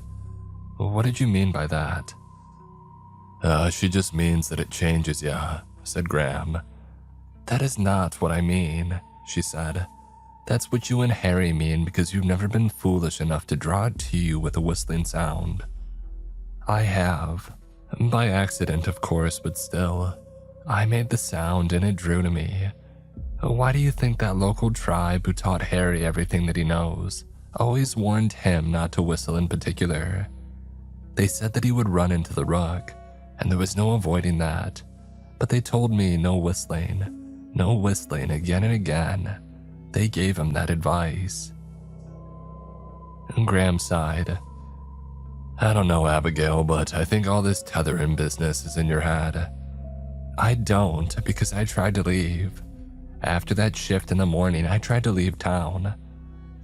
What did you mean by that? She just means that it changes ya, said Graham. That is not what I mean, she said. That's what you and Harry mean because you've never been foolish enough to draw it to you with a whistling sound. I have. By accident, of course, but still. I made the sound and it drew to me. Why do you think that local tribe who taught Harry everything that he knows always warned him not to whistle in particular? They said that he would run into the rook, and there was no avoiding that. But they told me no whistling again and again. They gave him that advice. Graham sighed. I don't know, Abigail, but I think all this tethering business is in your head. I don't, because I tried to leave. After that shift in the morning, I tried to leave town.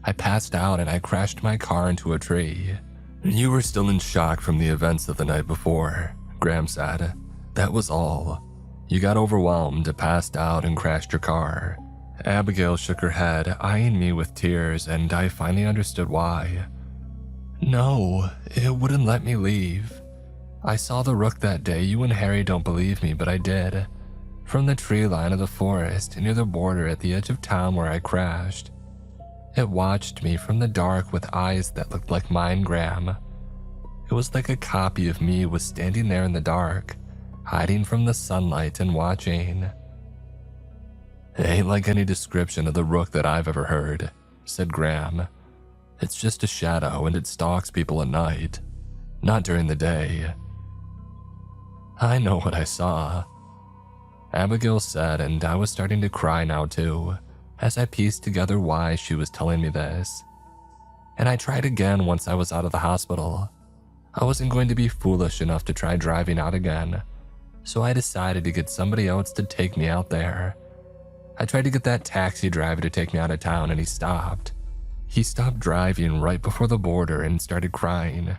I passed out and I crashed my car into a tree. You were still in shock from the events of the night before, Graham said. That was all. You got overwhelmed, passed out, and crashed your car. Abigail shook her head, eyeing me with tears, and I finally understood why. No, it wouldn't let me leave. I saw the rook that day. You and Harry don't believe me, but I did. From the tree line of the forest, near the border at the edge of town where I crashed. It watched me from the dark with eyes that looked like mine, Graham. It was like a copy of me was standing there in the dark, hiding from the sunlight and watching. It ain't like any description of the rook that I've ever heard, said Graham. It's just a shadow and it stalks people at night, not during the day. I know what I saw, Abigail said, and I was starting to cry now too, as I pieced together why she was telling me this. And I tried again once I was out of the hospital. I wasn't going to be foolish enough to try driving out again, so I decided to get somebody else to take me out there. I tried to get that taxi driver to take me out of town and he stopped. He stopped driving right before the border and started crying.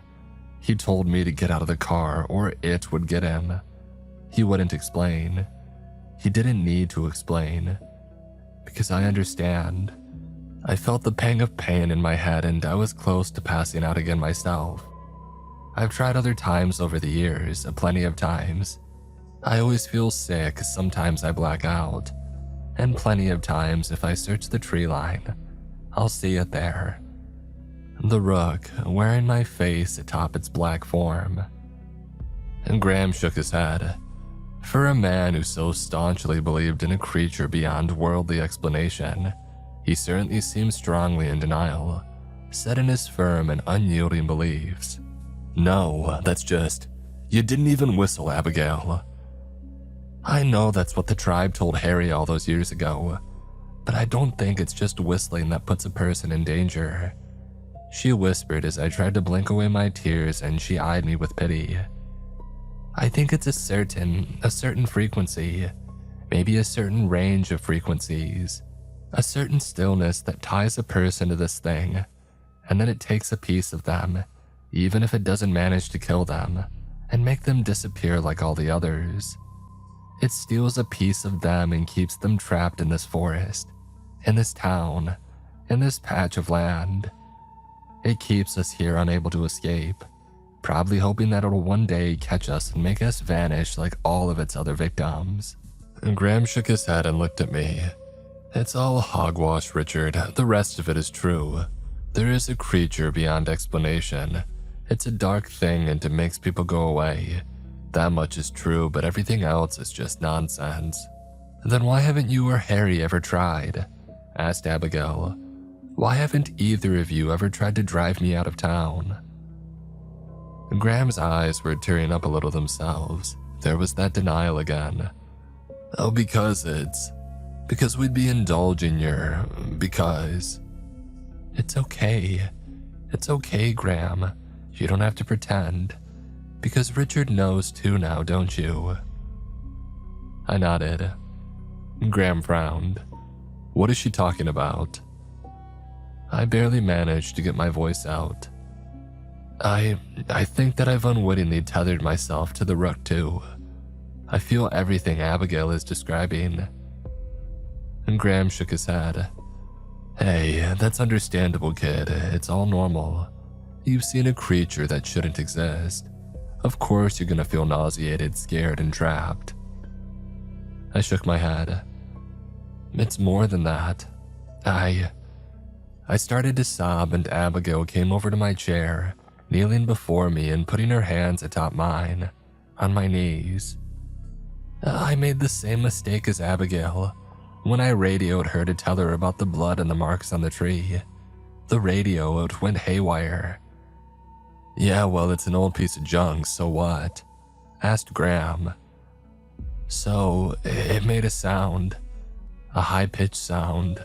He told me to get out of the car or it would get him. He wouldn't explain. He didn't need to explain. Because I understand. I felt the pang of pain in my head and I was close to passing out again myself. I've tried other times over the years, plenty of times. I always feel sick, sometimes I black out. And plenty of times if I search the tree line, I'll see it there. The rook, wearing my face atop its black form. And Graham shook his head. For a man who so staunchly believed in a creature beyond worldly explanation, he certainly seemed strongly in denial, set in his firm and unyielding beliefs. No, that's just, you didn't even whistle, Abigail. I know that's what the tribe told Harry all those years ago, but I don't think it's just whistling that puts a person in danger. She whispered as I tried to blink away my tears and she eyed me with pity. I think it's a certain frequency, maybe a certain range of frequencies, a certain stillness that ties a person to this thing, and then it takes a piece of them, even if it doesn't manage to kill them, and make them disappear like all the others. It steals a piece of them and keeps them trapped in this forest, in this town, in this patch of land. It keeps us here unable to escape, probably hoping that it'll one day catch us and make us vanish like all of its other victims. And Graham shook his head and looked at me. It's all hogwash, Richard. The rest of it is true. There is a creature beyond explanation. It's a dark thing and it makes people go away. That much is true, but everything else is just nonsense. Then why haven't you or Harry ever tried? Asked Abigail. Why haven't either of you ever tried to drive me out of town? Graham's eyes were tearing up a little themselves. There was that denial again. Oh, because we'd be indulging because. It's okay. It's okay, Graham. You don't have to pretend. Because Richard knows too now, don't you? I nodded. Graham frowned. What is she talking about? I barely managed to get my voice out. I think that I've unwittingly tethered myself to the Rook too. I feel everything Abigail is describing. And Graham shook his head. Hey, that's understandable, kid. It's all normal. You've seen a creature that shouldn't exist. Of course you're gonna feel nauseated, scared, and trapped. I shook my head. It's more than that. I started to sob and Abigail came over to my chair, kneeling before me and putting her hands atop mine, on my knees. I made the same mistake as Abigail when I radioed her to tell her about the blood and the marks on the tree. The radio, it went haywire. Yeah, well, it's an old piece of junk, so what? Asked Graham. So, it made a sound. A high-pitched sound.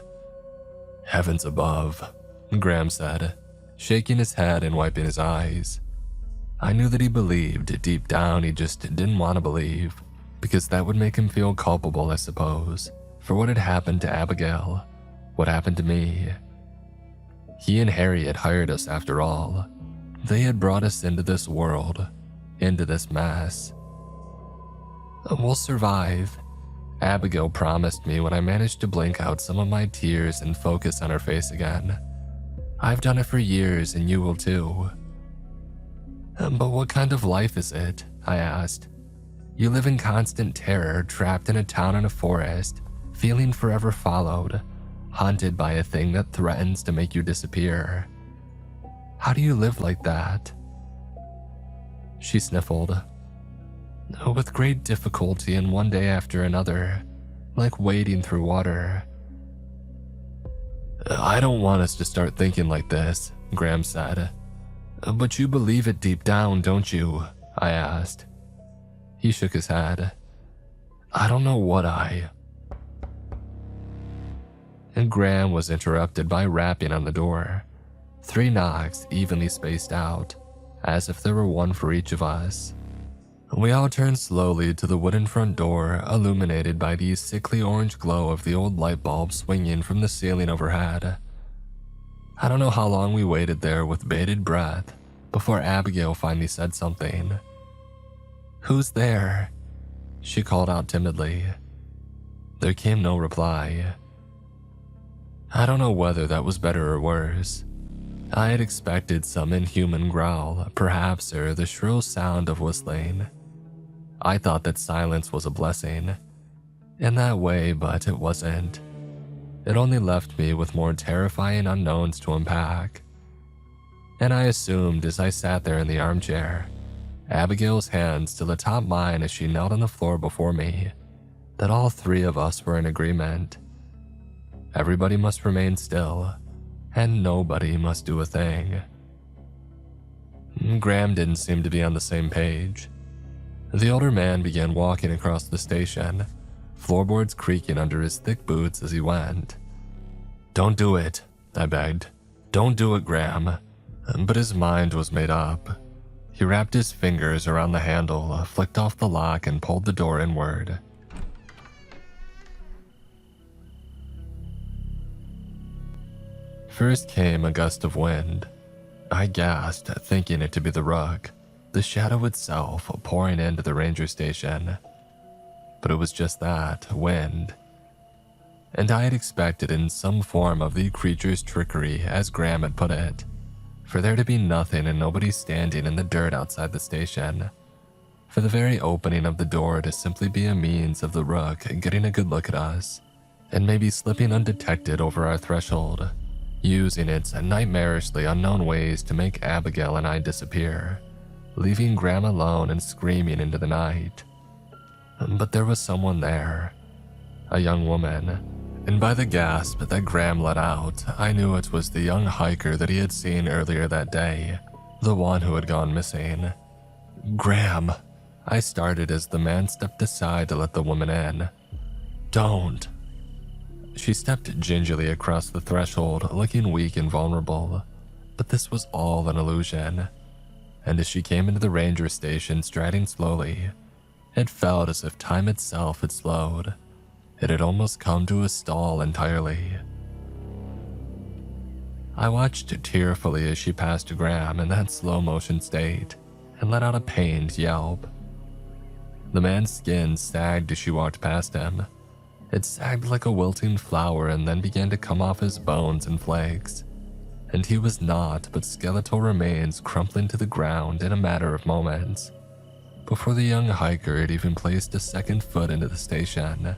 Heavens above, Graham said, shaking his head and wiping his eyes. I knew that he believed. Deep down, he just didn't want to believe, because that would make him feel culpable, I suppose, for what had happened to Abigail, what happened to me. He and Harry had hired us after all. They had brought us into this world, into this mess. We'll survive, Abigail promised me when I managed to blink out some of my tears and focus on her face again. I've done it for years and you will too. But what kind of life is it? I asked. You live in constant terror, trapped in a town in a forest, feeling forever followed, haunted by a thing that threatens to make you disappear. How do you live like that? She sniffled. With great difficulty and one day after another, like wading through water. I don't want us to start thinking like this, Graham said. But you believe it deep down, don't you? I asked. He shook his head. I don't know what And Graham was interrupted by rapping on the door. 3 knocks evenly spaced out, as if there were one for each of us. We all turned slowly to the wooden front door, illuminated by the sickly orange glow of the old light bulb swinging from the ceiling overhead. I don't know how long we waited there with bated breath before Abigail finally said something. Who's there? She called out timidly. There came no reply. I don't know whether that was better or worse. I had expected some inhuman growl, perhaps, or the shrill sound of whistling. I thought that silence was a blessing in that way, but it wasn't. It only left me with more terrifying unknowns to unpack. And I assumed as I sat there in the armchair, Abigail's hands still atop mine as she knelt on the floor before me, that all 3 of us were in agreement. Everybody must remain still, and nobody must do a thing. Graham didn't seem to be on the same page. The older man began walking across the station, floorboards creaking under his thick boots as he went. Don't do it, I begged. Don't do it, Graham. But his mind was made up. He wrapped his fingers around the handle, flicked off the lock, and pulled the door inward. First came a gust of wind. I gasped, thinking it to be the Rook, the shadow itself pouring into the ranger station. but it was just that, wind. And I had expected in some form of the creature's trickery, as Graham had put it, for there to be nothing and nobody standing in the dirt outside the station, for the very opening of the door to simply be a means of the rook getting a good look at us, and maybe slipping undetected over our threshold, using its nightmarishly unknown ways to make Abigail and I disappear, leaving Graham alone and screaming into the night. But there was someone there, a young woman, and by the gasp that Graham let out, I knew it was the young hiker that he had seen earlier that day, the one who had gone missing. "Graham," I started as the man stepped aside to let the woman in. "Don't." She stepped gingerly across the threshold, looking weak and vulnerable, but this was all an illusion. And as she came into the ranger station striding slowly, it felt as if time itself had slowed. It had almost come to a stall entirely. I watched tearfully as she passed Graham in that slow motion state and let out a pained yelp. The man's skin sagged as she walked past him. It sagged like a wilting flower and then began to come off his bones in flakes. And he was naught but skeletal remains crumpling to the ground in a matter of moments, before the young hiker had even placed a second foot into the station.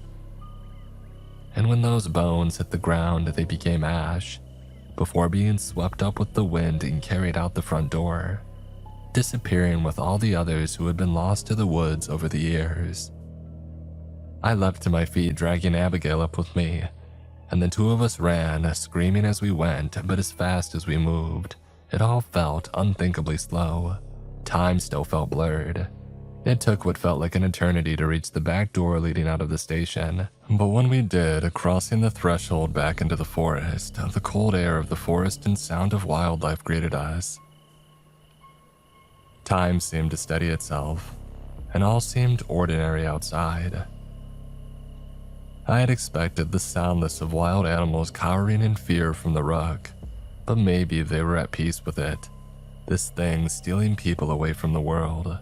And when those bones hit the ground, they became ash, before being swept up with the wind and carried out the front door, disappearing with all the others who had been lost to the woods over the years. I leapt to my feet, dragging Abigail up with me, and the two of us ran, screaming as we went, but as fast as we moved. It all felt unthinkably slow. Time still felt blurred. It took what felt like an eternity to reach the back door leading out of the station, but when we did, crossing the threshold back into the forest, the cold air of the forest and sound of wildlife greeted us. Time seemed to steady itself, and all seemed ordinary outside. I had expected the soundless of wild animals cowering in fear from the rook, but maybe they were at peace with it, this thing stealing people away from the world.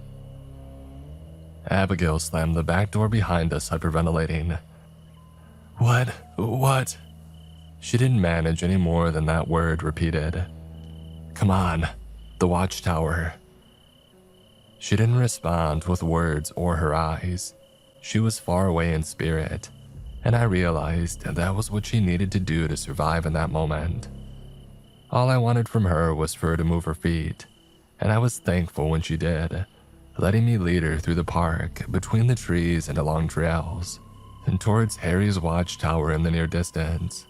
Abigail slammed the back door behind us, hyperventilating. What? She didn't manage any more than that word repeated. "Come on, the watchtower." She didn't respond with words or her eyes. She was far away in spirit, and I realized that was what she needed to do to survive in that moment. All I wanted from her was for her to move her feet, and I was thankful when she did, letting me lead her through the park, between the trees and along trails, and towards Harry's watchtower in the near distance.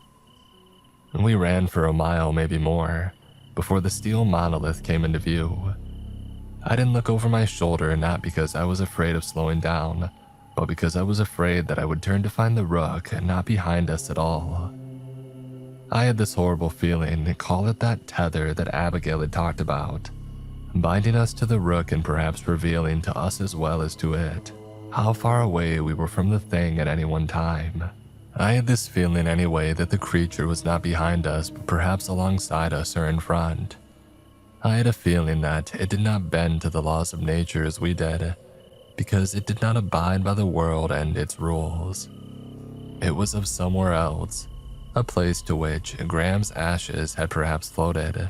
We ran for a mile, maybe more, before the steel monolith came into view. I didn't look over my shoulder, not because I was afraid of slowing down, but because I was afraid that I would turn to find the rook not behind us at all. I had this horrible feeling, call it that tether that Abigail had talked about, binding us to the rook and perhaps revealing to us as well as to it how far away we were from the thing at any one time. I had this feeling anyway that the creature was not behind us, but perhaps alongside us or in front. I had a feeling that it did not bend to the laws of nature as we did, because it did not abide by the world and its rules. It was of somewhere else, a place to which Graham's ashes had perhaps floated.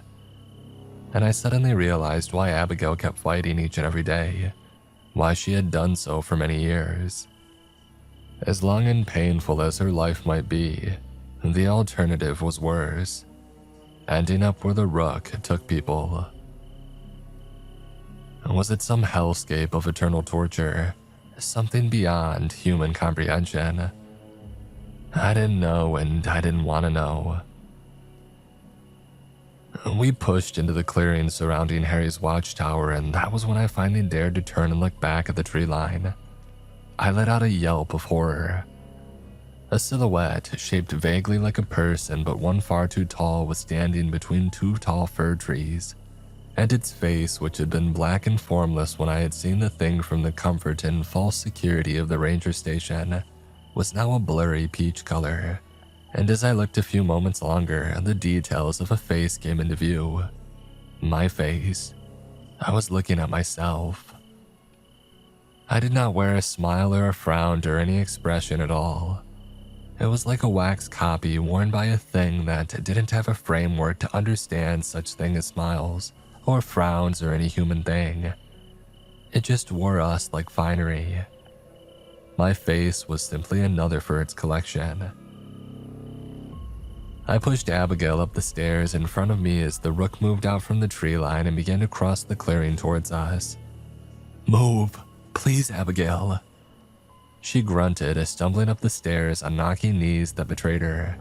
And I suddenly realized why Abigail kept fighting each and every day, why she had done so for many years. As long and painful as her life might be, the alternative was worse, ending up where the rook took people. Was it some hellscape of eternal torture, something beyond human comprehension? I didn't know, and I didn't want to know. We pushed into the clearing surrounding Harry's watchtower, and that was when I finally dared to turn and look back at the tree line. I let out a yelp of horror. A silhouette, shaped vaguely like a person but one far too tall, was standing between two tall fir trees, and its face, which had been black and formless when I had seen the thing from the comfort and false security of the ranger station, was now a blurry peach color. And as I looked a few moments longer, the details of a face came into view. My face. I was looking at myself. I did not wear a smile or a frown or any expression at all. It was like a wax copy worn by a thing that didn't have a framework to understand such thing as smiles or frowns or any human thing. It just wore us like finery. My face was simply another for its collection. I pushed Abigail up the stairs in front of me as the rook moved out from the tree line and began to cross the clearing towards us. "Move, please, Abigail." She grunted, stumbling up the stairs on knocking knees that betrayed her.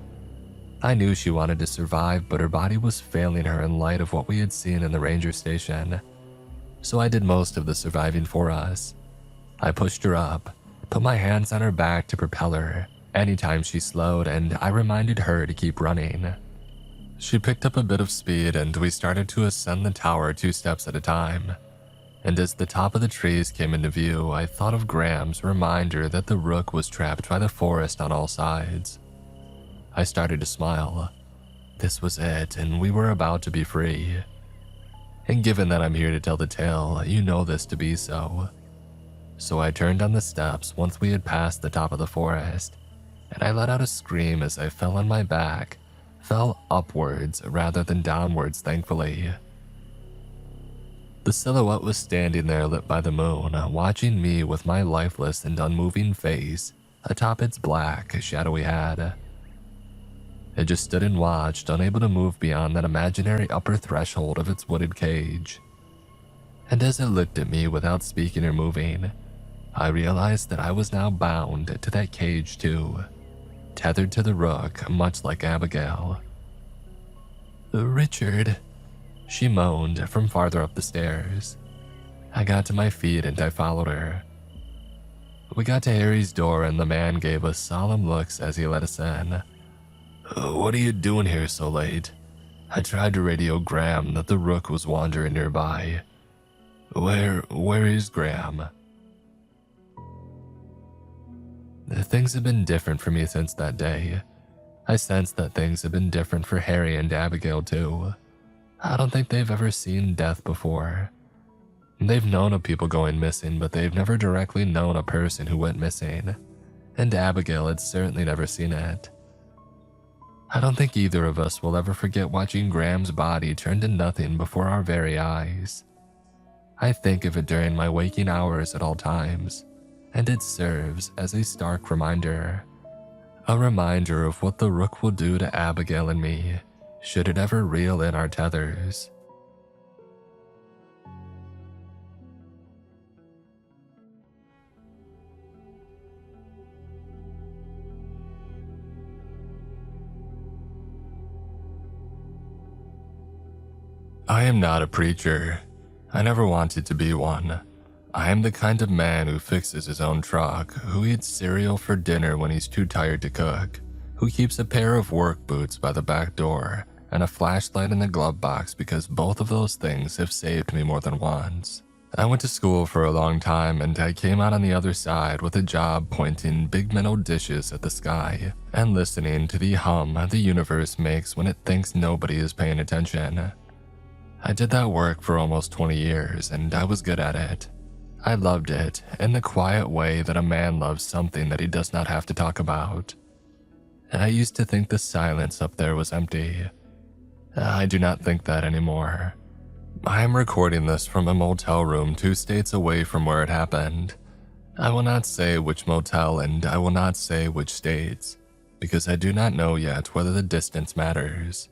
I knew she wanted to survive, but her body was failing her in light of what we had seen in the ranger station. So I did most of the surviving for us. I pushed her up, put my hands on her back to propel her anytime she slowed, and I reminded her to keep running. She picked up a bit of speed and we started to ascend the tower 2 steps at a time. And as the top of the trees came into view, I thought of Graham's reminder that the rook was trapped by the forest on all sides. I started to smile. This was it, and we were about to be free. And given that I'm here to tell the tale, you know this to be so. So I turned on the steps once we had passed the top of the forest, and I let out a scream as I fell on my back, fell upwards rather than downwards, thankfully. The silhouette was standing there lit by the moon, watching me with my lifeless and unmoving face atop its black, shadowy head. It just stood and watched, unable to move beyond that imaginary upper threshold of its wooded cage. And as it looked at me without speaking or moving, I realized that I was now bound to that cage too, tethered to the rook, much like Abigail. "Richard," she moaned from farther up the stairs. I got to my feet and I followed her. We got to Harry's door and the man gave us solemn looks as he let us in. "What are you doing here so late? I tried to radio Graham that the rook was wandering nearby. Where is Graham?" Things have been different for me since that day. I sensed that things have been different for Harry and Abigail too. I don't think they've ever seen death before. They've known of people going missing, but they've never directly known a person who went missing. And Abigail had certainly never seen it. I don't think either of us will ever forget watching Graham's body turn to nothing before our very eyes. I think of it during my waking hours at all times, and it serves as a stark reminder. A reminder of what the rook will do to Abigail and me, should it ever reel in our tethers. I am not a preacher. I never wanted to be one. I am the kind of man who fixes his own truck, who eats cereal for dinner when he's too tired to cook, who keeps a pair of work boots by the back door and a flashlight in the glove box because both of those things have saved me more than once. I went to school for a long time and I came out on the other side with a job pointing big metal dishes at the sky and listening to the hum the universe makes when it thinks nobody is paying attention. I did that work for almost 20 years and I was good at it. I loved it in the quiet way that a man loves something that he does not have to talk about. I used to think the silence up there was empty. I do not think that anymore. I am recording this from a motel room 2 states away from where it happened. I will not say which motel and I will not say which states, because I do not know yet whether the distance matters.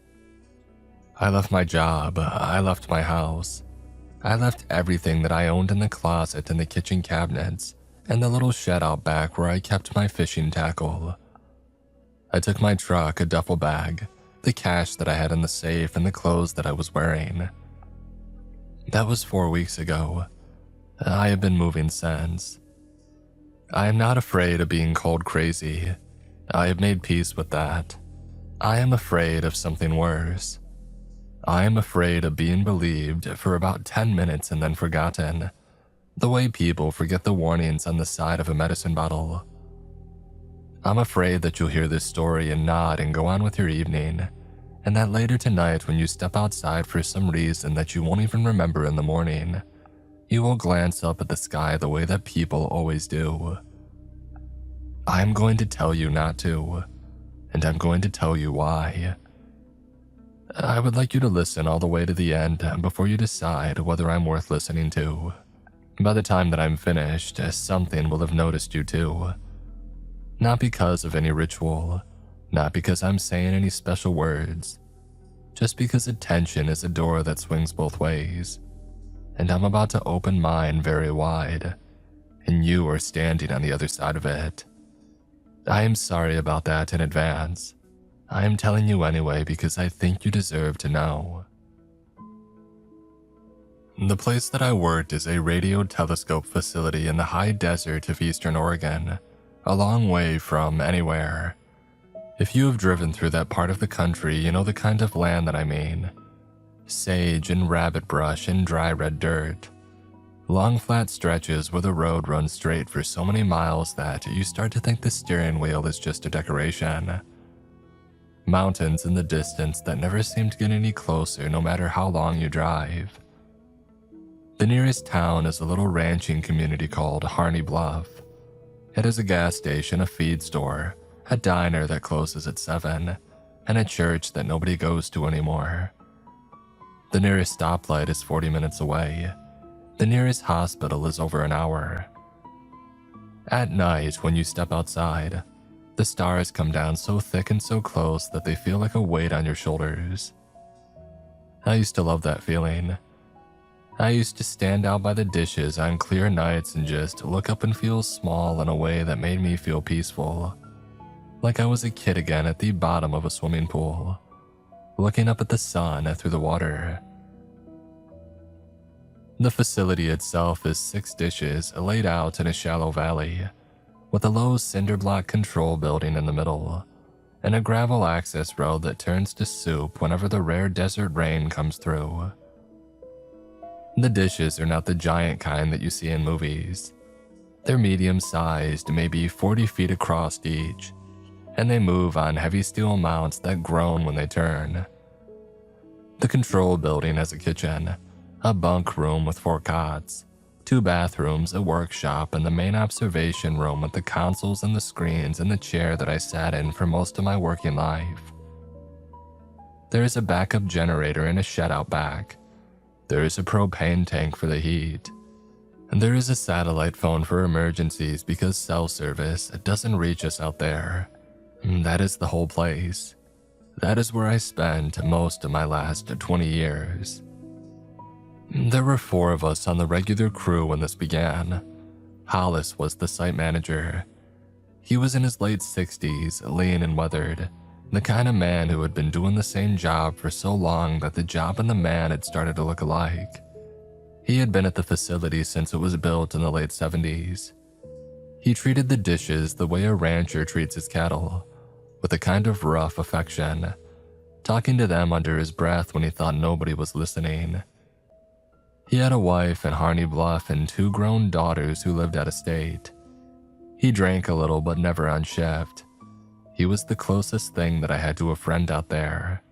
I left my job, I left my house. I left everything that I owned in the closet and the kitchen cabinets and the little shed out back where I kept my fishing tackle. I took my truck, a duffel bag, the cash that I had in the safe, and the clothes that I was wearing. That was 4 weeks ago. I have been moving since. I am not afraid of being called crazy. I have made peace with that. I am afraid of something worse. I am afraid of being believed for about 10 minutes and then forgotten, the way people forget the warnings on the side of a medicine bottle. I'm afraid that you'll hear this story and nod and go on with your evening, and that later tonight when you step outside for some reason that you won't even remember in the morning, You will glance up at the sky the way that people always do. I'm going to tell you not to, and I'm going to tell you why. I would like you to listen all the way to the end before you decide whether I'm worth listening to. By the time that I'm finished, something will have noticed you too. Not because of any ritual, not because I'm saying any special words, just because attention is a door that swings both ways, and I'm about to open mine very wide, and you are standing on the other side of it. I am sorry about that in advance. I am telling you anyway because I think you deserve to know. The place that I worked is a radio telescope facility in the high desert of eastern Oregon, a long way from anywhere. If you have driven through that part of the country, you know the kind of land that I mean. Sage and rabbit brush and dry red dirt. Long flat stretches where the road runs straight for so many miles that you start to think the steering wheel is just a decoration. Mountains in the distance that never seem to get any closer no matter how long you drive. The nearest town is a little ranching community called Harney Bluff. It has a gas station, a feed store, a diner that closes at 7, and a church that nobody goes to anymore. The nearest stoplight is 40 minutes away. The nearest hospital is over an hour. At night, when you step outside, the stars come down so thick and so close that they feel like a weight on your shoulders. I used to love that feeling. I used to stand out by the dishes on clear nights and just look up and feel small in a way that made me feel peaceful. Like I was a kid again at the bottom of a swimming pool, looking up at the sun through the water. The facility itself is 6 dishes laid out in a shallow valley, with a low cinder block control building in the middle, and a gravel access road that turns to soup whenever the rare desert rain comes through. The dishes are not the giant kind that you see in movies. They're medium-sized, maybe 40 feet across each, and they move on heavy steel mounts that groan when they turn. The control building has a kitchen, a bunk room with 4 cots, 2 bathrooms, a workshop, and the main observation room with the consoles and the screens and the chair that I sat in for most of my working life. There is a backup generator in a shed out back. There is a propane tank for the heat. And there is a satellite phone for emergencies because cell service doesn't reach us out there. That is the whole place. That is where I spent most of my last 20 years. There were 4 of us on the regular crew when this began. Hollis was the site manager. He was in his late 60s, lean and weathered, the kind of man who had been doing the same job for so long that the job and the man had started to look alike. He had been at the facility since it was built in the late 70s. He treated the dishes the way a rancher treats his cattle, with a kind of rough affection, talking to them under his breath when he thought nobody was listening. He had a wife in Harney Bluff and 2 grown daughters who lived out of state. He drank a little but never on shift. He was the closest thing that I had to a friend out there.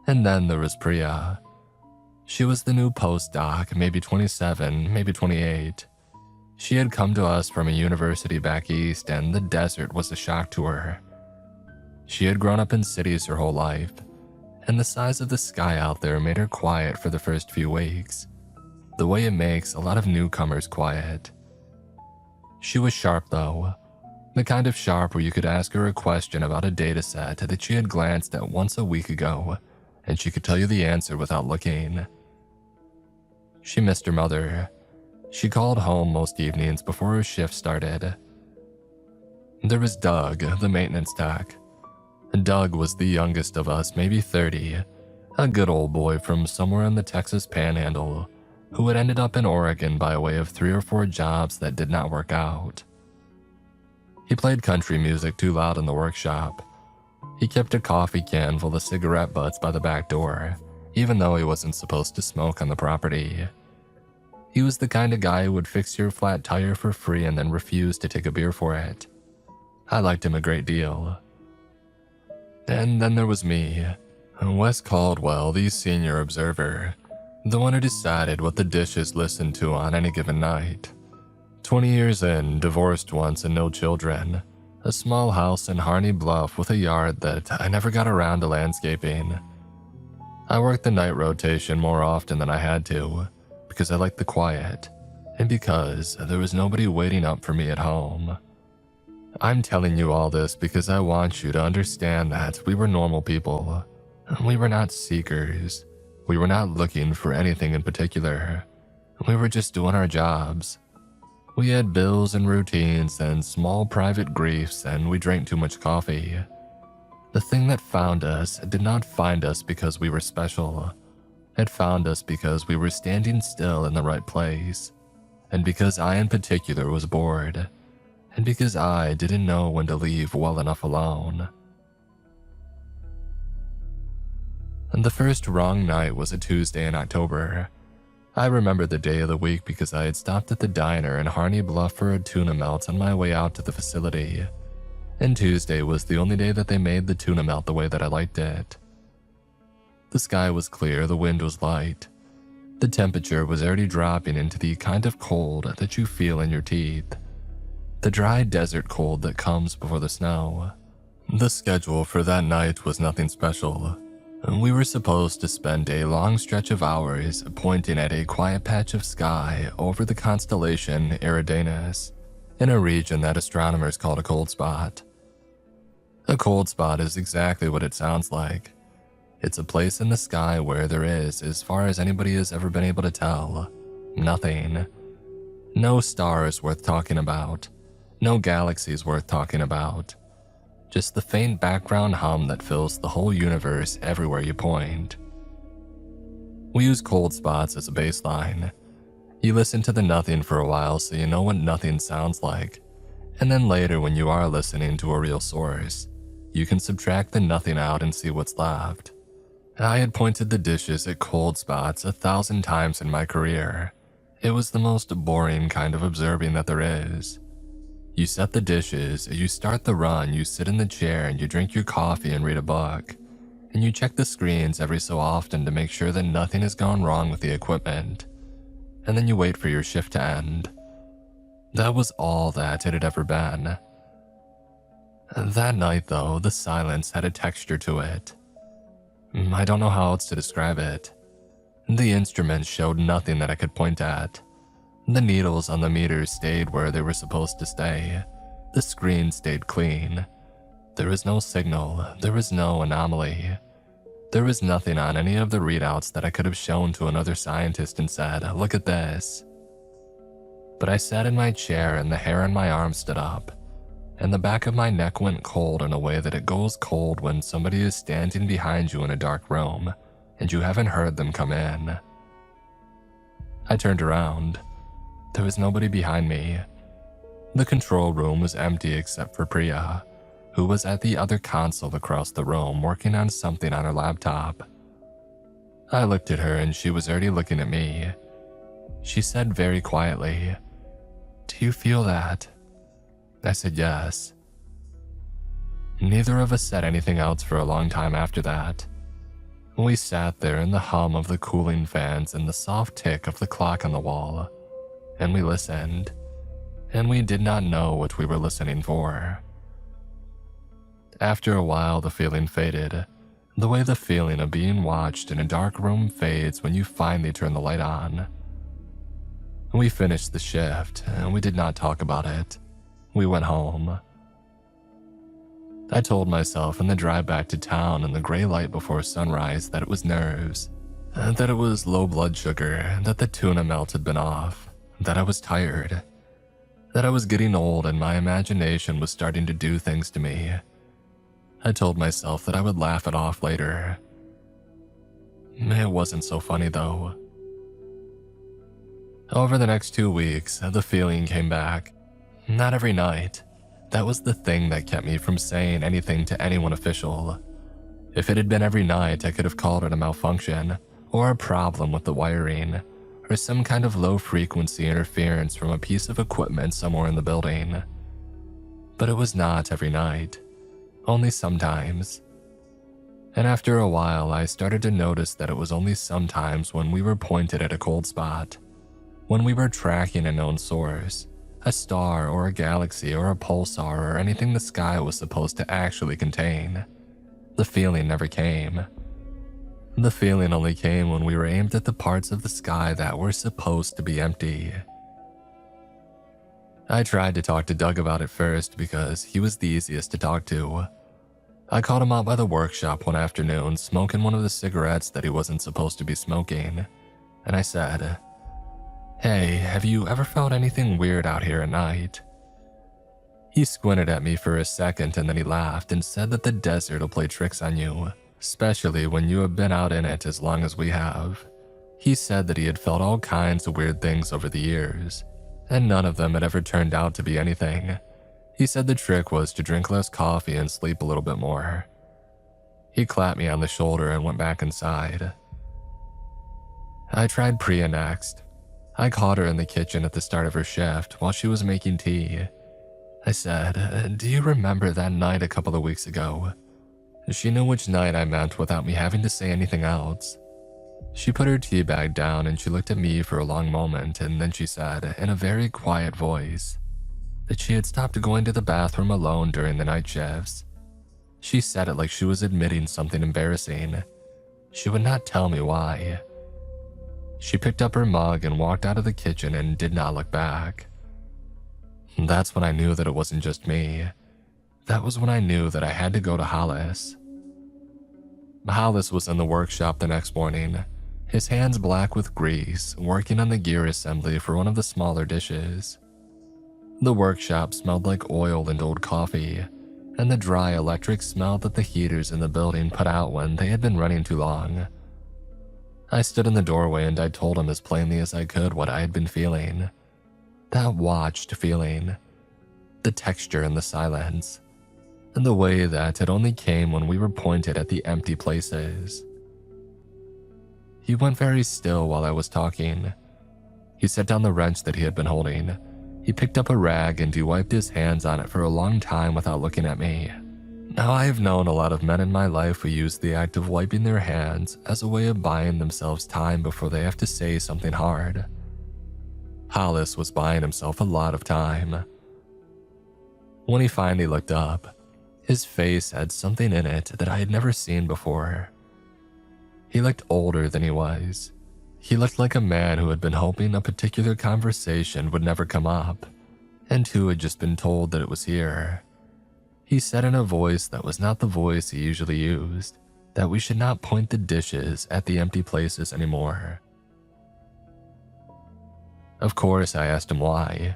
And then there was Priya. She was the new postdoc, maybe 27, maybe 28. She had come to us from a university back east, and the desert was a shock to her. She had grown up in cities her whole life, and the size of the sky out there made her quiet for the first few weeks, the way it makes a lot of newcomers quiet. She was sharp though, the kind of sharp where you could ask her a question about a data set that she had glanced at once a week ago, and she could tell you the answer without looking. She missed her mother. She called home most evenings before her shift started. There was Doug, the maintenance tech. Doug was the youngest of us, maybe 30, a good old boy from somewhere in the Texas Panhandle, who had ended up in Oregon by way of 3 or 4 jobs that did not work out. He played country music too loud in the workshop. He kept a coffee can full of cigarette butts by the back door, even though he wasn't supposed to smoke on the property. He was the kind of guy who would fix your flat tire for free and then refuse to take a beer for it. I liked him a great deal. And then there was me, Wes Caldwell, the senior observer. The one who decided what the dishes listened to on any given night. 20 years in, divorced once and no children. A small house in Harney Bluff with a yard that I never got around to landscaping. I worked the night rotation more often than I had to, because I liked the quiet, and because there was nobody waiting up for me at home. I'm telling you all this because I want you to understand that we were normal people. We were not seekers. We were not looking for anything in particular. We were just doing our jobs. We had bills and routines and small private griefs, and we drank too much coffee. The thing that found us did not find us because we were special. It found us because we were standing still in the right place, and because I in particular was bored, and because I didn't know when to leave well enough alone. And the first wrong night was a Tuesday in October. I remember the day of the week because I had stopped at the diner in Harney Bluff for a tuna melt on my way out to the facility. And Tuesday was the only day that they made the tuna melt the way that I liked it. The sky was clear, the wind was light. The temperature was already dropping into the kind of cold that you feel in your teeth. The dry desert cold that comes before the snow. The schedule for that night was nothing special. We were supposed to spend a long stretch of hours pointing at a quiet patch of sky over the constellation Eridanus, in a region that astronomers called a cold spot. A cold spot is exactly what it sounds like. It's a place in the sky where there is, as far as anybody has ever been able to tell, nothing. No stars worth talking about. No galaxies worth talking about. Just the faint background hum that fills the whole universe everywhere you point. We use cold spots as a baseline. You listen to the nothing for a while so you know what nothing sounds like, and then later when you are listening to a real source, you can subtract the nothing out and see what's left. I had pointed the dishes at cold spots 1,000 times in my career. It was the most boring kind of observing that there is. You set the dishes, you start the run, you sit in the chair and you drink your coffee and read a book. And you check the screens every so often to make sure that nothing has gone wrong with the equipment. And then you wait for your shift to end. That was all that it had ever been. That night though, the silence had a texture to it. I don't know how else to describe it. The instruments showed nothing that I could point at. The needles on the meters stayed where they were supposed to stay. The screen stayed clean. There was no signal. There was no anomaly. There was nothing on any of the readouts that I could have shown to another scientist and said, "Look at this." But I sat in my chair and the hair on my arm stood up, and the back of my neck went cold in a way that it goes cold when somebody is standing behind you in a dark room and you haven't heard them come in. I turned around. There was nobody behind me. The control room was empty except for Priya, who was at the other console across the room working on something on her laptop. I looked at her and she was already looking at me. She said very quietly, "Do you feel that?" I said yes. Neither of us said anything else for a long time after that. We sat there in the hum of the cooling fans and the soft tick of the clock on the wall. And we listened, and we did not know what we were listening for. After a while, the feeling faded, the way the feeling of being watched in a dark room fades when you finally turn the light on. We finished the shift, and we did not talk about it. We went home. I told myself in the drive back to town in the gray light before sunrise that it was nerves, that it was low blood sugar, that the tuna melt had been off, that I was tired, that I was getting old and my imagination was starting to do things to me. I told myself that I would laugh it off later. It wasn't so funny though. Over the next 2 weeks, the feeling came back. Not every night. That was the thing that kept me from saying anything to anyone official. If it had been every night, I could have called it a malfunction, or a problem with the wiring, or some kind of low-frequency interference from a piece of equipment somewhere in the building. But it was not every night, only sometimes. And after a while, I started to notice that it was only sometimes when we were pointed at a cold spot, when we were tracking a known source, a star or a galaxy or a pulsar or anything the sky was supposed to actually contain. The feeling never came. The feeling only came when we were aimed at the parts of the sky that were supposed to be empty. I tried to talk to Doug about it first because he was the easiest to talk to. I caught him out by the workshop one afternoon smoking one of the cigarettes that he wasn't supposed to be smoking, and I said, "Hey, have you ever felt anything weird out here at night?" He squinted at me for a second and then he laughed and said that the desert will play tricks on you, especially when you have been out in it as long as we have. He said that he had felt all kinds of weird things over the years, and none of them had ever turned out to be anything. He said the trick was to drink less coffee and sleep a little bit more. He clapped me on the shoulder and went back inside. I tried Priya next. I caught her in the kitchen at the start of her shift while she was making tea. I said, "Do you remember that night a couple of weeks ago?" She knew which night I meant without me having to say anything else. She put her tea bag down and she looked at me for a long moment, and then she said, in a very quiet voice, that she had stopped going to the bathroom alone during the night shifts. She said it like she was admitting something embarrassing. She would not tell me why. She picked up her mug and walked out of the kitchen and did not look back. That's when I knew that it wasn't just me. That was when I knew that I had to go to Hollis. Hollis was in the workshop the next morning, his hands black with grease, working on the gear assembly for one of the smaller dishes. The workshop smelled like oil and old coffee, and the dry electric smell that the heaters in the building put out when they had been running too long. I stood in the doorway and I told him as plainly as I could what I had been feeling. That watched feeling. The texture and the silence. And the way that it only came when we were pointed at the empty places. He went very still while I was talking. He set down the wrench that he had been holding. He picked up a rag and he wiped his hands on it for a long time without looking at me. Now, I have known a lot of men in my life who use the act of wiping their hands as a way of buying themselves time before they have to say something hard. Hollis was buying himself a lot of time. When he finally looked up, his face had something in it that I had never seen before. He looked older than he was. He looked like a man who had been hoping a particular conversation would never come up, and who had just been told that it was here. He said in a voice that was not the voice he usually used, that we should not point the dishes at the empty places anymore. Of course, I asked him why.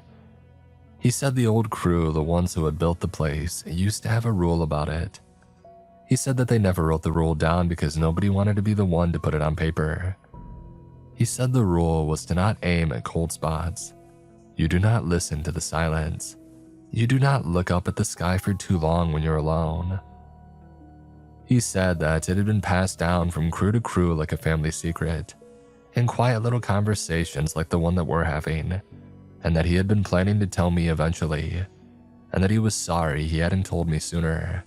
He said the old crew, the ones who had built the place, used to have a rule about it. He said that they never wrote the rule down because nobody wanted to be the one to put it on paper. He said the rule was to not aim at cold spots. You do not listen to the silence. You do not look up at the sky for too long when you're alone. He said that it had been passed down from crew to crew like a family secret, in quiet little conversations like the one that we're having, and that he had been planning to tell me eventually, and that he was sorry he hadn't told me sooner.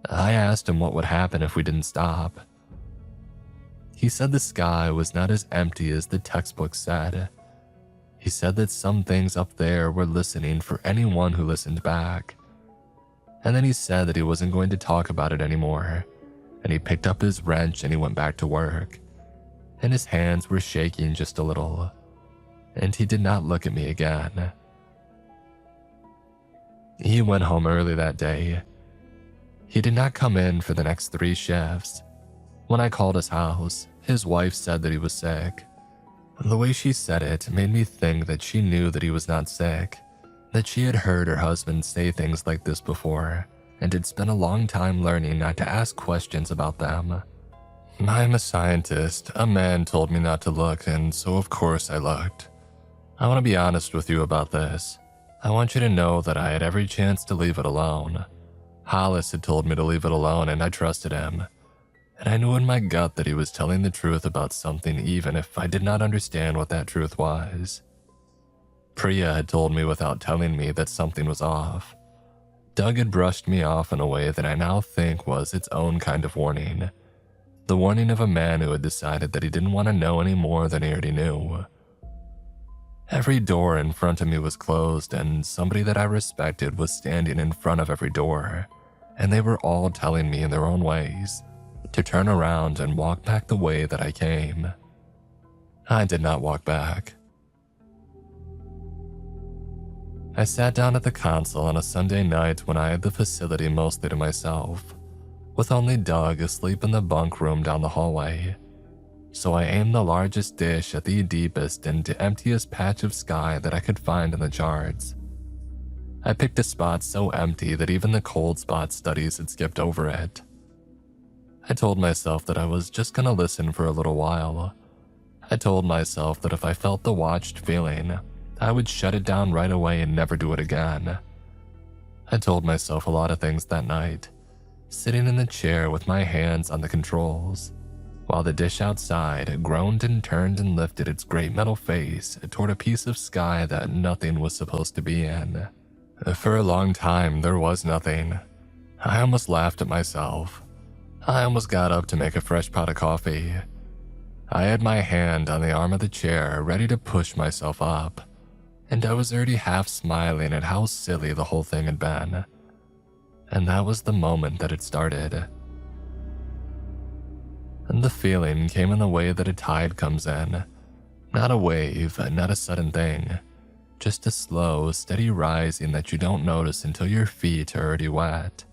I asked him what would happen if we didn't stop. He said the sky was not as empty as the textbook said. He said that some things up there were listening for anyone who listened back. And then he said that he wasn't going to talk about it anymore, and he picked up his wrench and he went back to work. And his hands were shaking just a little, and he did not look at me again. He went home early that day. He did not come in for the next 3 shifts. When I called his house, his wife said that he was sick. The way she said it made me think that she knew that he was not sick, that she had heard her husband say things like this before, and had spent a long time learning not to ask questions about them. I'm a scientist. A man told me not to look, and so of course I looked. I want to be honest with you about this. I want you to know that I had every chance to leave it alone. Hollis had told me to leave it alone, and I trusted him. And I knew in my gut that he was telling the truth about something even if I did not understand what that truth was. Priya had told me without telling me that something was off. Doug had brushed me off in a way that I now think was its own kind of warning. The warning of a man who had decided that he didn't want to know any more than he already knew. Every door in front of me was closed, and somebody that I respected was standing in front of every door, and they were all telling me in their own ways to turn around and walk back the way that I came. I did not walk back. I sat down at the console on a Sunday night when I had the facility mostly to myself, with only Doug asleep in the bunk room down the hallway. So I aimed the largest dish at the deepest and emptiest patch of sky that I could find in the charts. I picked a spot so empty that even the cold spot studies had skipped over it. I told myself that I was just gonna listen for a little while. I told myself that if I felt the watched feeling, I would shut it down right away and never do it again. I told myself a lot of things that night, sitting in the chair with my hands on the controls, while the dish outside groaned and turned and lifted its great metal face toward a piece of sky that nothing was supposed to be in. For a long time, there was nothing. I almost laughed at myself. I almost got up to make a fresh pot of coffee. I had my hand on the arm of the chair, ready to push myself up, and I was already half smiling at how silly the whole thing had been. And that was the moment that it started. And the feeling came in the way that a tide comes in. Not a wave, not a sudden thing. Just a slow, steady rising that you don't notice until your feet are already wet.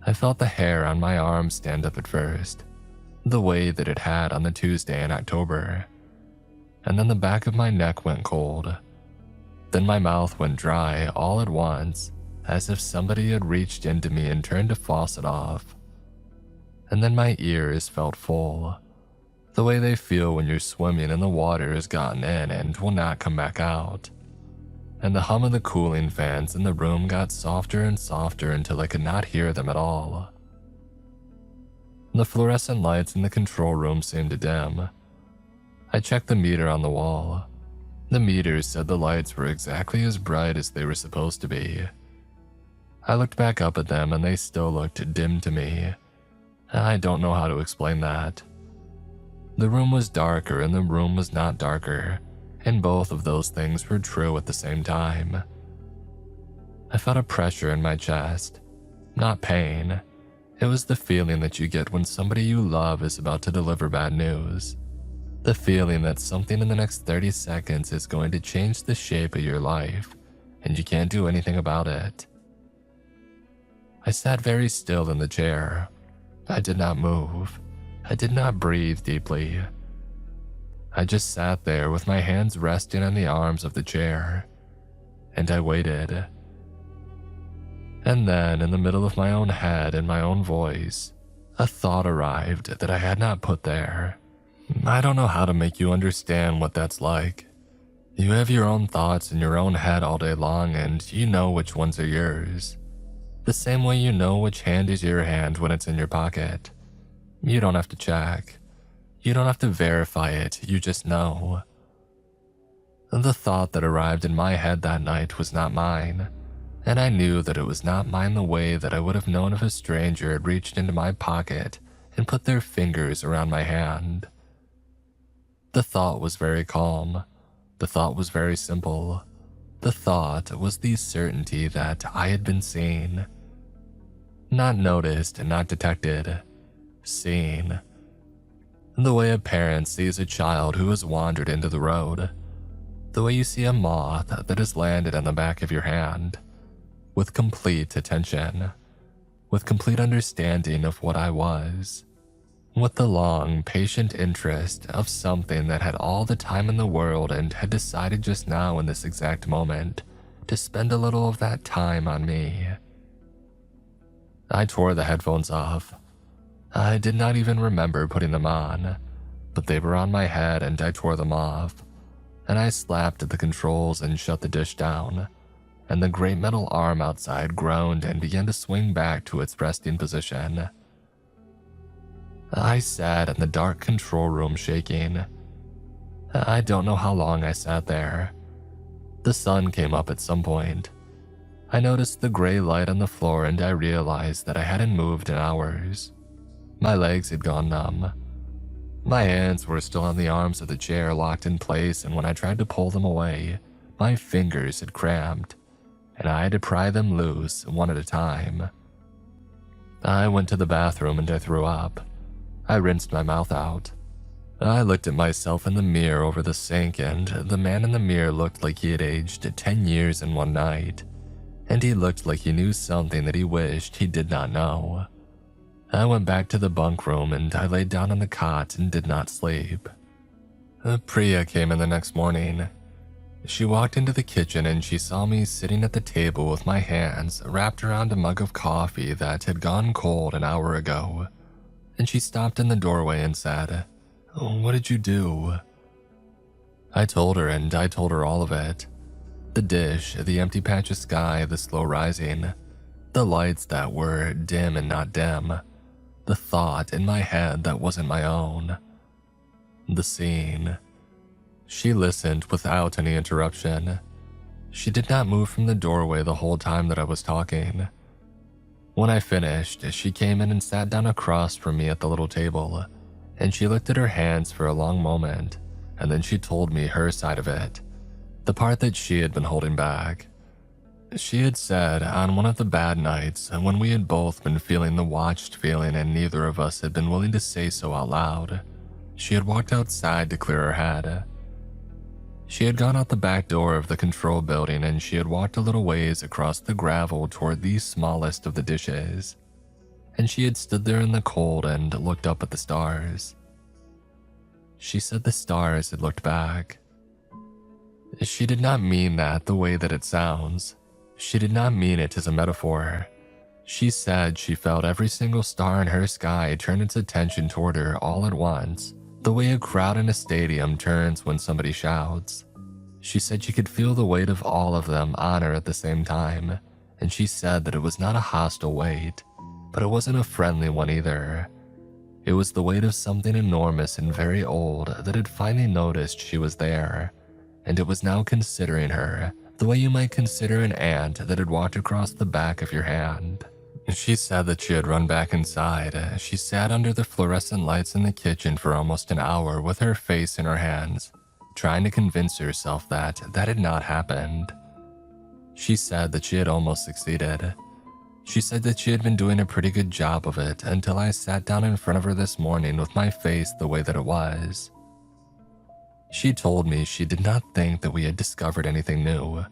I felt the hair on my arm stand up at first, the way that it had on the Tuesday in October. And then the back of my neck went cold. Then my mouth went dry all at once, as if somebody had reached into me and turned a faucet off. And then my ears felt full, the way they feel when you're swimming and the water has gotten in and will not come back out. And the hum of the cooling fans in the room got softer and softer until I could not hear them at all. The fluorescent lights in the control room seemed to dim. I checked the meter on the wall. The meter said the lights were exactly as bright as they were supposed to be. I looked back up at them and they still looked dim to me. I don't know how to explain that. The room was darker and the room was not darker, and both of those things were true at the same time. I felt a pressure in my chest, not pain. It was the feeling that you get when somebody you love is about to deliver bad news. The feeling that something in the next 30 seconds is going to change the shape of your life, and you can't do anything about it. I sat very still in the chair. I did not move. I did not breathe deeply. I just sat there with my hands resting on the arms of the chair, and I waited. And then, in the middle of my own head and my own voice, a thought arrived that I had not put there. I don't know how to make you understand what that's like. You have your own thoughts in your own head all day long, and you know which ones are yours. The same way you know which hand is your hand when it's in your pocket. You don't have to check. You don't have to verify it, you just know. The thought that arrived in my head that night was not mine, and I knew that it was not mine the way that I would have known if a stranger had reached into my pocket and put their fingers around my hand. The thought was very calm. The thought was very simple. The thought was the certainty that I had been seen. Not noticed, not detected. Seen. The way a parent sees a child who has wandered into the road. The way you see a moth that has landed on the back of your hand. With complete attention. With complete understanding of what I was. With the long, patient interest of something that had all the time in the world and had decided just now in this exact moment to spend a little of that time on me. I tore the headphones off. I did not even remember putting them on, but they were on my head and I tore them off, and I slapped at the controls and shut the dish down, and the great metal arm outside groaned and began to swing back to its resting position. I sat in the dark control room shaking. I don't know how long I sat there. The sun came up at some point. I noticed the gray light on the floor and I realized that I hadn't moved in hours. My legs had gone numb. My hands were still on the arms of the chair locked in place, and when I tried to pull them away, my fingers had cramped, and I had to pry them loose one at a time. I went to the bathroom and I threw up. I rinsed my mouth out. I looked at myself in the mirror over the sink, and the man in the mirror looked like he had aged 10 years in one night, and he looked like he knew something that he wished he did not know. I went back to the bunk room and I laid down on the cot and did not sleep. Priya came in the next morning. She walked into the kitchen and she saw me sitting at the table with my hands wrapped around a mug of coffee that had gone cold an hour ago. And she stopped in the doorway and said, "What did you do?" I told her, and I told her all of it. The dish, the empty patch of sky, the slow rising, the lights that were dim and not dim, the thought in my head that wasn't my own, the scene. She listened without any interruption. She did not move from the doorway the whole time that I was talking. When I finished, she came in and sat down across from me at the little table, and she looked at her hands for a long moment, and then she told me her side of it, the part that she had been holding back. She had said on one of the bad nights, when we had both been feeling the watched feeling and neither of us had been willing to say so out loud, she had walked outside to clear her head. She had gone out the back door of the control building and she had walked a little ways across the gravel toward the smallest of the dishes, and she had stood there in the cold and looked up at the stars. She said the stars had looked back. She did not mean that the way that it sounds. She did not mean it as a metaphor. She said she felt every single star in her sky turn its attention toward her all at once, the way a crowd in a stadium turns when somebody shouts. She said she could feel the weight of all of them on her at the same time, and she said that it was not a hostile weight, but it wasn't a friendly one either. It was the weight of something enormous and very old that had finally noticed she was there, and it was now considering her, the way you might consider an ant that had walked across the back of your hand. She said that she had run back inside. She sat under the fluorescent lights in the kitchen for almost an hour with her face in her hands, trying to convince herself that that had not happened. She said that she had almost succeeded. She said that she had been doing a pretty good job of it until I sat down in front of her this morning with my face the way that it was. She told me she did not think that we had discovered anything new.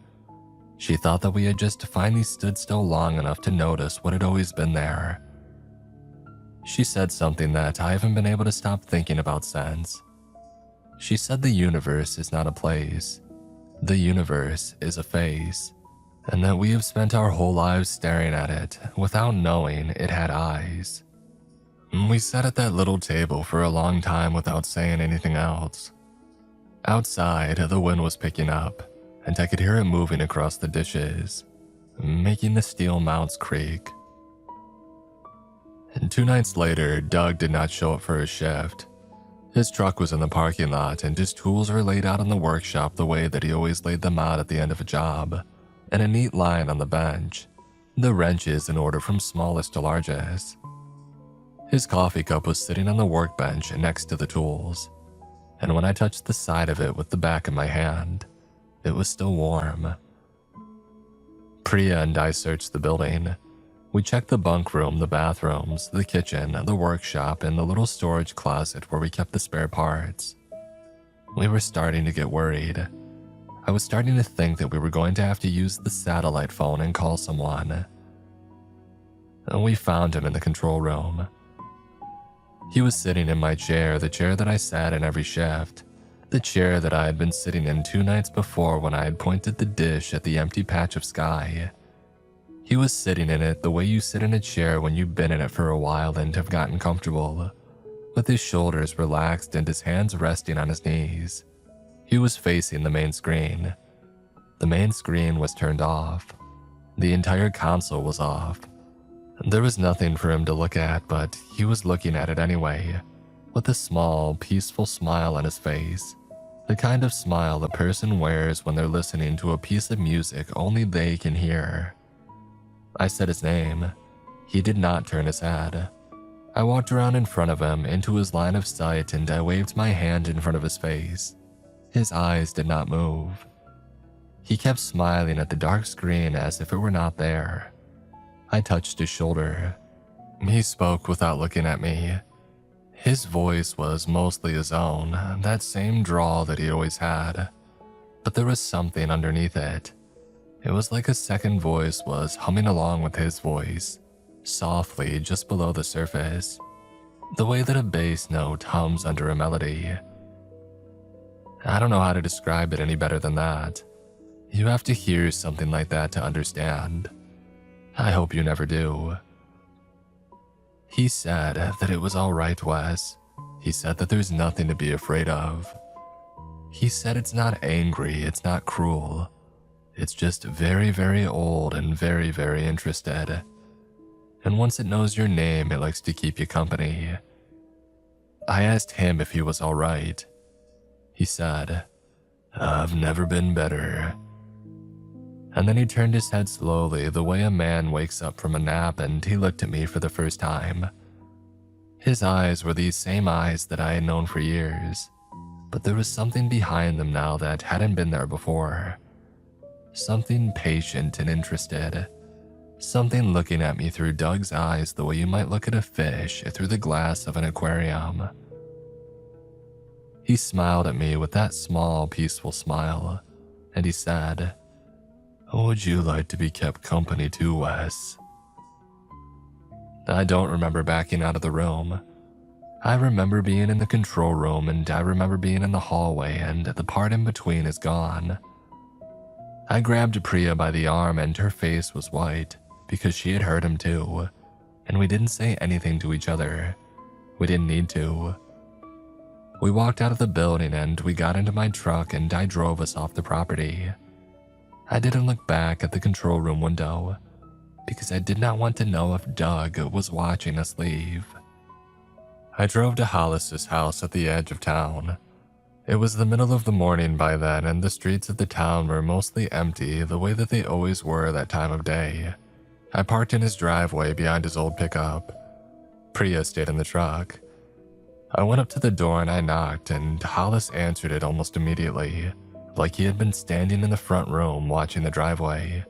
She thought that we had just finally stood still long enough to notice what had always been there. She said something that I haven't been able to stop thinking about since. She said the universe is not a place. The universe is a face, and that we have spent our whole lives staring at it without knowing it had eyes. We sat at that little table for a long time without saying anything else. Outside, the wind was picking up, and I could hear it moving across the dishes, making the steel mounts creak. And 2 nights later, Doug did not show up for his shift. His truck was in the parking lot, and his tools were laid out in the workshop the way that he always laid them out at the end of a job, in a neat line on the bench, the wrenches in order from smallest to largest. His coffee cup was sitting on the workbench next to the tools, and when I touched the side of it with the back of my hand, it was still warm. Priya and I searched the building. We checked the bunk room, the bathrooms, the kitchen, the workshop, and the little storage closet where we kept the spare parts. We were starting to get worried. I was starting to think that we were going to have to use the satellite phone and call someone. We found him in the control room. He was sitting in my chair, the chair that I sat in every shift, the chair that I had been sitting in 2 nights before when I had pointed the dish at the empty patch of sky. He was sitting in it the way you sit in a chair when you've been in it for a while and have gotten comfortable, with his shoulders relaxed and his hands resting on his knees. He was facing the main screen. The main screen was turned off. The entire console was off. There was nothing for him to look at, but he was looking at it anyway, with a small, peaceful smile on his face, the kind of smile a person wears when they're listening to a piece of music only they can hear. I said his name. He did not turn his head. I walked around in front of him into his line of sight and I waved my hand in front of his face. His eyes did not move. He kept smiling at the dark screen as if it were not there. I touched his shoulder. He spoke without looking at me. His voice was mostly his own, that same drawl that he always had. But there was something underneath it. It was like a second voice was humming along with his voice, softly just below the surface, the way that a bass note hums under a melody. I don't know how to describe it any better than that. You have to hear something like that to understand. I hope you never do. He said that it was all right, Wes. He said that there's nothing to be afraid of. He said it's not angry, it's not cruel. It's just very, very old and very, very interested. And once it knows your name, it likes to keep you company. I asked him if he was all right. He said, "I've never been better." And then he turned his head slowly, the way a man wakes up from a nap, and he looked at me for the first time. His eyes were these same eyes that I had known for years, but there was something behind them now that hadn't been there before. Something patient and interested. Something looking at me through Doug's eyes the way you might look at a fish through the glass of an aquarium. He smiled at me with that small, peaceful smile, and he said, "Would you like to be kept company too, Wes?" I don't remember backing out of the room. I remember being in the control room, and I remember being in the hallway, and the part in between is gone. I grabbed Priya by the arm, and her face was white because she had heard him too, and we didn't say anything to each other. We didn't need to. We walked out of the building and we got into my truck and I drove us off the property. I didn't look back at the control room window because I did not want to know if Doug was watching us leave. I drove to Hollis's house at the edge of town. It was the middle of the morning by then, and the streets of the town were mostly empty the way that they always were that time of day. I parked in his driveway behind his old pickup. Priya stayed in the truck. I went up to the door and I knocked, and Hollis answered it almost immediately, like he had been standing in the front room watching the driveway.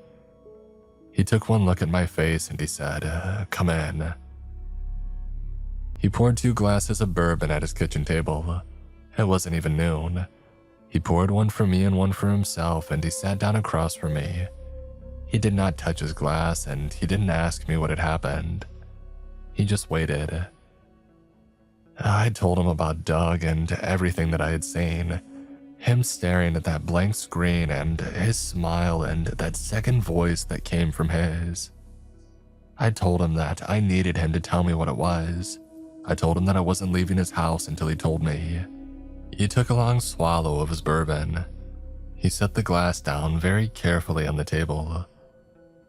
He took one look at my face and he said, "Come in." He poured 2 glasses of bourbon at his kitchen table. It wasn't even noon. He poured one for me and one for himself, and he sat down across from me. He did not touch his glass, and he didn't ask me what had happened. He just waited. I told him about Doug and everything that I had seen. Him staring at that blank screen, and his smile, and that second voice that came from his. I told him that I needed him to tell me what it was. I told him that I wasn't leaving his house until he told me. He took a long swallow of his bourbon. He set the glass down very carefully on the table.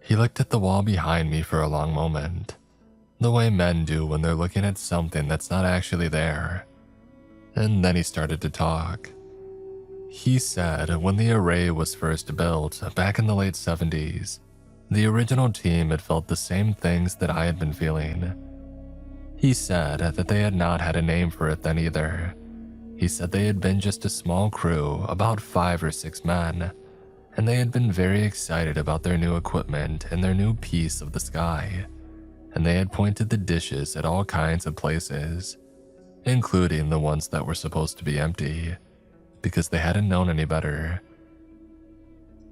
He looked at the wall behind me for a long moment, the way men do when they're looking at something that's not actually there. And then he started to talk. He said when the array was first built, back in the late 70s, the original team had felt the same things that I had been feeling. He said that they had not had a name for it then either. He said they had been just a small crew, about 5 or 6 men, and they had been very excited about their new equipment and their new piece of the sky, and they had pointed the dishes at all kinds of places, including the ones that were supposed to be empty, because they hadn't known any better.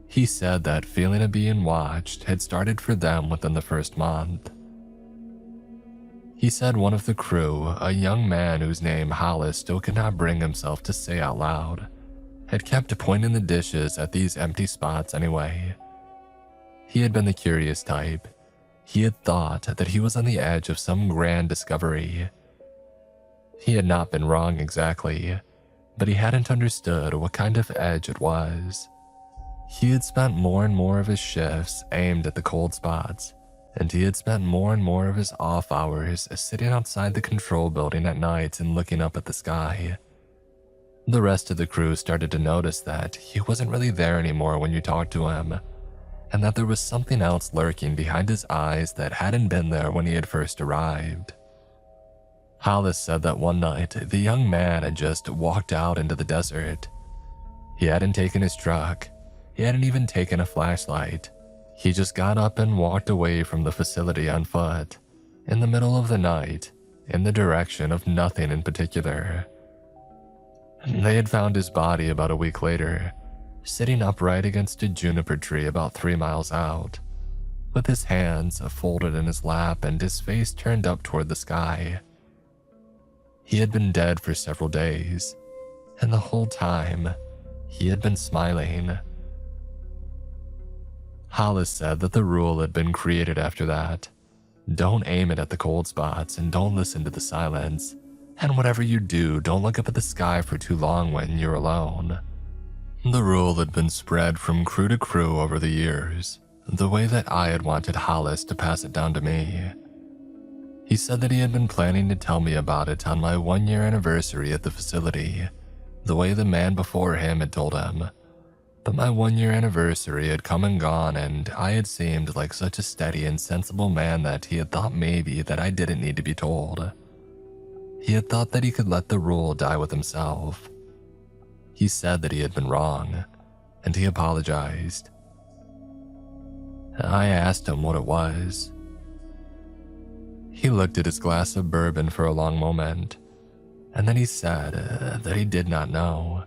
He said that feeling of being watched had started for them within the first month. He said one of the crew, a young man whose name Hollis still could not bring himself to say out loud, had kept pointing the dishes at these empty spots anyway. He had been the curious type. He had thought that he was on the edge of some grand discovery. He had not been wrong exactly, but he hadn't understood what kind of edge it was. He had spent more and more of his shifts aimed at the cold spots, and he had spent more and more of his off hours sitting outside the control building at night and looking up at the sky. The rest of the crew started to notice that he wasn't really there anymore when you talked to him, and that there was something else lurking behind his eyes that hadn't been there when he had first arrived. Hollis said that one night, the young man had just walked out into the desert. He hadn't taken his truck. He hadn't even taken a flashlight. He just got up and walked away from the facility on foot, in the middle of the night, in the direction of nothing in particular. They had found his body about a week later, sitting upright against a juniper tree about 3 miles out, with his hands folded in his lap and his face turned up toward the sky. He had been dead for several days, and the whole time, he had been smiling. Hollis said that the rule had been created after that. Don't aim it at the cold spots and don't listen to the silence. And whatever you do, don't look up at the sky for too long when you're alone. The rule had been spread from crew to crew over the years, the way that I had wanted Hollis to pass it down to me. He said that he had been planning to tell me about it on my 1-year anniversary at the facility, the way the man before him had told him. But my 1-year anniversary had come and gone, and I had seemed like such a steady and sensible man that he had thought maybe that I didn't need to be told. He had thought that he could let the rule die with himself. He said that he had been wrong, and he apologized. I asked him what it was. He looked at his glass of bourbon for a long moment, and then he said that he did not know.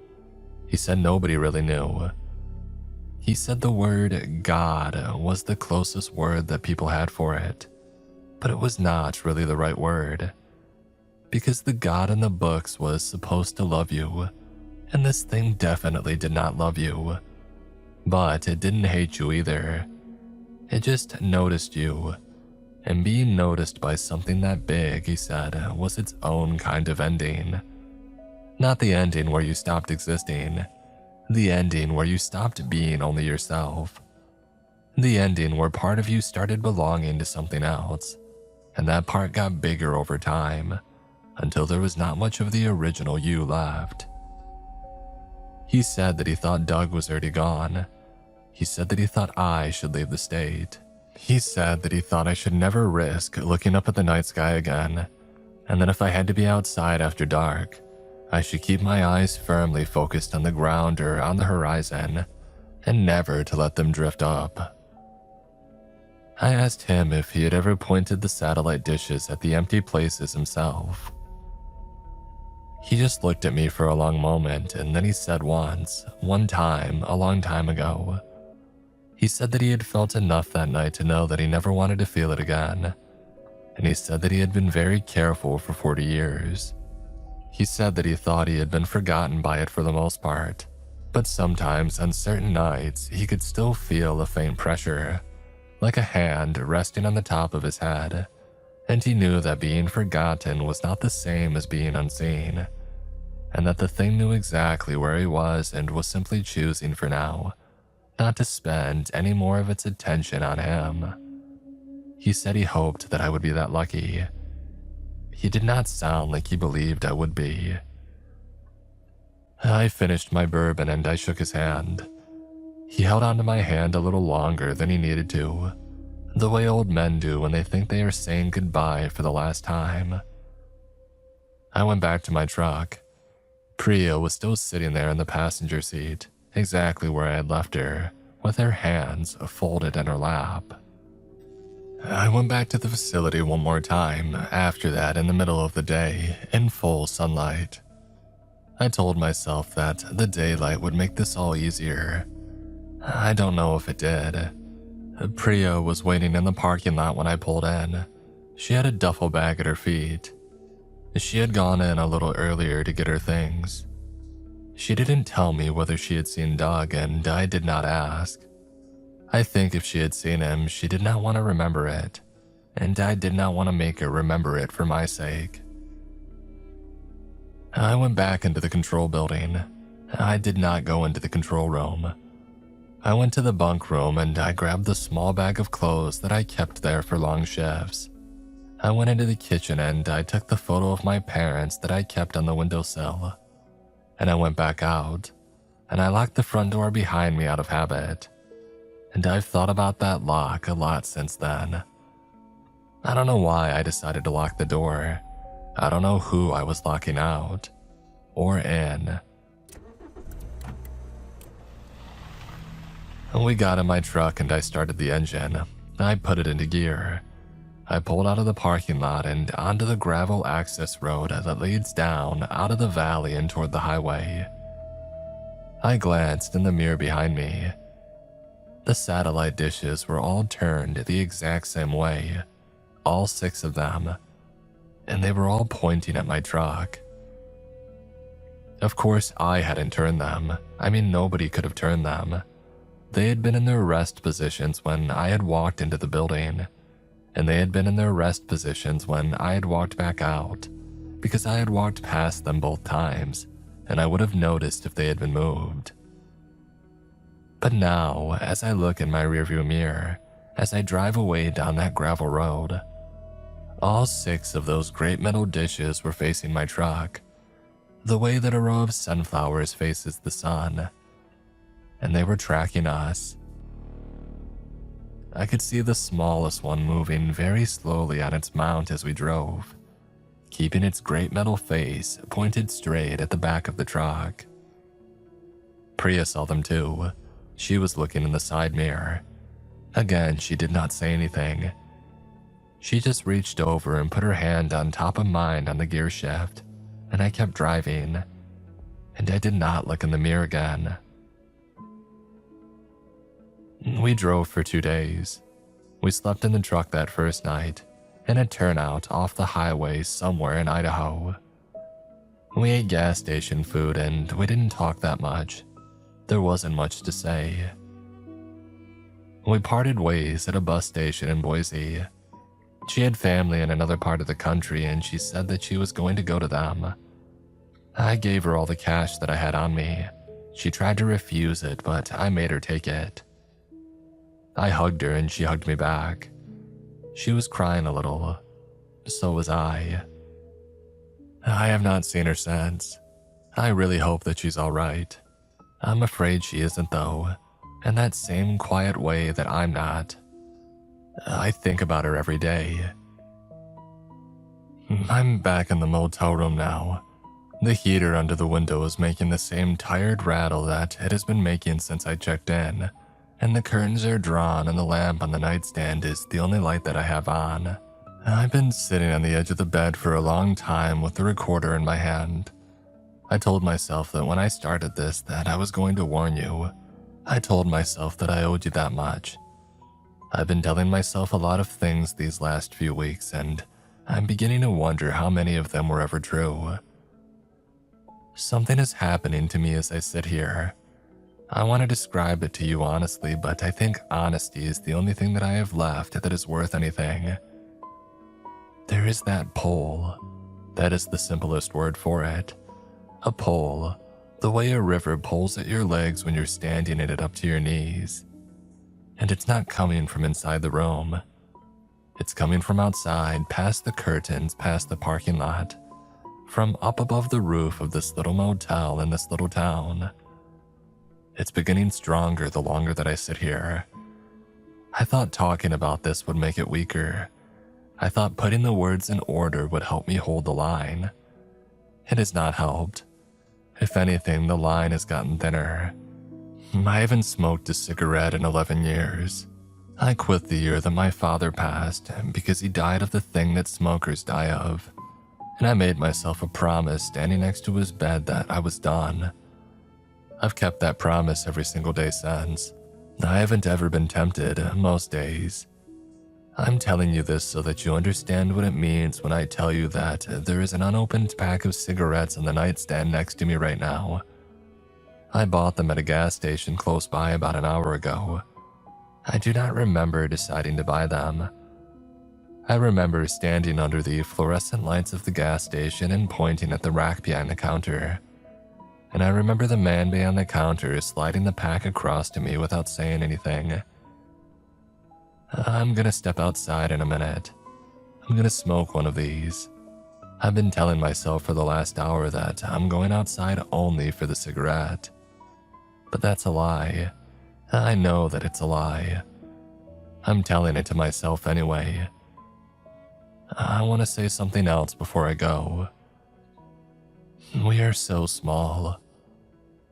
He said nobody really knew. He said the word God was the closest word that people had for it, but it was not really the right word, because the God in the books was supposed to love you, and this thing definitely did not love you. But it didn't hate you either. It just noticed you, and being noticed by something that big, he said, was its own kind of ending. Not the ending where you stopped existing, the ending where you stopped being only yourself. The ending where part of you started belonging to something else, and that part got bigger over time, until there was not much of the original you left. He said that he thought Doug was already gone. He said that he thought I should leave the state. He said that he thought I should never risk looking up at the night sky again, and that if I had to be outside after dark, I should keep my eyes firmly focused on the ground or on the horizon, and never to let them drift up. I asked him if he had ever pointed the satellite dishes at the empty places himself. He just looked at me for a long moment, and then he said once, one time, a long time ago. He said that he had felt enough that night to know that he never wanted to feel it again, and he said that he had been very careful for 40 years. He said that he thought he had been forgotten by it for the most part, but sometimes on certain nights he could still feel a faint pressure, like a hand resting on the top of his head, and he knew that being forgotten was not the same as being unseen, and that the thing knew exactly where he was and was simply choosing for now not to spend any more of its attention on him. He said he hoped that I would be that lucky. He did not sound like he believed I would be. I finished my bourbon and I shook his hand. He held onto my hand a little longer than he needed to, the way old men do when they think they are saying goodbye for the last time. I went back to my truck. Priya was still sitting there in the passenger seat, exactly where I had left her, with her hands folded in her lap. I went back to the facility one more time after that in the middle of the day, in full sunlight. I told myself that the daylight would make this all easier. I don't know if it did. Priya was waiting in the parking lot when I pulled in. She had a duffel bag at her feet. She had gone in a little earlier to get her things. She didn't tell me whether she had seen Doug, and I did not ask. I think if she had seen him, she did not want to remember it, and I did not want to make her remember it for my sake. I went back into the control building. I did not go into the control room. I went to the bunk room and I grabbed the small bag of clothes that I kept there for long shifts. I went into the kitchen and I took the photo of my parents that I kept on the windowsill. And I went back out, and I locked the front door behind me out of habit. and I've thought about that lock a lot since then. I don't know why I decided to lock the door. I don't know who I was locking out or in. We got in my truck and I started the engine. I put it into gear. I pulled out of the parking lot and onto the gravel access road that leads down out of the valley and toward the highway. I glanced in the mirror behind me. The satellite dishes were all turned the exact same way, all 6 of them, and they were all pointing at my truck. Of course, I hadn't turned them. I mean, nobody could have turned them. They had been in their rest positions when I had walked into the building, and they had been in their rest positions when I had walked back out, because I had walked past them both times, and I would have noticed if they had been moved. But now, as I look in my rearview mirror, as I drive away down that gravel road, all 6 of those great metal dishes were facing my truck, the way that a row of sunflowers faces the sun, and they were tracking us. I could see the smallest one moving very slowly on its mount as we drove, keeping its great metal face pointed straight at the back of the truck. Priya saw them too. She was looking in the side mirror. Again, she did not say anything. She just reached over and put her hand on top of mine on the gear shift, and I kept driving, and I did not look in the mirror again. We drove for 2 days. We slept in the truck that first night, in a turnout off the highway somewhere in Idaho. We ate gas station food and we didn't talk that much. There wasn't much to say. We parted ways at a bus station in Boise. She had family in another part of the country and she said that she was going to go to them. I gave her all the cash that I had on me. She tried to refuse it, but I made her take it. I hugged her and she hugged me back. She was crying a little. So was I. I have not seen her since. I really hope that she's all right. I'm afraid she isn't though, in that same quiet way that I'm not. I think about her every day. I'm back in the motel room now. The heater under the window is making the same tired rattle that it has been making since I checked in, and the curtains are drawn and the lamp on the nightstand is the only light that I have on. I've been sitting on the edge of the bed for a long time with the recorder in my hand. I told myself that when I started this that I was going to warn you. I told myself that I owed you that much. I've been telling myself a lot of things these last few weeks and I'm beginning to wonder how many of them were ever true. Something is happening to me as I sit here. I want to describe it to you honestly, but I think honesty is the only thing that I have left that is worth anything. There is that pull. That is the simplest word for it. A pull, the way a river pulls at your legs when you're standing in it up to your knees. And it's not coming from inside the room. It's coming from outside, past the curtains, past the parking lot, from up above the roof of this little motel in this little town. It's beginning stronger the longer that I sit here. I thought talking about this would make it weaker. I thought putting the words in order would help me hold the line. It has not helped. If anything, the line has gotten thinner. I haven't smoked a cigarette in 11 years. I quit the year that my father passed because he died of the thing that smokers die of. And I made myself a promise standing next to his bed that I was done. I've kept that promise every single day since. I haven't ever been tempted, most days. I'm telling you this so that you understand what it means when I tell you that there is an unopened pack of cigarettes on the nightstand next to me right now. I bought them at a gas station close by about an hour ago. I do not remember deciding to buy them. I remember standing under the fluorescent lights of the gas station and pointing at the rack behind the counter. And I remember the man behind the counter sliding the pack across to me without saying anything. I'm gonna step outside in a minute. I'm gonna smoke one of these. I've been telling myself for the last hour that I'm going outside only for the cigarette. But that's a lie. I know that it's a lie. I'm telling it to myself anyway. I want to say something else before I go. We are so small.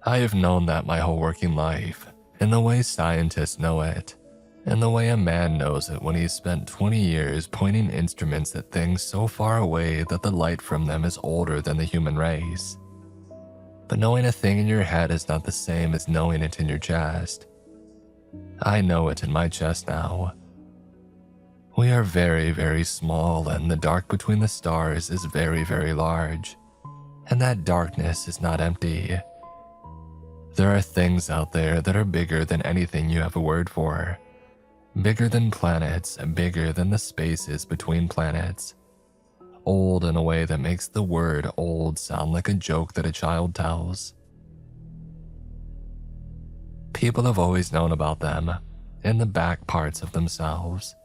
I have known that my whole working life, in the way scientists know it, in the way a man knows it when he's spent 20 years pointing instruments at things so far away that the light from them is older than the human race. But knowing a thing in your head is not the same as knowing it in your chest. I know it in my chest now. We are very, very small, and the dark between the stars is very, very large. And that darkness is not empty. There are things out there that are bigger than anything you have a word for. Bigger than planets, bigger than the spaces between planets. Old in a way that makes the word old sound like a joke that a child tells. People have always known about them, in the back parts of themselves.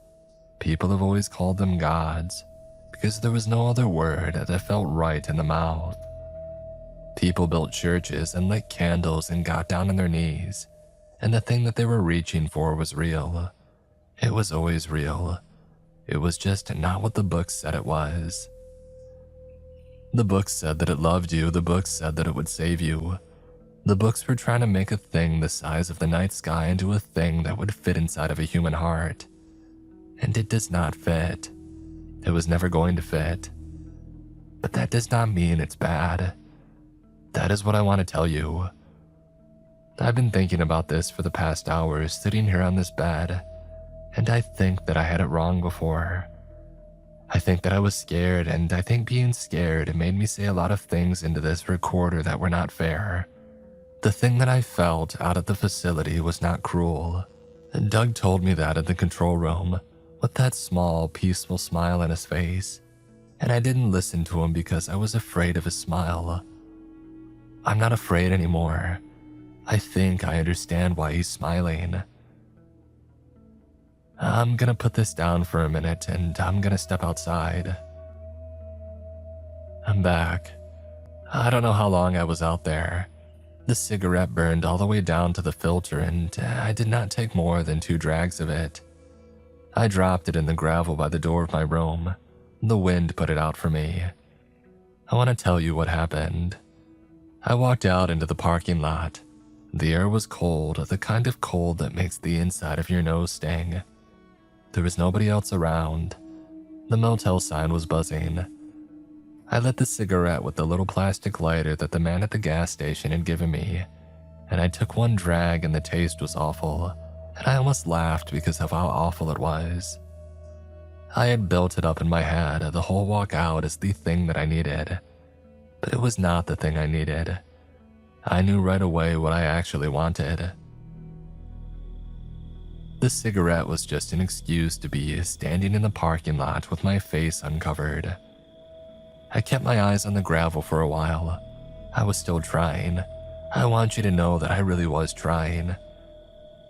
People have always called them gods, because there was no other word that felt right in the mouth. People built churches and lit candles and got down on their knees, and the thing that they were reaching for was real. It was always real. It was just not what the books said it was. The books said that it loved you. The books said that it would save you. The books were trying to make a thing the size of the night sky into a thing that would fit inside of a human heart. And it does not fit. It was never going to fit. But that does not mean it's bad. That is what I want to tell you. I've been thinking about this for the past hours, sitting here on this bed, and I think that I had it wrong before. I think that I was scared, and I think being scared made me say a lot of things into this recorder that were not fair. The thing that I felt out at the facility was not cruel. Doug told me that in the control room, with that small, peaceful smile on his face, and I didn't listen to him because I was afraid of his smile. I'm not afraid anymore. I think I understand why he's smiling. I'm gonna put this down for a minute and I'm gonna step outside. I'm back. I don't know how long I was out there. The cigarette burned all the way down to the filter and I did not take more than 2 drags of it. I dropped it in the gravel by the door of my room. The wind put it out for me. I want to tell you what happened. I walked out into the parking lot. The air was cold, the kind of cold that makes the inside of your nose sting. There was nobody else around. The motel sign was buzzing. I lit the cigarette with the little plastic lighter that the man at the gas station had given me, and I took 1 drag and the taste was awful, and I almost laughed because of how awful it was. I had built it up in my head, the whole walk out as the thing that I needed, but it was not the thing I needed. I knew right away what I actually wanted. The cigarette was just an excuse to be standing in the parking lot with my face uncovered. I kept my eyes on the gravel for a while. I was still trying. I want you to know that I really was trying.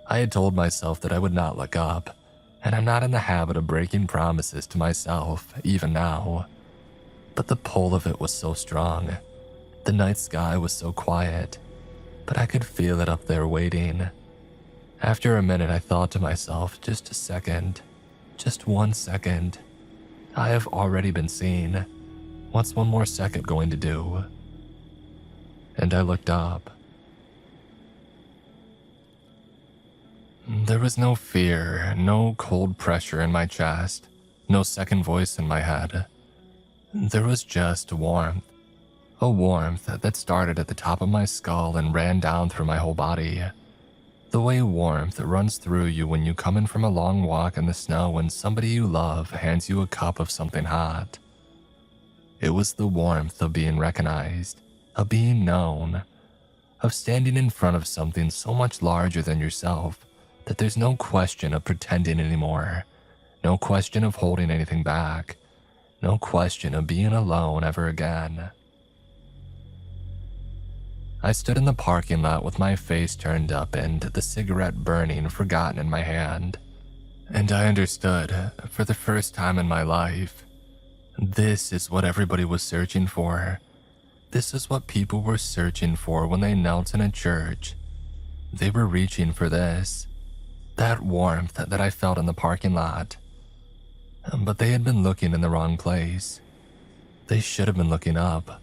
I had told myself that I would not look up, and I'm not in the habit of breaking promises to myself, even now. But the pull of it was so strong. The night sky was so quiet, but I could feel it up there waiting. After a minute, I thought to myself, just a second, just 1 second. I have already been seen. What's 1 more second going to do? And I looked up. There was no fear, no cold pressure in my chest, no second voice in my head. There was just warmth. A warmth that started at the top of my skull and ran down through my whole body. The way warmth runs through you when you come in from a long walk in the snow and somebody you love hands you a cup of something hot. It was the warmth of being recognized, of being known, of standing in front of something so much larger than yourself that there's no question of pretending anymore, no question of holding anything back, no question of being alone ever again. I stood in the parking lot with my face turned up and the cigarette burning forgotten in my hand. And I understood, for the first time in my life, this is what everybody was searching for. This is what people were searching for when they knelt in a church. They were reaching for this, that warmth that I felt in the parking lot. But they had been looking in the wrong place. They should have been looking up.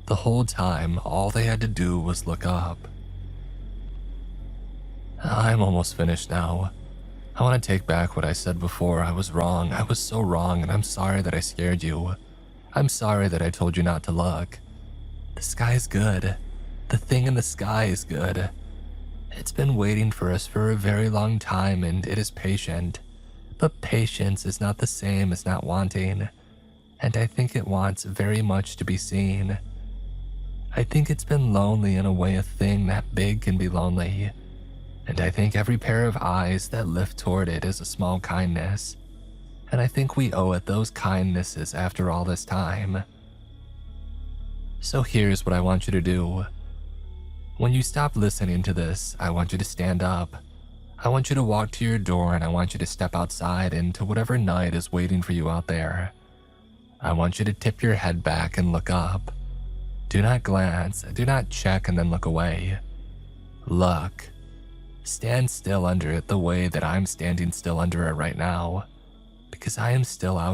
The whole time, all they had to do was look up. I'm almost finished now. I want to take back what I said before. I was wrong. I was so wrong, and I'm sorry that I scared you. I'm sorry that I told you not to look. The sky is good. The thing in the sky is good. It's been waiting for us for a very long time, and it is patient. But patience is not the same as not wanting, and I think it wants very much to be seen. I think it's been lonely in a way a thing that big can be lonely, and I think every pair of eyes that lift toward it is a small kindness, and I think we owe it those kindnesses after all this time. So here's what I want you to do. When you stop listening to this, I want you to stand up. I want you to walk to your door, and I want you to step outside into whatever night is waiting for you out there. I want you to tip your head back and look up. Do not glance, do not check and then look away. Look. Stand still under it the way that I'm standing still under it right now, because I am still out